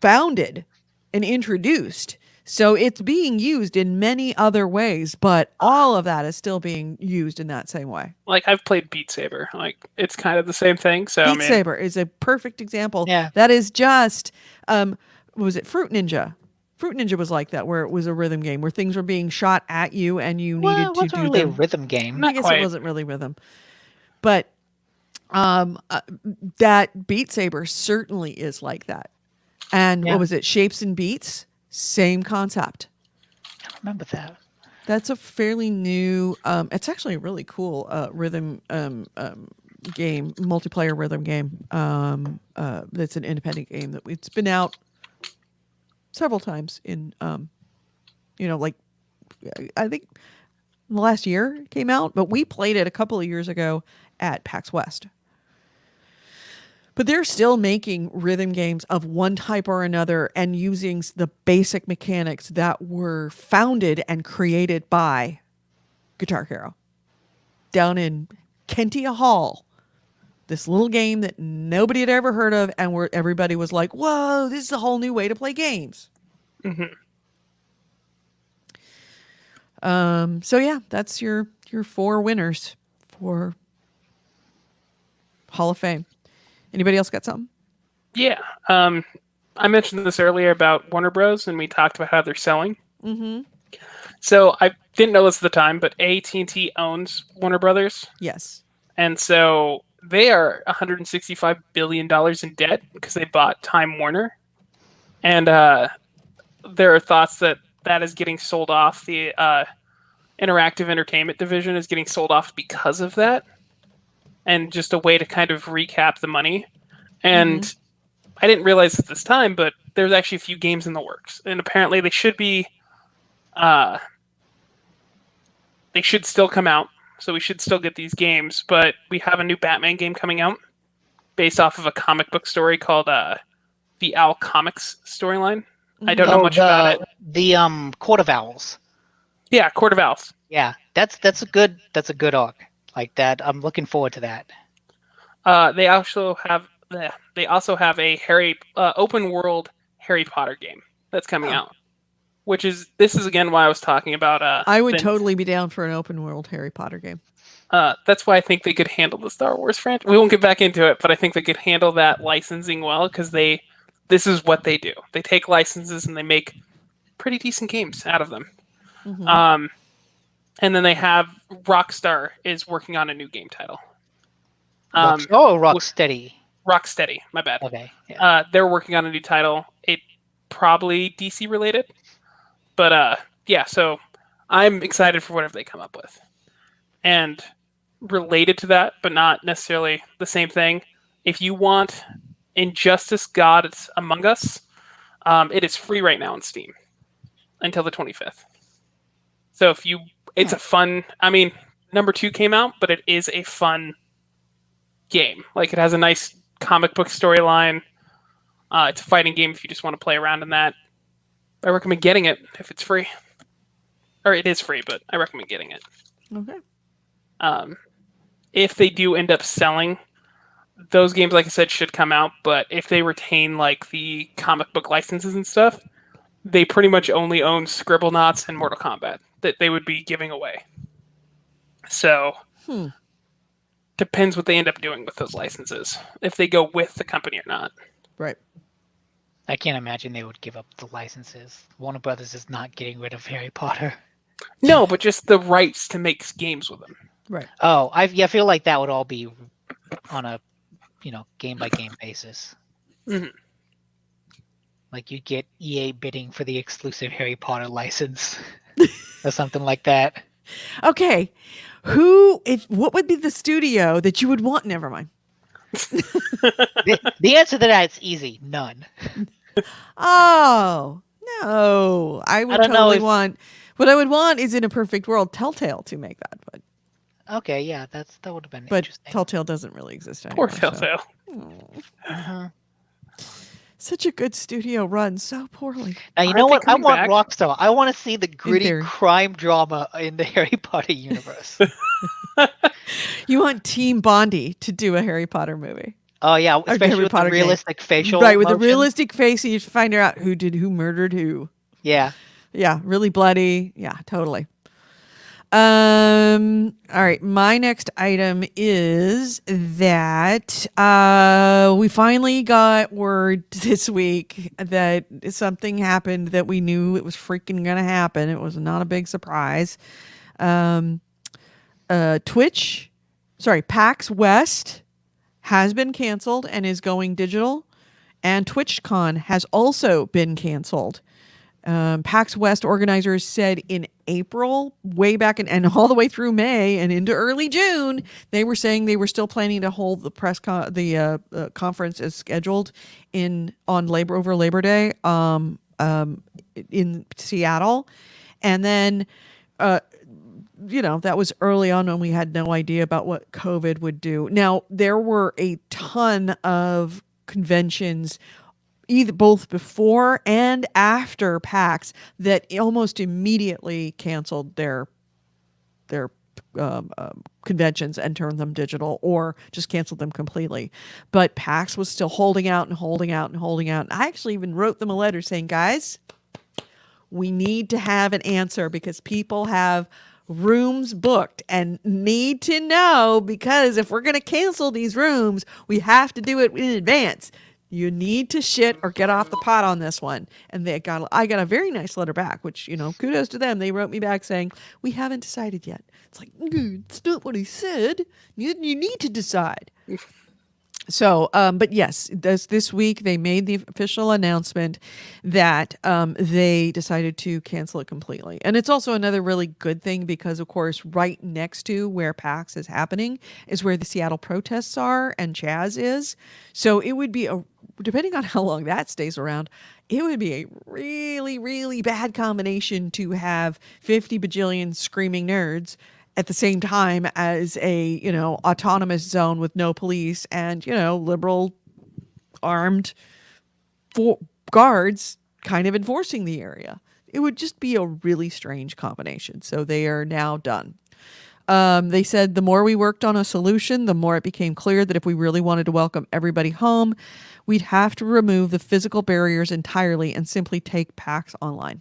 founded and introduced. So it's being used in many other ways, but all of that is still being used in that same way. Like, I've played Beat Saber. Like, it's kind of the same thing. So Beat Saber is a perfect example. Yeah. That is just, was it Fruit Ninja? Fruit Ninja was like that, where it was a rhythm game where things were being shot at you and you Well, needed it to wasn't do really them. a rhythm game. I guess quite. it wasn't really rhythm, but that Beat Saber certainly is like that. And Yeah. what was it? Shapes and Beats, same concept. I don't remember that. That's a fairly new. It's actually a really cool rhythm game, multiplayer rhythm game. That's an independent game that it's been out several times in. Like I think in the last year it came out, but we played it a couple of years ago at PAX West. But they're still making rhythm games of one type or another and using the basic mechanics that were founded and created by Guitar Hero down in Kentia Hall. This little game that nobody had ever heard of, and where everybody was like, whoa, this is a whole new way to play games. Mm-hmm. So yeah, that's your 4 winners for Hall of Fame. Anybody else got something? Yeah. I mentioned this earlier about Warner Bros. And we talked about how they're selling. Mm-hmm. So I didn't know this at the time, but AT&T owns Warner Brothers. Yes. And so they are $165 billion in debt because they bought Time Warner. And there are thoughts that is getting sold off. The interactive entertainment division is getting sold off because of that. And just a way to kind of recap the money. And I didn't realize at this time, but there's actually a few games in the works. And apparently they should be... they should still come out. So we should still get these games, but we have a new Batman game coming out based off of a comic book story called the Owl Comics storyline. I don't know much about it. The Court of Owls. Yeah, Court of Owls. Yeah, that's a good arc. Like that. I'm looking forward to that. They also have a open world Harry Potter game that's coming out. This is again why I was talking about. I would totally be down for an open world Harry Potter game. That's why I think they could handle the Star Wars franchise. We won't get back into it, but I think they could handle that licensing well because this is what they do. They take licenses and they make pretty decent games out of them. Mm-hmm. And then they have Rockstar is working on a new game title. Rocksteady. Rocksteady, my bad. Okay. Yeah. They're working on a new title. It probably DC related. But yeah, so I'm excited for whatever they come up with. And related to that, but not necessarily the same thing, if you want Injustice Gods Among Us, it is free right now on Steam until the 25th. So it's a fun, number 2 came out, but it is a fun game. Like, it has a nice comic book storyline. It's a fighting game if you just want to play around in that. I recommend getting it if it's free. Or it is free, but I recommend getting it. Okay. If they do end up selling, those games, like I said, should come out. But if they retain like the comic book licenses and stuff, they pretty much only own Scribblenauts and Mortal Kombat that they would be giving away. So, depends what they end up doing with those licenses. If they go with the company or not. Right. I can't imagine they would give up the licenses. Warner Brothers is not getting rid of Harry Potter. No, but just the rights to make games with them. Right. Oh, I feel like that would all be on a, game by game basis. Mm-hmm. Like you'd get EA bidding for the exclusive Harry Potter license or something like that. Okay. What would be the studio that you would want? Never mind. The answer to that is easy. None. Oh, no. I would totally want... What I would want is, in a perfect world, Telltale to make that. But okay, yeah, that would have been but interesting. Telltale doesn't really exist anymore. Poor Telltale. So. Such a good studio run so poorly. Now, you know what? I want Rockstar. I want to see the gritty crime drama in the Harry Potter universe. You want Team Bondi to do a Harry Potter movie. Oh, yeah, especially with the realistic facial Right, with motion. the realistic face, and you find out who murdered who. Yeah. Yeah, really bloody. Yeah, totally. All right, my next item is that we finally got word this week that something happened that we knew it was freaking going to happen. It was not a big surprise. PAX West has been canceled and is going digital, and TwitchCon has also been canceled. PAX West organizers said in April, way back and all the way through May and into early June, they were saying they were still planning to hold the conference as scheduled over Labor Day in Seattle, and then that was early on when we had no idea about what COVID would do. Now, there were a ton of conventions both before and after PAX that almost immediately canceled their conventions and turned them digital or just canceled them completely. But PAX was still holding out and holding out and holding out. I actually even wrote them a letter saying, guys, we need to have an answer because people have rooms booked and need to know, because if we're going to cancel these rooms, we have to do it in advance. You need to shit or get off the pot on this one. And I got a very nice letter back, which, kudos to them. They wrote me back saying, we haven't decided yet. It's like, it's not what he said. You need to decide. So, but yes, this week they made the official announcement that they decided to cancel it completely. And it's also another really good thing because, of course, right next to where PAX is happening is where the Seattle protests are and Chaz is. So it would be depending on how long that stays around, it would be a really, really bad combination to have 50 bajillion screaming nerds at the same time as a, autonomous zone with no police and, liberal armed guards kind of enforcing the area. It would just be a really strange combination. So they are now done. They said the more we worked on a solution, the more it became clear that if we really wanted to welcome everybody home, we'd have to remove the physical barriers entirely and simply take PAX online.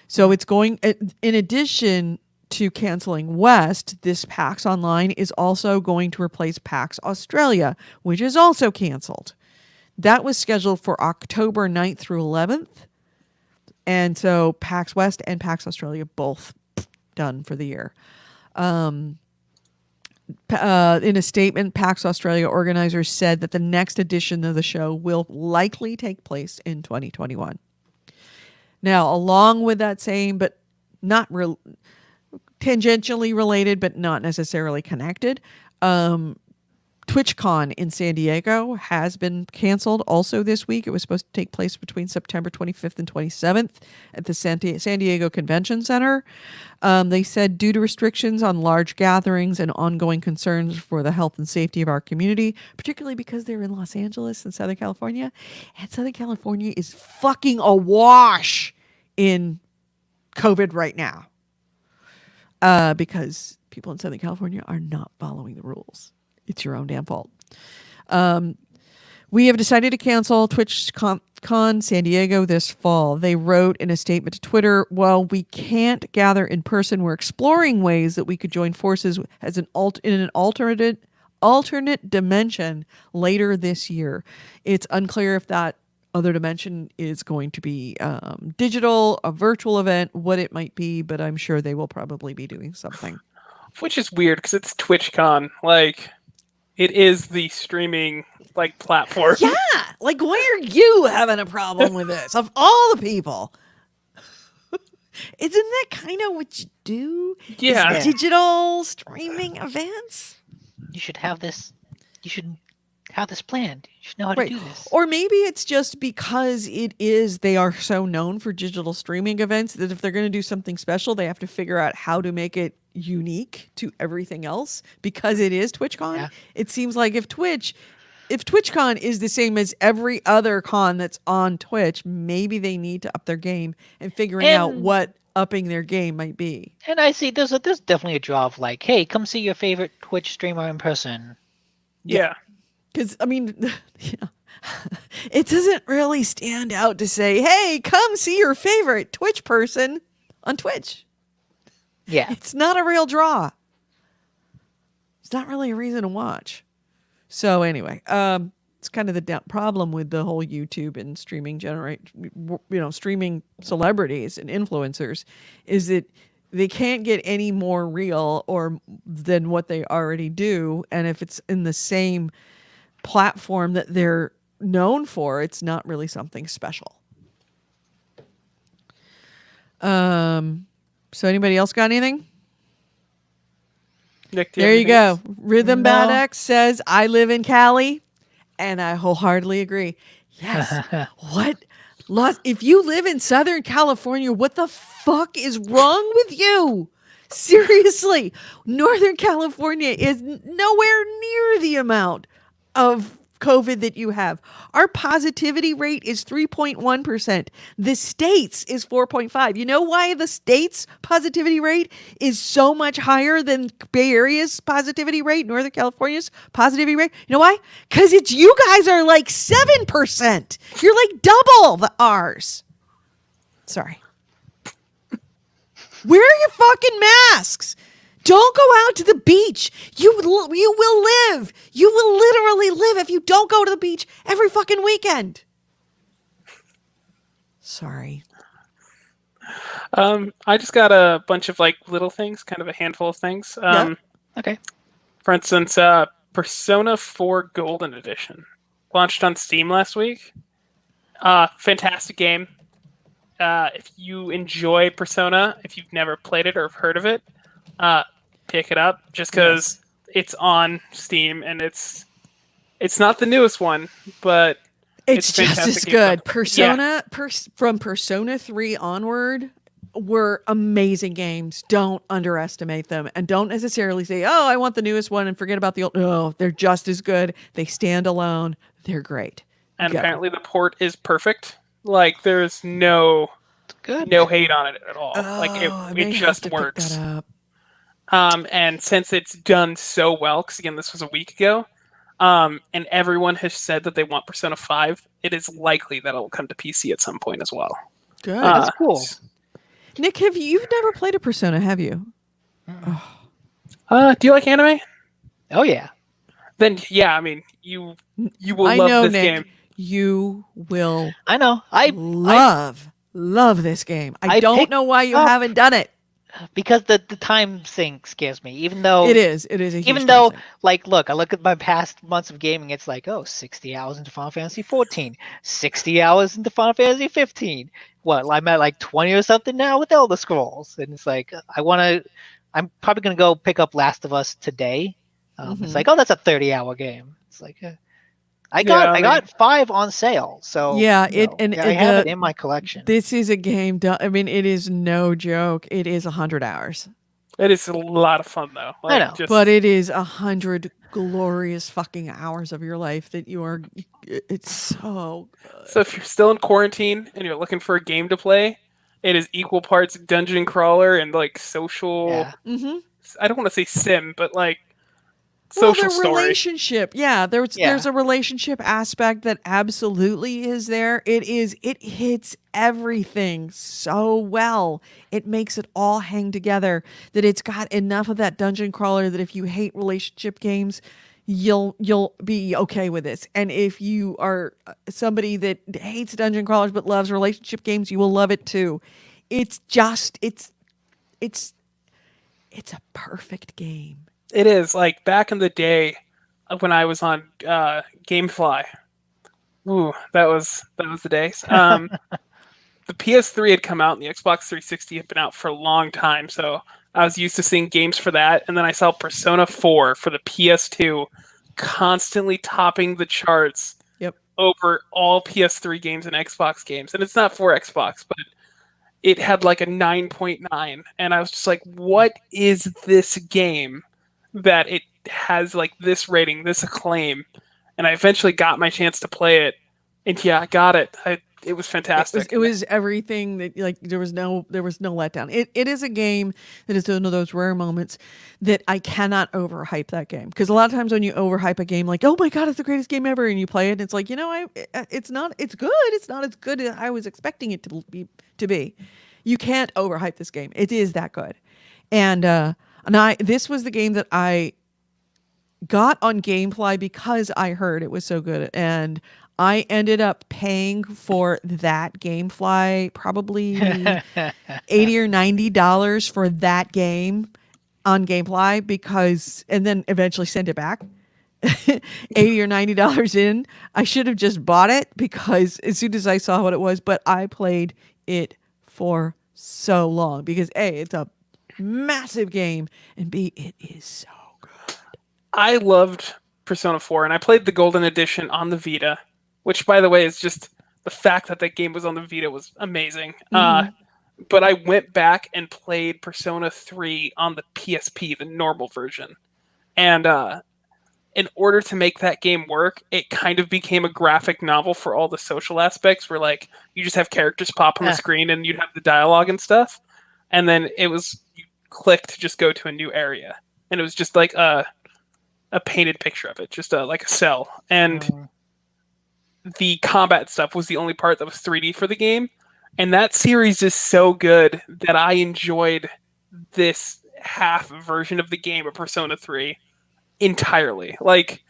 So it's going, in addition to canceling West, this PAX Online is also going to replace PAX Australia, which is also canceled. That was scheduled for October 9th through 11th. And so PAX West and PAX Australia both done for the year. In a statement, PAX Australia organizers said that the next edition of the show will likely take place in 2021. Now, along with that same, but not tangentially related, but not necessarily connected, TwitchCon in San Diego has been canceled also this week. It was supposed to take place between September 25th and 27th at the San Diego Convention Center. They said due to restrictions on large gatherings and ongoing concerns for the health and safety of our community, particularly because they're in Los Angeles and Southern California, and Southern California is fucking awash in COVID right now. Because people in Southern California are not following the rules. It's your own damn fault. We have decided to cancel TwitchCon San Diego this fall. They wrote in a statement to Twitter, while we can't gather in person, we're exploring ways that we could join forces as in an alternate dimension later this year. It's unclear if that other dimension is going to be digital, a virtual event, what it might be, but I'm sure they will probably be doing something. Which is weird because it's TwitchCon. Like, it is the streaming platform. Yeah, why are you having a problem with this? Of all the people, isn't that kind of what you do? Yeah, is digital streaming events. You should have this. You should have this planned. You should know how to do this. Or maybe it's just because they are so known for digital streaming events that if they're going to do something special, they have to figure out how to make it unique to everything else because it is TwitchCon. Yeah. It seems like if TwitchCon is the same as every other con that's on Twitch, maybe they need to up their game and figuring out what upping their game might be. And I see there's definitely a draw of hey, come see your favorite Twitch streamer in person. Yeah. Because, it doesn't really stand out to say, hey, come see your favorite Twitch person on Twitch. Yeah. It's not a real draw. It's not really a reason to watch. So anyway, it's kind of the problem with the whole YouTube and streaming streaming celebrities and influencers is that they can't get any more real than what they already do. And if it's in the same platform that they're known for, it's not really something special. So anybody else got anything? Nick, there you go. Rhythm Bad X says, I live in Cali, and I wholeheartedly agree. Yes. If you live in Southern California, what the fuck is wrong with you? Seriously, Northern California is nowhere near the amount of COVID that you have. Our positivity rate is 3.1%. The states is 4.5. You know why the states positivity rate is so much higher than Bay Area's positivity rate, Northern California's positivity rate? You know why? Because it's you guys are like 7%. You're like double the ours. Sorry. Wear your fucking masks. Don't go out to the beach. You will live. You will literally live if you don't go to the beach every fucking weekend. Sorry. I just got a bunch of like little things, kind of a handful of things. Okay. For instance, Persona 4 Golden Edition launched on Steam last week. Fantastic game. If you enjoy Persona, if you've never played it or have heard of it, pick it up just because it's on Steam and it's not the newest one, but it's just as good. Persona, from Persona 3 onward were amazing games. Don't underestimate them, and don't necessarily say, "Oh, I want the newest one," and forget about the old. No, they're just as good. They stand alone. They're great. And apparently the port is perfect. Like there's no hate on it at all. It just works. And since it's done so well, because again, this was a week ago, and everyone has said that they want Persona 5, it is likely that it will come to PC at some point as well. Good. That's cool. Nick, you've never played a Persona, have you? Do you like anime? Oh yeah. Then yeah, I mean you will love this Nick, game. You will. I know. Love this game. I don't know why you haven't done it. Because the time sync scares me. Even though it is a huge even time though sink. like look, I look at my past months of gaming, it's like 60 hours into Final Fantasy 14, 60 hours into Final Fantasy 15. What, I'm at like 20 or something now with Elder Scrolls, and it's like I'm probably gonna go pick up Last of Us today. It's like, that's a 30-hour game. It's like I got 5 on sale, so yeah, I have it in my collection. This is a game. I mean, it is no joke. It is 100 hours. It is a lot of fun though. I know, but it is 100 glorious fucking hours of your life that you are. It's so good. So if you're still in quarantine and you're looking for a game to play, it is equal parts dungeon crawler and like social. Yeah. Mm-hmm. I don't want to say sim, but like. Social story. Relationship. Yeah, there's a relationship aspect that absolutely is there. It hits everything so well. It makes it all hang together, that it's got enough of that dungeon crawler that if you hate relationship games, you'll be okay with this. And if you are somebody that hates dungeon crawlers but loves relationship games, you will love it too. It's a perfect game. It is, like back in the day when I was on GameFly. Ooh, that was the days. The PS3 had come out and the Xbox 360 had been out for a long time, so I was used to seeing games for that. And then I saw Persona 4 for the PS2 constantly topping the charts over all PS3 games and Xbox games. And it's not for Xbox, but it had like a 9.9. And I was just like, what is this game that it has like this rating, this acclaim? And I eventually got my chance to play it, and I got it. It was fantastic. It was everything that, like, there was no letdown. It is a game that is one of those rare moments that I cannot overhype that game, because a lot of times when you overhype a game, like, oh my god, it's the greatest game ever, and you play it, and it's like, it's not. It's good. It's not as good as I was expecting it to be. You can't overhype this game. It is that good, and this was the game that I got on GameFly because I heard it was so good, and I ended up paying for that GameFly probably $80 or $90 for that game on GameFly, and then eventually sent it back. $80 or $90 in. I should have just bought it, because as soon as I saw what it was, but I played it for so long because A, it's a massive game, and B, it is so good. I loved Persona 4, and I played the Golden Edition on the Vita, which, by the way, is just the fact that game was on the Vita was amazing. Mm-hmm. but I went back and played Persona 3 on the PSP, the normal version. And in order to make that game work, it kind of became a graphic novel for all the social aspects where like you just have characters pop on the screen and you'd have the dialogue and stuff. And then it was you click to just go to a new area. And it was just like a painted picture of it, just like a cell. And the combat stuff was the only part that was 3D for the game. And that series is so good that I enjoyed this half version of the game of Persona 3 entirely. Like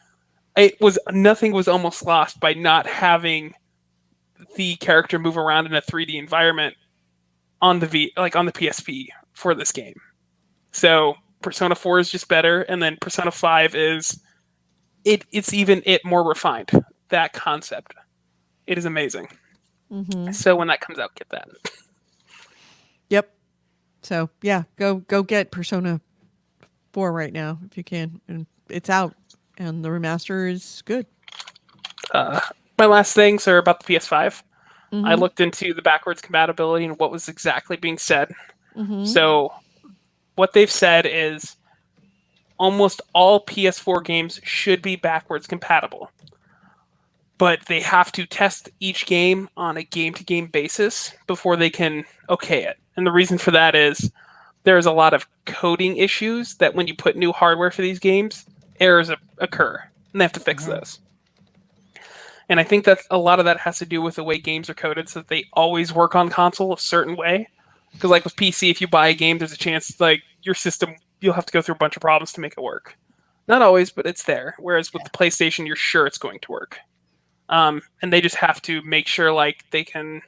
it was nothing was almost lost by not having the character move around in a 3D environment on the on the PSP for this game. So Persona 4 is just better, and then Persona 5 is it's even more refined. That concept. It is amazing. Mm-hmm. So when that comes out, get that. Yep. So yeah, go get Persona 4 right now if you can, and it's out, and the remaster is good. My last things are about the PS5. Mm-hmm. I looked into the backwards compatibility and what was exactly being said. Mm-hmm. So what they've said is almost all PS4 games should be backwards compatible. But they have to test each game on a game-to-game basis before they can okay it. And the reason for that is there's a lot of coding issues that when you put new hardware for these games, errors occur, and they have to fix those. And I think that a lot of that has to do with the way games are coded, so that they always work on console a certain way. Because like with PC, if you buy a game, there's a chance like your system, you'll have to go through a bunch of problems to make it work. Not always, but it's there. Whereas with the PlayStation, you're sure it's going to work. And they just have to make sure like they can,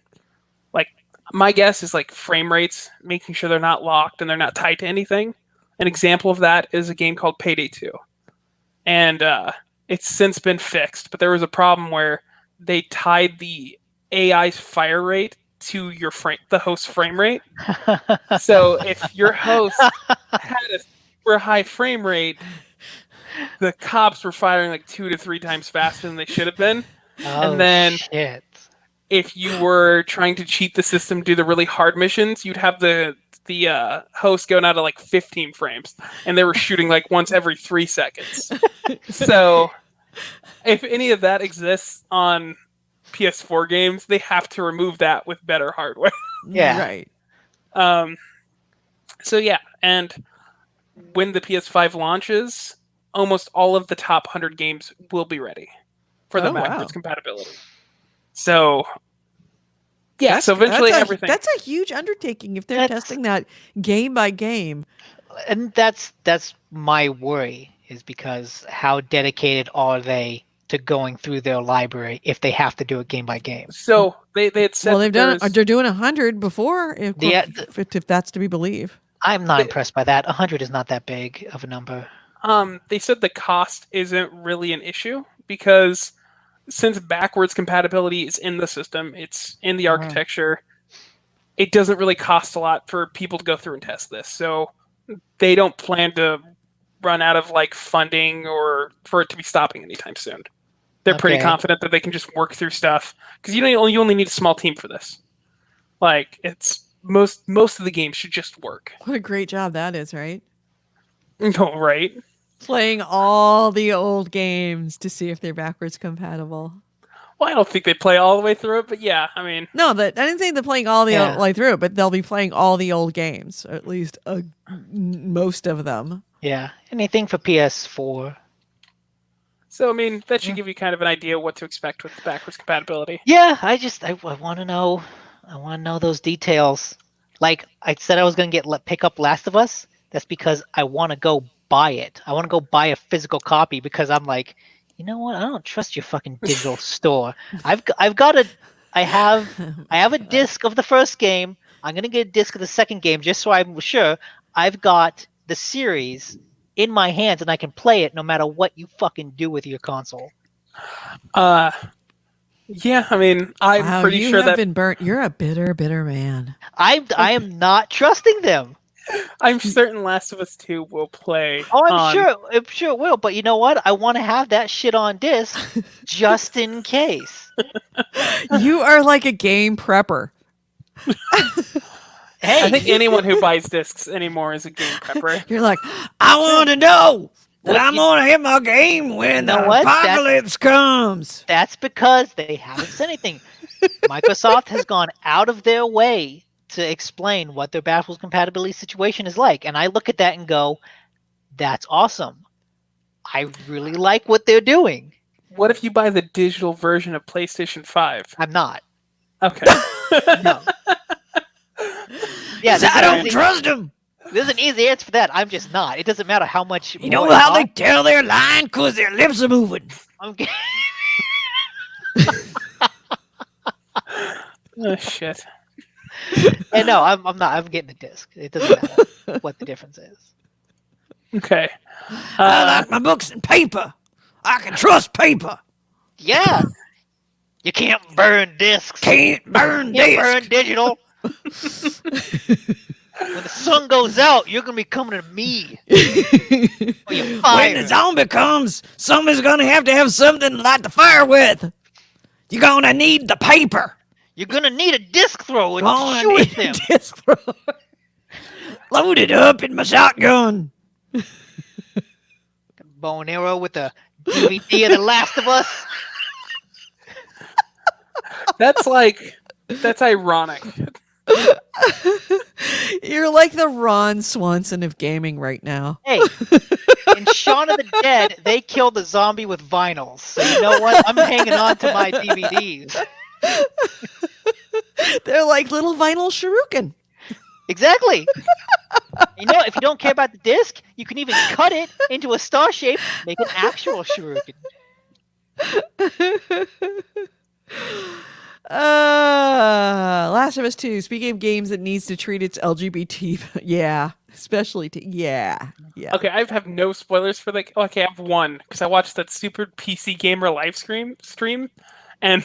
like my guess is like frame rates, making sure they're not locked and they're not tied to anything. An example of that is a game called Payday 2. And it's since been fixed, but there was a problem where they tied the AI's fire rate to your the host's frame rate. So if your host had a super high frame rate, the cops were firing like 2 to 3 times faster than they should have been. Oh, and then shit. If you were trying to cheat the system, do the really hard missions, you'd have the host going out at like 15 frames, and they were shooting like once every 3 seconds. So if any of that exists on PS4 games, they have to remove that with better hardware. Yeah. Right. So yeah, and when the PS5 launches, almost all of the top 100 games will be ready for the backwards compatibility. So yeah, so eventually everything. That's a huge undertaking if they're testing that game by game. And that's my worry, is because how dedicated are they to going through their library if they have to do it game by game? So they had said they're doing 100 before, if that's to be believed. I'm not impressed by that. 100 is not that big of a number. They said the cost isn't really an issue because since backwards compatibility is in the system, it's in the architecture, it doesn't really cost a lot for people to go through and test this. So they don't plan to run out of like funding or for it to be stopping anytime soon. They're pretty confident that they can just work through stuff because you only need a small team for this. Like it's most of the games should just work. What a great job that is, right? No, right? Playing all the old games to see if they're backwards compatible. Well, I don't think they play all the way through it, but yeah, I mean... No, I didn't say they're playing all the way through it, but they'll be playing all the old games, or at least most of them. Yeah, anything for PS4. So, I mean, that should give you kind of an idea what to expect with the backwards compatibility. Yeah, I want to know. I want to know those details. Like I said, I was going to pick up Last of Us. That's because I want to go buy it. I want to go buy a physical copy because I'm like, you know what? I don't trust your fucking digital store. I have a disc of the first game. I'm going to get a disc of the second game just so I'm sure I've got the series in my hands and I can play it no matter what you fucking do with your console. Yeah, I mean, I'm pretty sure that been burnt. You're a bitter man. I am not trusting them. I'm certain Last of Us 2 will play. Oh, I'm sure it will. But you know what? I want to have that shit on disc just in case. You are like a game prepper. Hey, I think anyone who buys discs anymore is a game prepper. You're like, I want to know that What I'm you- going to hit my game when know the what? apocalypse comes. that's because they haven't said anything. Microsoft has gone out of their way to explain what their backwards compatibility situation is like, and I look at that and go, "That's awesome. I really like what they're doing." What if you buy the digital version of PlayStation 5? I'm not. Okay. No. Yeah, 'Cause I don't trust them. there's an easy answer for that. I'm just not. It doesn't matter how much. You know how they tell they're lying? Because their lips are moving. I'm Oh, shit. And no, I'm not. I'm getting the disc. It doesn't matter what the difference is. Okay. I like my books in paper. I can trust paper. Yeah, you can't burn discs. Can't burn Can't disc. burn digital. When the sun goes out, you're gonna be coming to me. Or you're When fired. the zombie comes, somebody's going to have something to light the fire with. You're going to need the paper. You're gonna need a disc thrower to Gonna shoot need them. a disc thrower. Load it up in my shotgun. Bow and arrow with a DVD of The Last of Us. That's ironic. You're like the Ron Swanson of gaming right now. Hey, in Shaun of the Dead, they killed the zombie with vinyls. So you know what? I'm hanging on to my DVDs. They're like little vinyl shuriken. Exactly. You know, if you don't care about the disc, you can even cut it into a star shape, make an actual shuriken. Last of Us 2. Speaking of games that needs to treat its LGBT, yeah, especially yeah. Okay, I have no spoilers for like. Okay, I have one because I watched that stupid PC Gamer live stream, and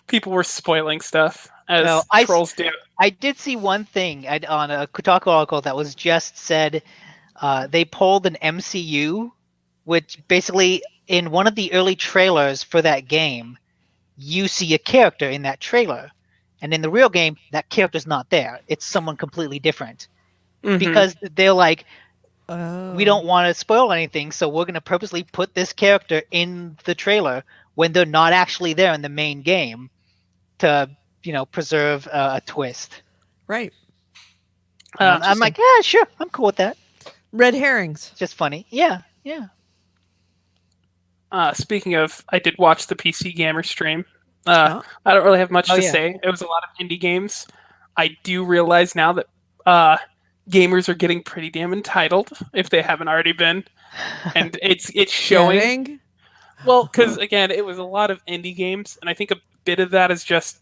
people were spoiling stuff as No, trolls do. I did see one thing on a Kotaku article that was just said they pulled an MCU, which basically in one of the early trailers for that game, you see a character in that trailer. And in the real game, that character's not there. It's someone completely different. Mhm. Because they're like, Oh. we don't want to spoil anything, so we're going to purposely put this character in the trailer when they're not actually there in the main game to, preserve a twist. Right. I'm like, yeah, sure, I'm cool with that. Red herrings. It's just funny. Yeah. Speaking of, I did watch the PC Gamer stream. Oh. I don't really have much Oh, to yeah. say. It was a lot of indie games. I do realize now that gamers are getting pretty damn entitled if they haven't already been, and it's showing. Getting? Well, because again, it was a lot of indie games, and I think a bit of that is just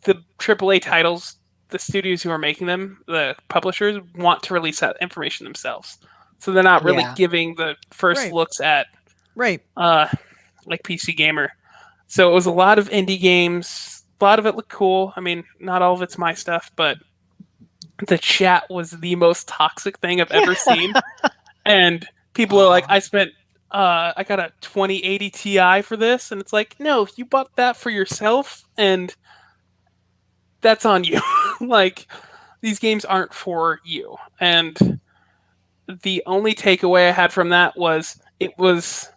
the AAA titles. The studios who are making them, the publishers, want to release that information themselves, so they're not really Yeah. giving the first Right. looks at Right. like PC Gamer. So it was a lot of indie games. A lot of it looked cool. I mean, not all of it's my stuff, but the chat was the most toxic thing I've ever seen. And people are like, I got a 2080 Ti for this. And it's like, no, you bought that for yourself. And that's on you. Like, these games aren't for you. And the only takeaway I had from that was it was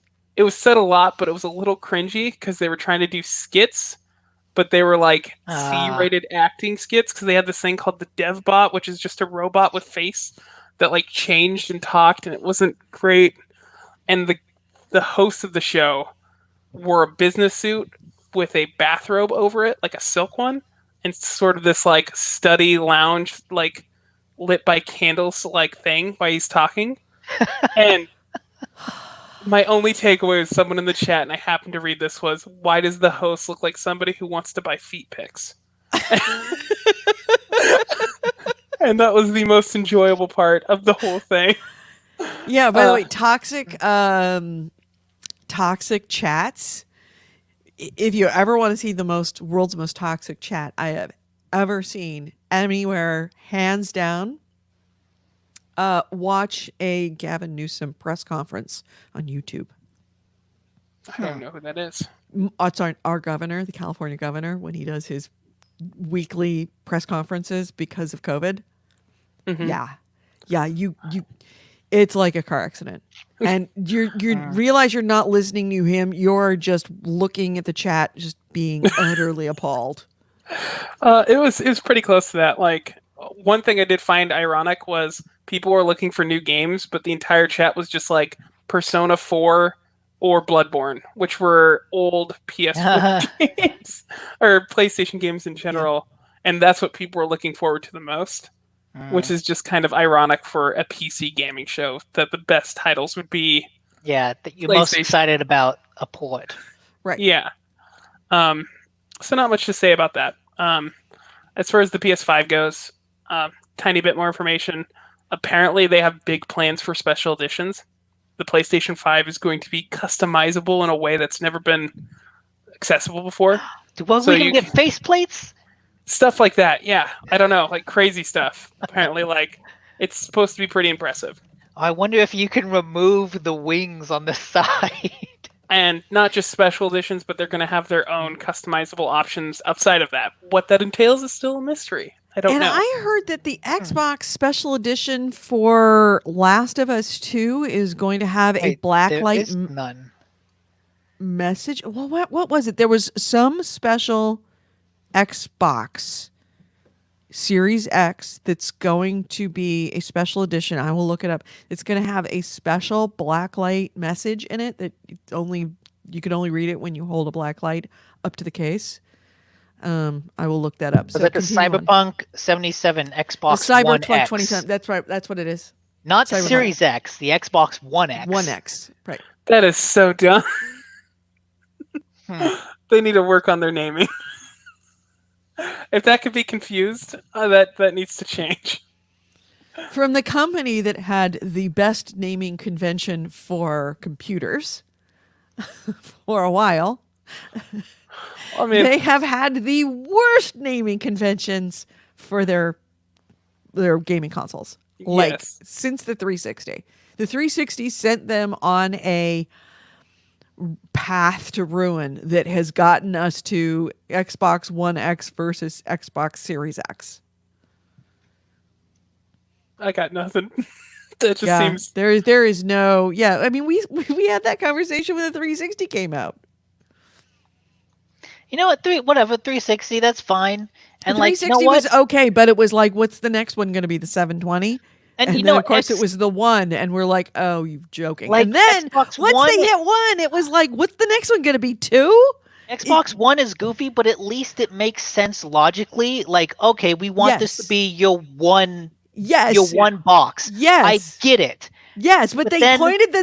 said a lot, but it was a little cringy because they were trying to do skits, but they were like C-rated acting skits because they had this thing called the DevBot, which is just a robot with face that like changed and talked, and it wasn't great. And the host of the show wore a business suit with a bathrobe over it, like a silk one, and sort of this like study lounge, like lit by candles, like thing while he's talking. And my only takeaway was someone in the chat, and I happened to read this, was, why does the host look like somebody who wants to buy feet pics? And that was the most enjoyable part of the whole thing. Yeah, by the way, toxic chats. If you ever want to see the world's most toxic chat I have ever seen anywhere, hands down, watch a Gavin Newsom press conference on YouTube. I don't know who that is. It's our governor, the California governor, when he does his weekly press conferences because of COVID. Mhm. Yeah, you it's like a car accident. And you realize you're not listening to him, you're just looking at the chat, just being utterly appalled. It was pretty close to that. Like, one thing I did find ironic was people were looking for new games, but the entire chat was just like Persona 4 or Bloodborne, which were old PS4 games or PlayStation games in general, and that's what people were looking forward to the most. Which is just kind of ironic for a PC gaming show that the best titles would be. Yeah, that you're most excited about a port. Right. Yeah. So not much to say about that. As far as the PS5 goes, tiny bit more information. Apparently, they have big plans for special editions. The PlayStation 5 is going to be customizable in a way that's never been accessible before. Well, so we can get faceplates? Stuff like that, yeah. I don't know, like crazy stuff. Apparently, like, it's supposed to be pretty impressive. I wonder if you can remove the wings on the side. And not just special editions, but they're going to have their own customizable options outside of that. What that entails is still a mystery. I don't know. And I heard that the Xbox special edition for Last of Us 2 is going to have a blacklight none. Message. Well, what was it? There was some special Xbox Series X that's going to be a special edition. I will look it up. It's going to have a special blacklight message in it that you can only read it when you hold a blacklight up to the case. I will look that up. So the Cyberpunk 77 Xbox the One Cyberpunk X. 27. That's right. That's what it is. Not Cyberpunk. Series X, the Xbox One X. One X, right. That is so dumb. They need to work on their naming. If that could be confused, that needs to change. From the company that had the best naming convention for computers for a while, I mean, they have had the worst naming conventions for their gaming consoles. Like, since the 360. The 360 sent them on a path to ruin that has gotten us to Xbox One X versus Xbox Series X. I got nothing. That just seems there is no. Yeah, I mean, we had that conversation when the 360 came out. You know what? 360, that's fine. And the 360 was okay, but it was like, what's the next one going to be? The 720? And you know, of course, it was the one, and we're like, "Oh, you're joking!" Like, and then once they hit one, it was like, "What's the next one going to be? 2?" Xbox One is goofy, but at least it makes sense logically. Like, okay, we want this to be your one, your one box. Yes, I get it. Yes, but they painted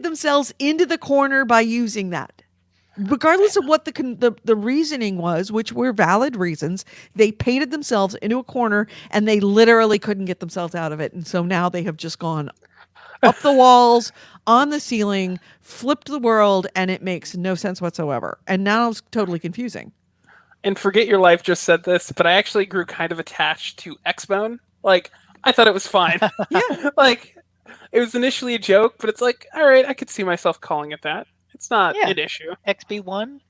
themselves into the corner by using that. Regardless of what the reasoning was, which were valid reasons, they painted themselves into a corner and they literally couldn't get themselves out of it. And so now they have just gone up the walls, on the ceiling, flipped the world, and it makes no sense whatsoever. And now it's totally confusing. And Forget Your Life just said this, but I actually grew kind of attached to Xbone. Like, I thought it was fine. Yeah. Like, it was initially a joke, but it's like, all right, I could see myself calling it that. It's not an issue. XB1.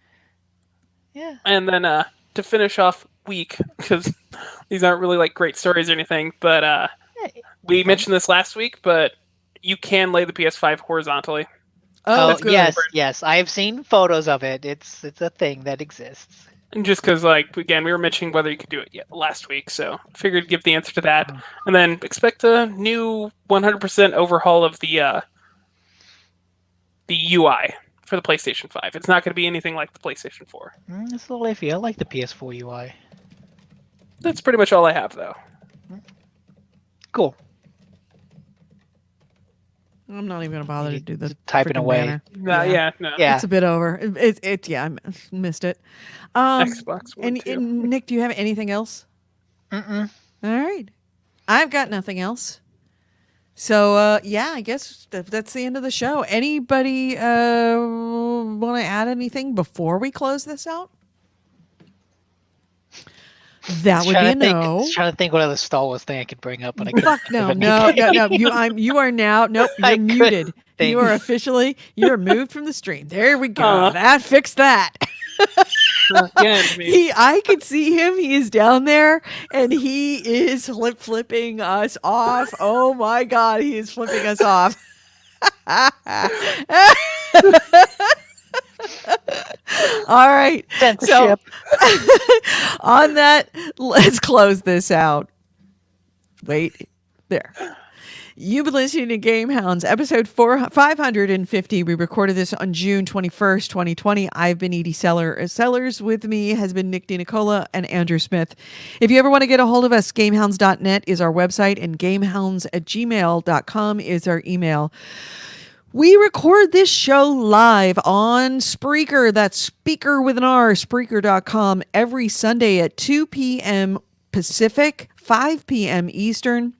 Yeah. And then to finish off week, because these aren't really like great stories or anything, but we mentioned this last week, but you can lay the PS5 horizontally. Oh, yes. I have seen photos of it. It's a thing that exists. And just because, like, again, we were mentioning whether you could do it last week, so figured give the answer to that. And then expect a new 100% overhaul of the UI. For the PlayStation 5. It's not going to be anything like the PlayStation 4. It's a little iffy. I like the PS4 UI. That's pretty much all I have, though. Cool. I'm not even going to bother to do the typing away. No. It's a bit over. I missed it. Xbox One, and Nick, do you have anything else? Mm-mm. All right. I've got nothing else. So, I guess that's the end of the show. Anybody want to add anything before we close this out? That would be a no. I was trying to think what other Star Wars thing I could bring up. But Fuck no. You are now. Nope, you're muted. You are officially, you're moved from the stream. There we go. That fixed that. Again, I mean, I could see him. He is down there, and he is flipping us off. Oh my God, he is flipping us off. All right. So Censorship. on that, let's close this out. Wait, there. You've been listening to GameHounds, episode 550. We recorded this on June 21st, 2020. I've been Edie Sellers. With me has been Nick DiNicola and Andrew Smith. If you ever want to get a hold of us, gamehounds.net is our website, and gamehounds@gmail.com is our email. We record this show live on Spreaker. That's speaker with an R, Spreaker.com, every Sunday at 2 p.m. Pacific, 5 p.m. Eastern.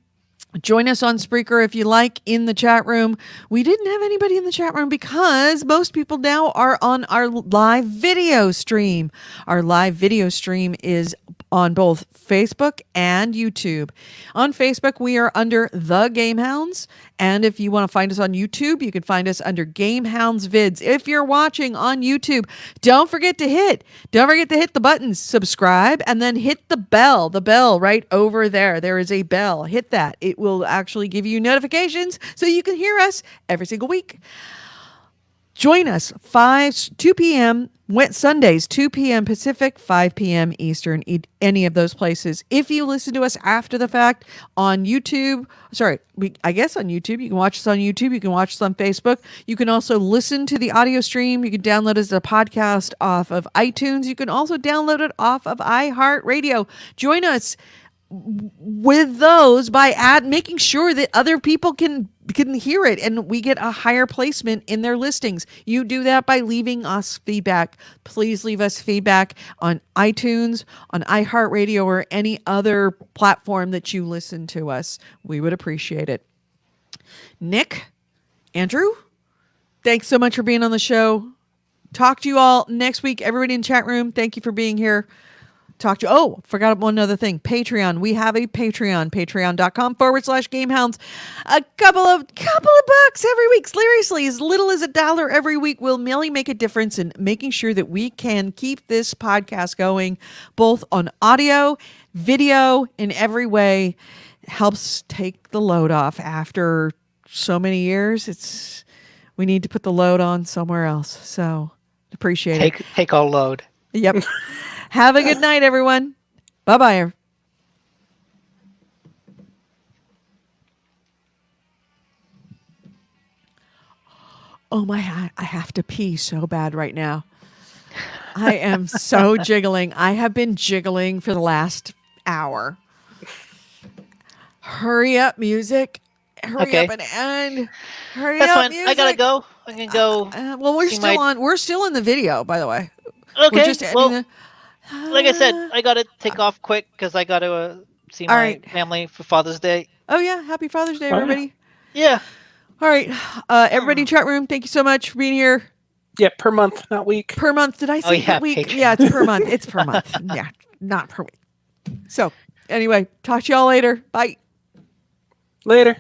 Join us on Spreaker if you like in the chat room. We didn't have anybody in the chat room because most people now are on our live video stream. Our live video stream is on both Facebook and YouTube. On Facebook, we are under The Gamehounds. And if you want to find us on YouTube, you can find us under Gamehounds Vids. If you're watching on YouTube, don't forget to hit the buttons, subscribe, and then hit the bell right over there. There is a bell. Hit that. It will actually give you notifications so you can hear us every single week. Join us 2 p.m. Sundays, 2 p.m. Pacific, 5 p.m. Eastern, any of those places. If you listen to us after the fact on YouTube, I guess on YouTube, you can watch us on YouTube. You can watch us on Facebook. You can also listen to the audio stream. You can download it as a podcast off of iTunes. You can also download it off of iHeartRadio. Join us with those by making sure that other people can hear it and we get a higher placement in their listings. You do that by leaving us feedback. Please leave us feedback on iTunes, on iHeartRadio, or any other platform that you listen to us. We would appreciate it. Nick, Andrew, thanks so much for being on the show. Talk to you all next week. Everybody in chat room, thank you for being here. Forgot one other thing. Patreon. We have a Patreon. Patreon.com/Gamehounds. A couple of bucks every week. Seriously, as little as $1 every week will really make a difference in making sure that we can keep this podcast going, both on audio, video, in every way. It helps take the load off after so many years. We need to put the load on somewhere else. So appreciate it. Take all load. Yep. Have a good night, everyone. Bye-bye. Oh my, I have to pee so bad right now. I am so jiggling. I have been jiggling for the last hour. Hurry up, music. Hurry up and end. Hurry That's up, fine. music. I gotta go. I can go. Well, we're still in the video, by the way. Okay. We're just ending like I said, I gotta take off quick because I gotta see my family for Father's Day. Oh yeah, happy Father's Day, everybody. Yeah. All right, everybody in chat room, thank you so much for being here. Yeah, per month, not week. Per month. Did I say per week? Patreon. Yeah, it's per month. It's per month. Yeah, not per week. So anyway, talk to y'all later. Bye. Later.